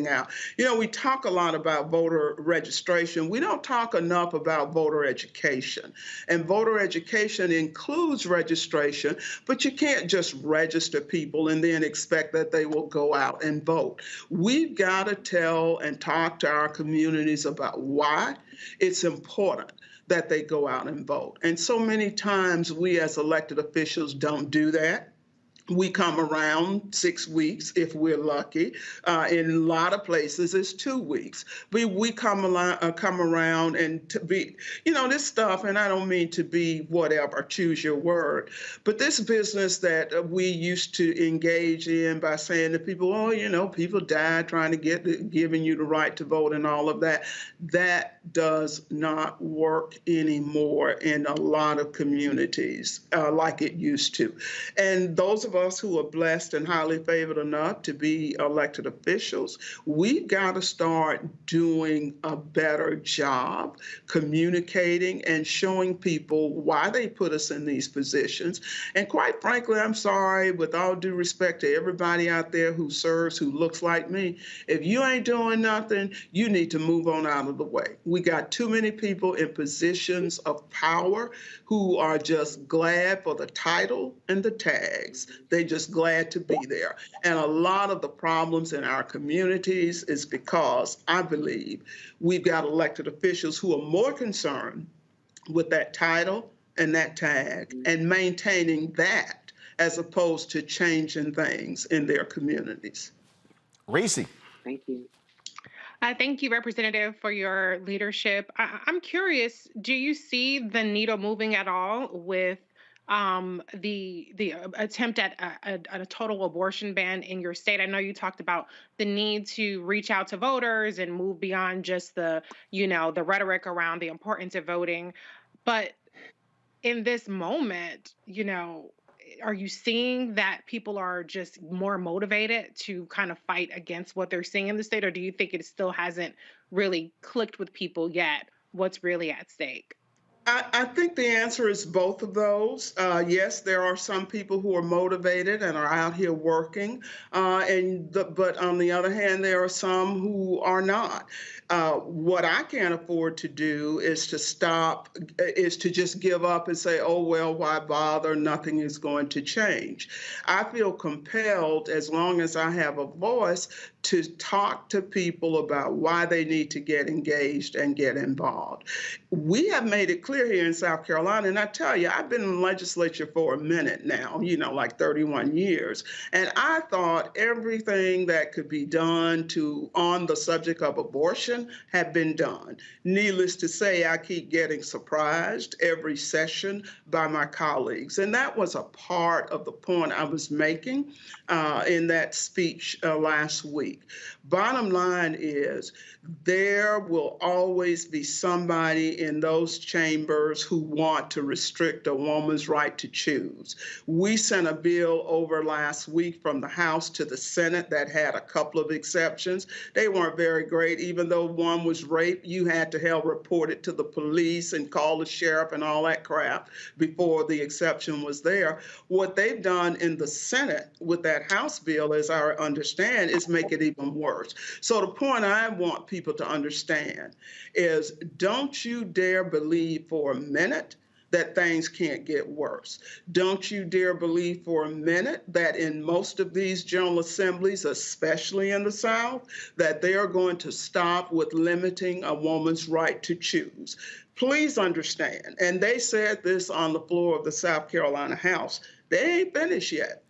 out. We talk a lot about voter registration. We don't talk enough about voter education. And voter education includes registration, but you can't just register people and then expect that they will go out and vote. We've got to tell and talk to our communities about why it's important that they go out and vote. And so many times we as elected officials don't do that. We come around 6 weeks if we're lucky. In a lot of places, it's 2 weeks. We come around and to be, this stuff, and I don't mean to be whatever, choose your word, but this business that we used to engage in by saying to people, oh, people died trying to giving you the right to vote and all of that, that does not work anymore in a lot of communities like it used to. And those of us who are blessed and highly favored enough to be elected officials, we've got to start doing a better job communicating and showing people why they put us in these positions. And quite frankly, I'm sorry, with all due respect to everybody out there who serves, who looks like me, if you ain't doing nothing, you need to move on out of the way. We got too many people in positions of power who are just glad for the title and the tags. They just glad to be there. And a lot of the problems in our communities is because I believe we've got elected officials who are more concerned with that title and that tag and maintaining that as opposed to changing things in their communities. Reese. Thank you. Thank you, Representative, for your leadership. I'm curious, do you see the needle moving at all with the attempt at a total abortion ban in your state? I know you talked about the need to reach out to voters and move beyond just the rhetoric around the importance of voting. But in this moment, are you seeing that people are just more motivated to kind of fight against what they're seeing in the state? Or do you think it still hasn't really clicked with people yet what's really at stake? I think the answer is both of those. Yes, there are some people who are motivated and are out here working, but on the other hand, there are some who are not. What I can't afford to do is to just give up and say, oh, well, why bother? Nothing is going to change. I feel compelled, as long as I have a voice, to talk to people about why they need to get engaged and get involved. We have made it clear here in South Carolina, and I tell you, I've been in the legislature for a minute now, like 31 years, and I thought everything that could be done on the subject of abortion had been done. Needless to say, I keep getting surprised every session by my colleagues, and that was a part of the point I was making in that speech last week. Bottom line is there will always be somebody in those chambers who want to restrict a woman's right to choose. We sent a bill over last week from the House to the Senate that had a couple of exceptions. They weren't very great. Even though one was rape, you had to report it to the police and call the sheriff and all that crap before the exception was there. What they've done in the Senate with that House bill, as I understand, is make it even worse. So the point I want people to understand is, don't you dare believe for a minute that things can't get worse. Don't you dare believe for a minute that in most of these General Assemblies, especially in the South, that they are going to stop with limiting a woman's right to choose. Please understand, and they said this on the floor of the South Carolina House, they ain't finished yet.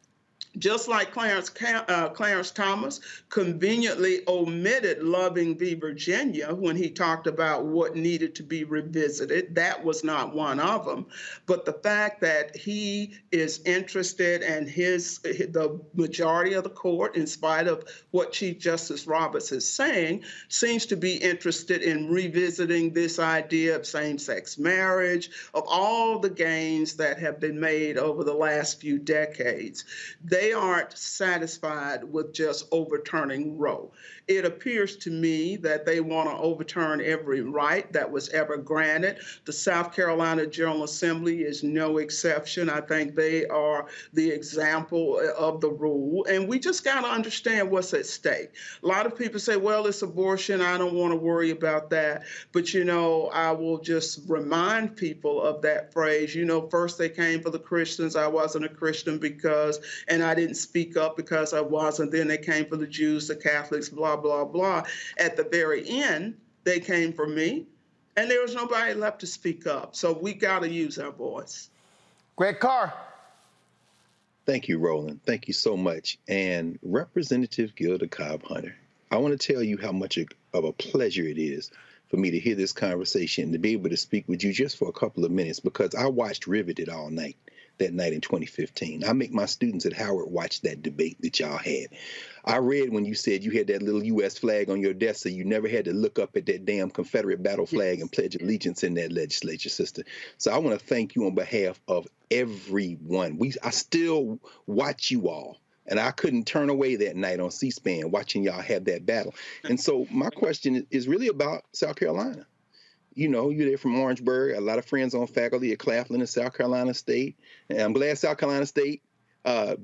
Just like Clarence Thomas conveniently omitted Loving v. Virginia when he talked about what needed to be revisited. That was not one of them. But the fact that he is interested, and the majority of the court, in spite of what Chief Justice Roberts is saying, seems to be interested in revisiting this idea of same-sex marriage, of all the gains that have been made over the last few decades. They aren't satisfied with just overturning Roe. It appears to me that they want to overturn every right that was ever granted. The South Carolina General Assembly is no exception. I think they are the example of the rule. And we just got to understand what's at stake. A lot of people say, well, it's abortion. I don't want to worry about that. But, I will just remind people of that phrase. First they came for the Christians. I wasn't a Christian and I didn't speak up because I wasn't. Then they came for the Jews, the Catholics, blah, blah, blah. At the very end, they came for me. And there was nobody left to speak up. So we got to use our voice. Greg Carr. Thank you, Roland. Thank you so much. And Representative Gilda Cobb-Hunter, I want to tell you how much of a pleasure it is for me to hear this conversation and to be able to speak with you just for a couple of minutes, because I watched Riveted all night, that night in 2015. I make my students at Howard watch that debate that y'all had. I read when you said you had that little U.S. flag on your desk, so you never had to look up at that damn Confederate battle flag and pledge allegiance in that legislature, sister. So I want to thank you on behalf of everyone. I still watch you all, and I couldn't turn away that night on C-SPAN watching y'all have that battle. And so my question is really about South Carolina. You know, you're there from Orangeburg, a lot of friends on faculty at Claflin and South Carolina State. And I'm glad South Carolina State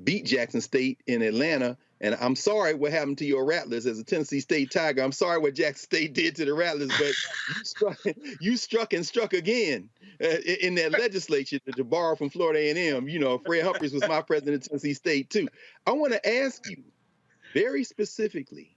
beat Jackson State in Atlanta. And I'm sorry what happened to your Rattlers as a Tennessee State Tiger. I'm sorry what Jackson State did to the Rattlers, but you struck and struck again in that legislature to borrow from Florida A&M. You know, Fred Humphreys was my president of Tennessee State too. I want to ask you very specifically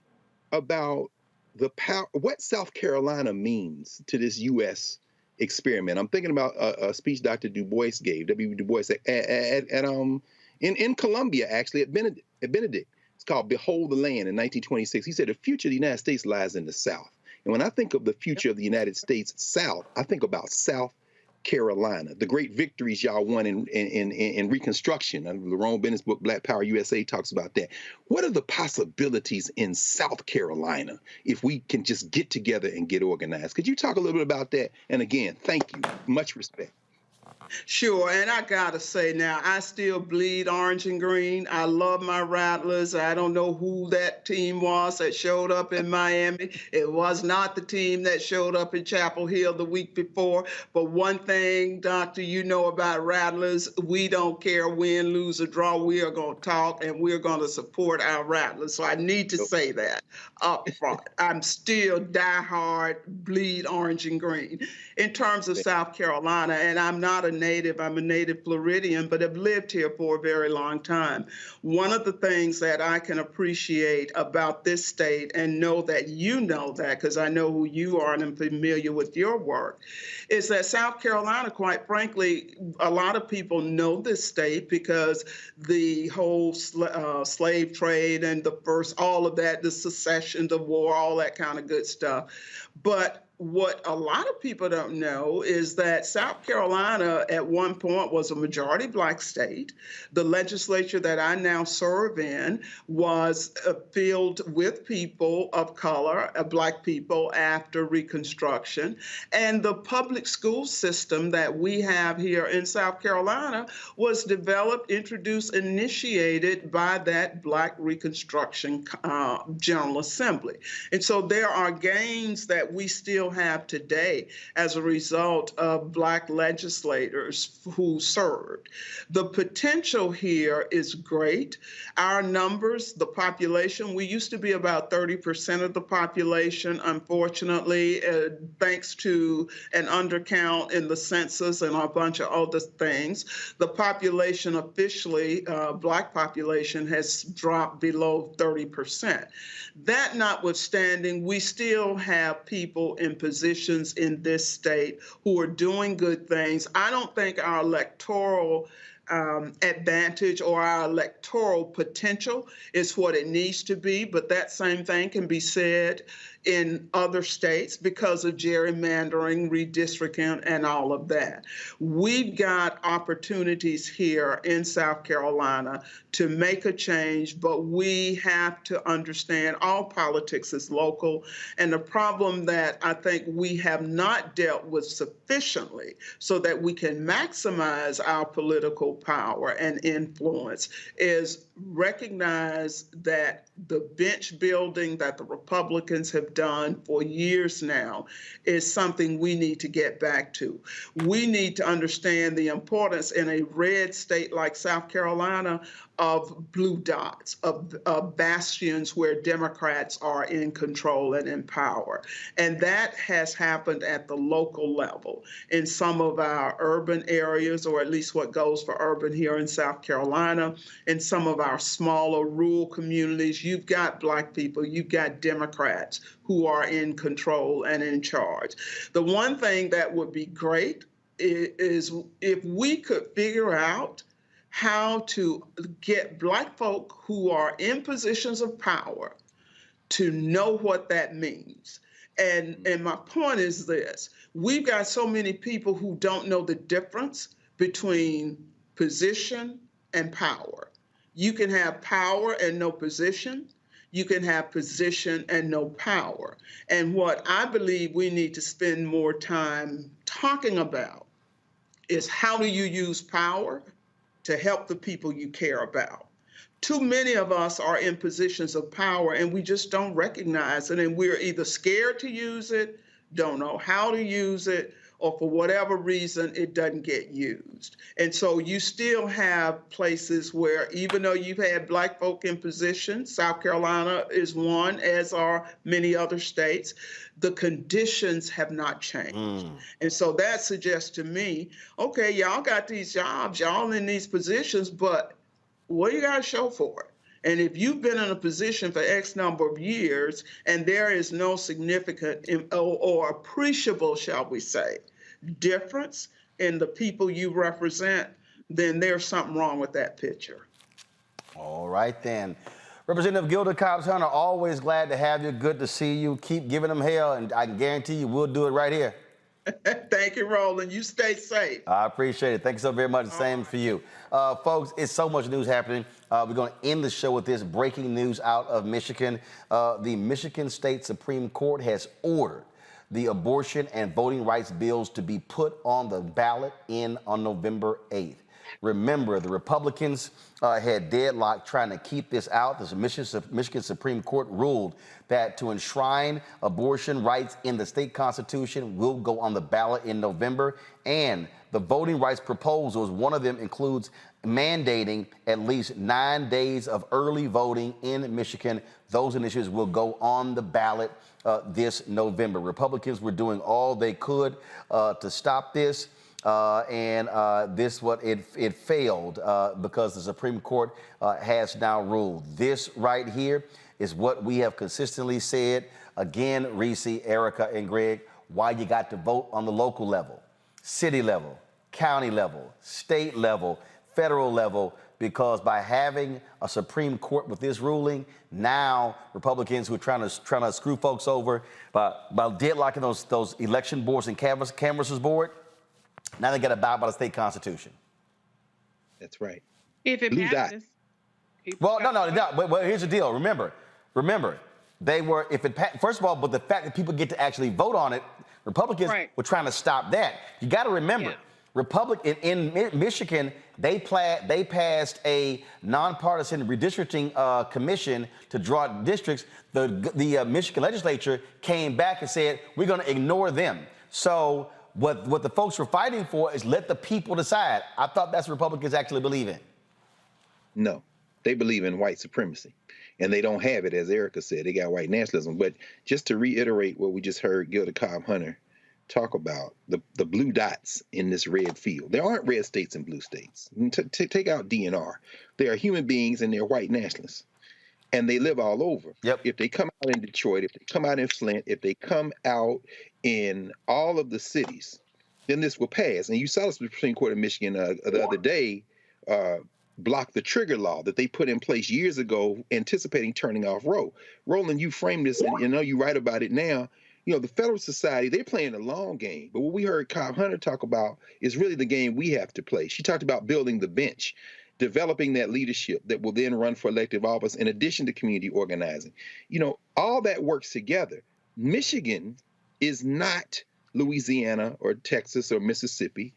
about the power, what South Carolina means to this U.S. experiment. I'm thinking about a speech Dr. Du Bois gave, W. Du Bois, in Columbia, actually, at Benedict. It's called Behold the Land in 1926. He said, the future of the United States lies in the South. And when I think of the future of the United States South, I think about South Carolina, the great victories y'all won in Reconstruction. Lerone Bennett's book, Black Power USA, talks about that. What are the possibilities in South Carolina if we can just get together and get organized? Could you talk a little bit about that? And again, thank you. Much respect. Sure, and I gotta say now, I still bleed orange and green. I love my Rattlers. I don't know who that team was that showed up in Miami. It was not the team that showed up in Chapel Hill the week before. But one thing, Doctor, you know about Rattlers, we don't care win, lose, or draw. We are gonna talk and we're gonna support our Rattlers. So I need to say that up front. I'm still diehard, bleed orange and green. In terms of South Carolina, and I'm not a native, I'm a native Floridian, but have lived here for a very long time. One of the things that I can appreciate about this state, and know that you know that because I know who you are and I'm familiar with your work, is that South Carolina, quite frankly, a lot of people know this state because the whole slave trade and all of that, the secession, the war, all that kind of good stuff. But what a lot of people don't know is that South Carolina at one point was a majority Black state. The legislature that I now serve in was filled with people of color, Black people after Reconstruction. And the public school system that we have here in South Carolina was developed, introduced, initiated by that Black Reconstruction General Assembly. And so there are gains that we still have today as a result of Black legislators who served. The potential here is great. Our numbers, the population, we used to be about 30% of the population. Unfortunately, thanks to an undercount in the census and a bunch of other things, the population officially, Black population, has dropped below 30%. That notwithstanding, we still have people in positions in this state who are doing good things. I don't think our electoral advantage or our electoral potential is what it needs to be, but that same thing can be said in other states because of gerrymandering, redistricting, and all of that. We've got opportunities here in South Carolina to make a change, but we have to understand all politics is local. And the problem that I think we have not dealt with sufficiently so that we can maximize our political power and influence is recognize that the bench building that the Republicans have done for years now is something we need to get back to. We need to understand the importance in a red state like South Carolina of blue dots, of bastions where Democrats are in control and in power. And that has happened at the local level in some of our urban areas, or at least what goes for urban here in South Carolina, in some of our smaller rural communities. you've got Black people, you've got Democrats who are in control and in charge. The one thing that would be great is if we could figure out how to get Black folk who are in positions of power to know what that means. And my point is this: we've got so many people who don't know the difference between position and power. You can have power and no position. You can have position and no power. And what I believe we need to spend more time talking about is how do you use power to help the people you care about. Too many of us are in positions of power and we just don't recognize it, and we're either scared to use it, don't know how to use it, or for whatever reason, it doesn't get used. And so you still have places where, even though you've had Black folk in positions, South Carolina is one, as are many other states, the conditions have not changed. And so that suggests to me, okay, y'all got these jobs, y'all in these positions, but what do you got to show for it? And if you've been in a position for X number of years and there is no significant or appreciable, shall we say, difference in the people you represent, then there's something wrong with that picture. All right, then. Representative Gilda Cobbs-Hunter, always glad to have you. Good to see you. Keep giving them hell, and I can guarantee you we'll do it right here. Thank you, Roland. You stay safe. I appreciate it. Thank you so very much. Same for you. Folks, it's so much news happening. We're going to end the show with this breaking news out of Michigan. The Michigan State Supreme Court has ordered the abortion and voting rights bills to be put on the ballot on November 8th. Remember, the Republicans had deadlocked trying to keep this out. The Michigan Supreme Court ruled that to enshrine abortion rights in the state constitution will go on the ballot in November. And the voting rights proposals, one of them includes mandating at least 9 days of early voting in Michigan. Those initiatives will go on the ballot this November. Republicans were doing all they could to stop this. It failed because the Supreme Court has now ruled. This right here is what we have consistently said. Again, Reese, Erica, and Greg, why you got to vote on the local level, city level, county level, state level, federal level, because by having a Supreme Court with this ruling, now Republicans who are trying to screw folks over by deadlocking those election boards and canvassers board, now they got to bow by the state constitution. That's right. If it passes. Well, no. Well, here's the deal. Remember, they were, first of all, but the fact that people get to actually vote on it, Republicans were trying to stop that. You got to remember, in Michigan, they passed a nonpartisan redistricting commission to draw districts. The Michigan legislature came back and said, we're going to ignore them. So what the folks were fighting for is let the people decide. I thought that's what Republicans actually believe in. No, they believe in white supremacy, and they don't have it, as Erica said. They got white nationalism. But just to reiterate what we just heard Gilda Cobb-Hunter talk about, the blue dots in this red field. There aren't red states and blue states. Take out DNR. They are human beings and they're white nationalists. And they live all over. Yep. If they come out in Detroit, if they come out in Flint, if they come out in all of the cities, then this will pass. And you saw the Supreme Court of Michigan the other day block the trigger law that they put in place years ago, anticipating turning off Roe. Roland, you framed this, and you know you write about it now. You know, the Federalist Society, they're playing a long game. But what we heard Cobb-Hunter talk about is really the game we have to play. She talked about building the bench, developing that leadership that will then run for elective office in addition to community organizing. You know, all that works together. Michigan is not Louisiana or Texas or Mississippi.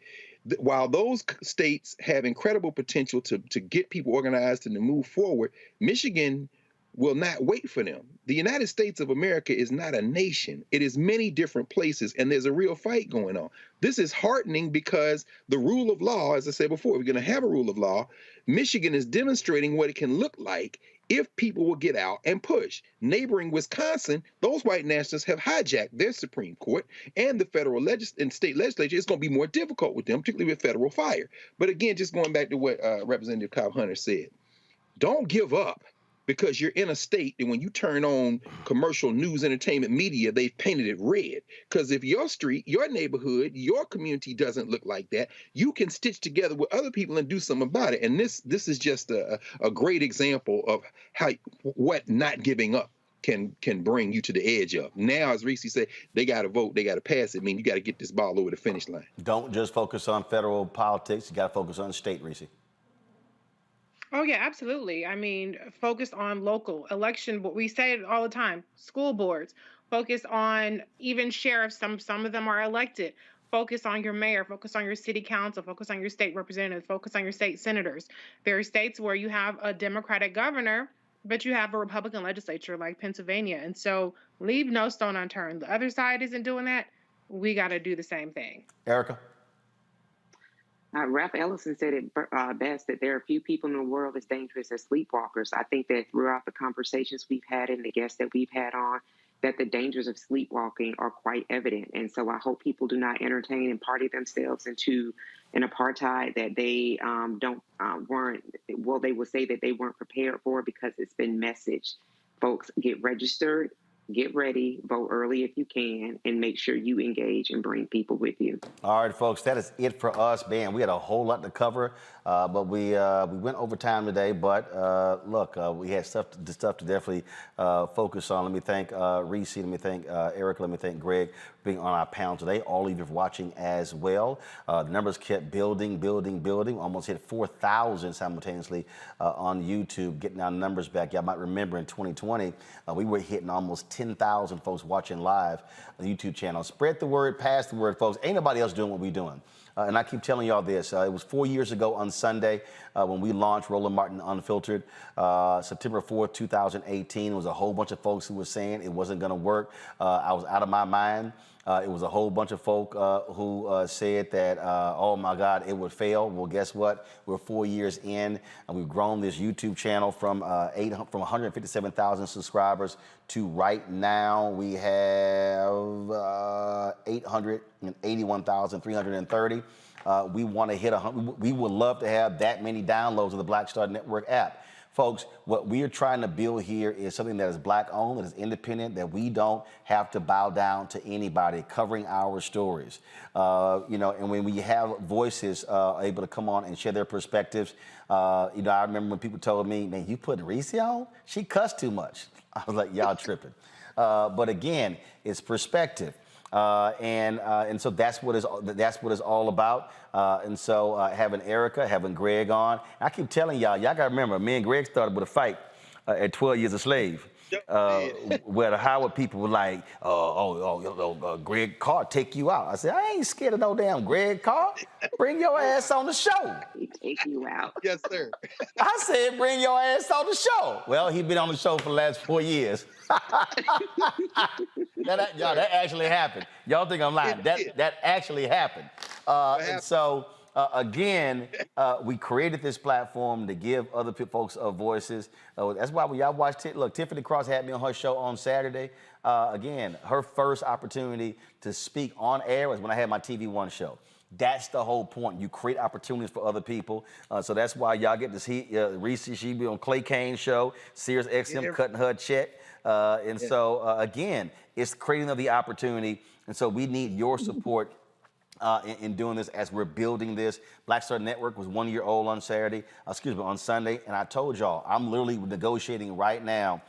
While those states have incredible potential to get people organized and to move forward, Michigan will not wait for them. The United States of America is not a nation. It is many different places, and there's a real fight going on. This is heartening because the rule of law, as I said before, we're going to have a rule of law. Michigan is demonstrating what it can look like if people will get out and push. Neighboring Wisconsin, those white nationalists have hijacked their Supreme Court and the federal and state legislature. It's going to be more difficult with them, particularly with federal fire. But again, just going back to what Representative Cobb-Hunter said, don't give up because you're in a state and when you turn on commercial news, entertainment, media, they've painted it red. Because if your street, your neighborhood, your community doesn't look like that, you can stitch together with other people and do something about it. And this is just a great example of how what not giving up can bring you to the edge of. Now, as Reese said, they got to vote, they got to pass it. I mean, you got to get this ball over the finish line. Don't just focus on federal politics. You got to focus on state, Reese. Oh yeah, absolutely. I mean, focus on local election, but we say it all the time. School boards, focus on even sheriffs. Some of them are elected. Focus on your mayor, focus on your city council, focus on your state representatives, focus on your state senators. There are states where you have a Democratic governor, but you have a Republican legislature like Pennsylvania. And so leave no stone unturned. The other side isn't doing that. We got to do the same thing. Erica? Ralph Ellison said it best, that there are few people in the world as dangerous as sleepwalkers. I think that throughout the conversations we've had and the guests that we've had on, that the dangers of sleepwalking are quite evident. And so I hope people do not entertain and party themselves into an apartheid that they they will say that they weren't prepared for because it's been messaged. Folks, get registered, get ready, vote early if you can, and make sure you engage and bring people with you. All right, folks, that is it for us. Man, we had a whole lot to cover, but we went over time today. But look, we had stuff to definitely focus on. Let me thank Reese. Let me thank Erica. Let me thank Greg for being on our panel today. All of you for watching as well. The numbers kept building. Almost hit 4,000 simultaneously on YouTube, getting our numbers back. Y'all might remember in 2020, we were hitting almost 10,000 folks watching live on the YouTube channel. Spread the word, pass the word, folks. Ain't nobody else doing what we're doing. And I keep telling y'all this. It was 4 years ago on Sunday when we launched Roland Martin Unfiltered. September 4th, 2018. It was a whole bunch of folks who were saying it wasn't going to work. I was out of my mind. It was a whole bunch of folk who said that, oh my God, it would fail. Well, guess what? We're 4 years in, and we've grown this YouTube channel from 157,000 subscribers to right now we have 881,330. We want to hit 100. We would love to have that many downloads of the Black Star Network app. Folks, what we are trying to build here is something that is Black-owned, that is independent, that we don't have to bow down to anybody, covering our stories. And when we have voices able to come on and share their perspectives, I remember when people told me, man, you put Reese on? She cussed too much. I was like, y'all tripping. But again, it's perspective. And so that's what it's all about. And so having Erica, having Greg on, I keep telling y'all gotta remember, me and Greg started with a fight at 12 Years a Slave. Where the Howard people were like, Greg Carr take you out. I said, I ain't scared of no damn Greg Carr. Bring your ass on the show. He take you out. Yes, sir. I said, bring your ass on the show. Well, he's been on the show for the last 4 years. That actually happened. Y'all think I'm lying. That actually happened. And so, again, we created this platform to give other folks voices. That's why when y'all watch, Tiffany Cross had me on her show on Saturday. Again, her first opportunity to speak on air was when I had my TV One show. That's the whole point. You create opportunities for other people. So that's why y'all get to see Reese, she be on Clay Kane's show, Sirius XM cutting her check. So, again, it's creating of the opportunity. And so we need your support in doing this as we're building this. Black Star Network was 1 year old on on Sunday. And I told y'all, I'm literally negotiating right now.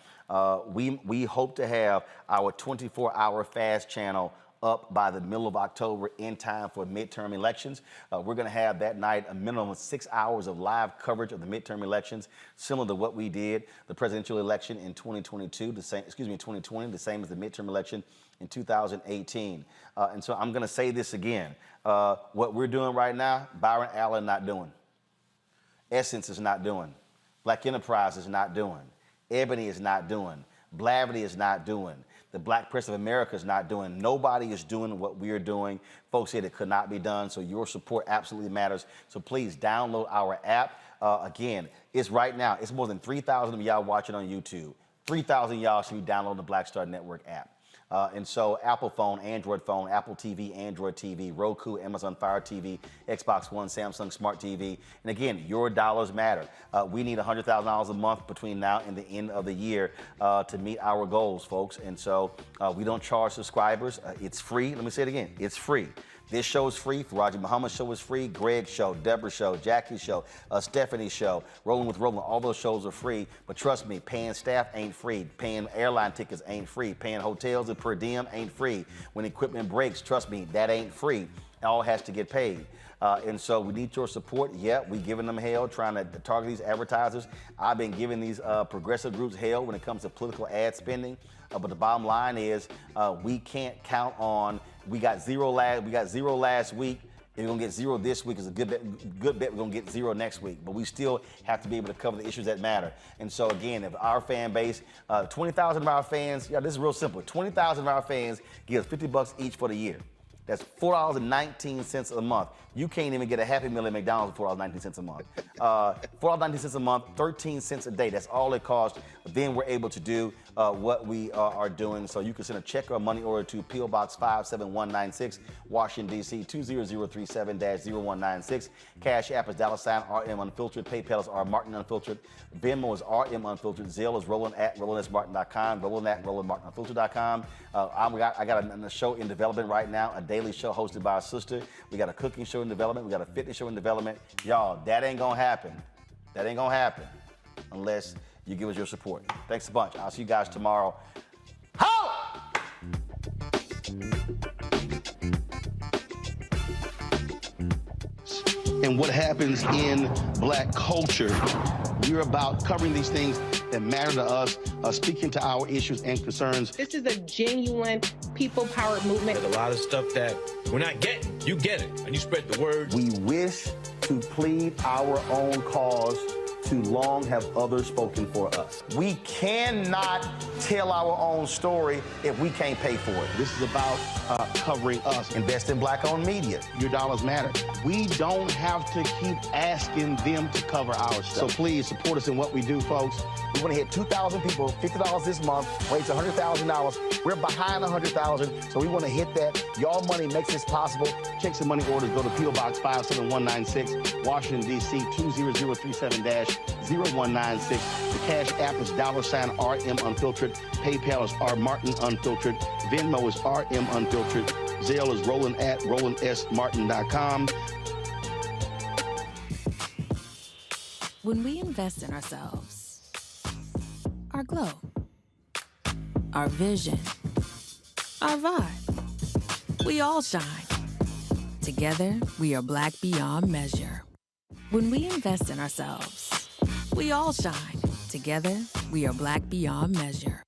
We hope to have our 24-hour fast channel up by the middle of October in time for midterm elections. We're going to have that night a minimum of 6 hours of live coverage of the midterm elections, similar to what we did the presidential election in 2020, the same as the midterm election in 2018. And so I'm going to say this again. What we're doing right now, Byron Allen not doing. Essence is not doing. Black Enterprise is not doing. Ebony is not doing. Blavity is not doing. The Black Press of America is not doing. Nobody is doing what we're doing. Folks said it could not be done, so your support absolutely matters. So please download our app. Again, it's right now. It's more than 3,000 of y'all watching on YouTube. 3,000 y'all should be downloading the Black Star Network app. And so Apple phone, Android phone, Apple TV, Android TV, Roku, Amazon Fire TV, Xbox One, Samsung Smart TV. And again, your dollars matter. We need $100,000 a month between now and the end of the year to meet our goals, folks. And so we don't charge subscribers. It's free. Let me say it again. It's free. This show is free. Faraji Muhammad's show is free. Greg's show, Deborah's show, Jackie's show, Stephanie's show, Rolling with Roland. All those shows are free. But trust me, paying staff ain't free. Paying airline tickets ain't free. Paying hotels and per diem ain't free. When equipment breaks, trust me, that ain't free. It all has to get paid. And so we need your support. Yeah, we giving them hell, trying to target these advertisers. I've been giving these progressive groups hell when it comes to political ad spending. But the bottom line is we can't count on. We got zero last week. If we're gonna get zero this week, is a good bet we're gonna get zero next week. But we still have to be able to cover the issues that matter. And so again, if our fan base, 20,000 of our fans, yeah, this is real simple. 20,000 of our fans give us $50 each for the year. That's $4.19 a month. You can't even get a Happy Meal at McDonald's for $4.19 a month. $4.19 a month, 13 cents a day. That's all it costs. Then we're able to do what we are doing. So you can send a check or a money order to P.O. Box 57196, Washington, D.C. 20037-0196. Cash App is $RM Unfiltered. PayPal is R Martin Unfiltered. Venmo is RM Unfiltered. Zelle is Roland@RolandSMartin.com. Roland@RolandMartinUnfiltered.com. I got a show in development right now, a daily show hosted by our sister. We got a cooking show in development. We got a fitness show in development. Y'all, that ain't gonna happen. That ain't gonna happen unless you give us your support. Thanks a bunch. I'll see you guys tomorrow. Ho! And what happens in black culture, we're about covering these things that matter to us, speaking to our issues and concerns. This is a genuine people-powered movement. There's a lot of stuff that we're not getting. You get it, and you spread the word. We wish to plead our own cause. Too long have others spoken for us. We cannot tell our own story if we can't pay for it. This is about covering us. Invest in black-owned media. Your dollars matter. We don't have to keep asking them to cover our stuff. So please support us in what we do, folks. We want to hit 2,000 people, $50 this month, raise $100,000. We're behind 100,000, so we want to hit that. Y'all money makes this possible. Checks and money orders go to P.O. Box 57196, Washington, D.C. 20037-0196. The Cash App is $RM Unfiltered. PayPal is R Martin Unfiltered. Venmo is RM Unfiltered. Zelle is Roland@RolandSMartin.com. When we invest in ourselves, our glow, our vision, our vibe, we all shine. Together, we are black beyond measure. When we invest in ourselves, we all shine. Together, we are black beyond measure.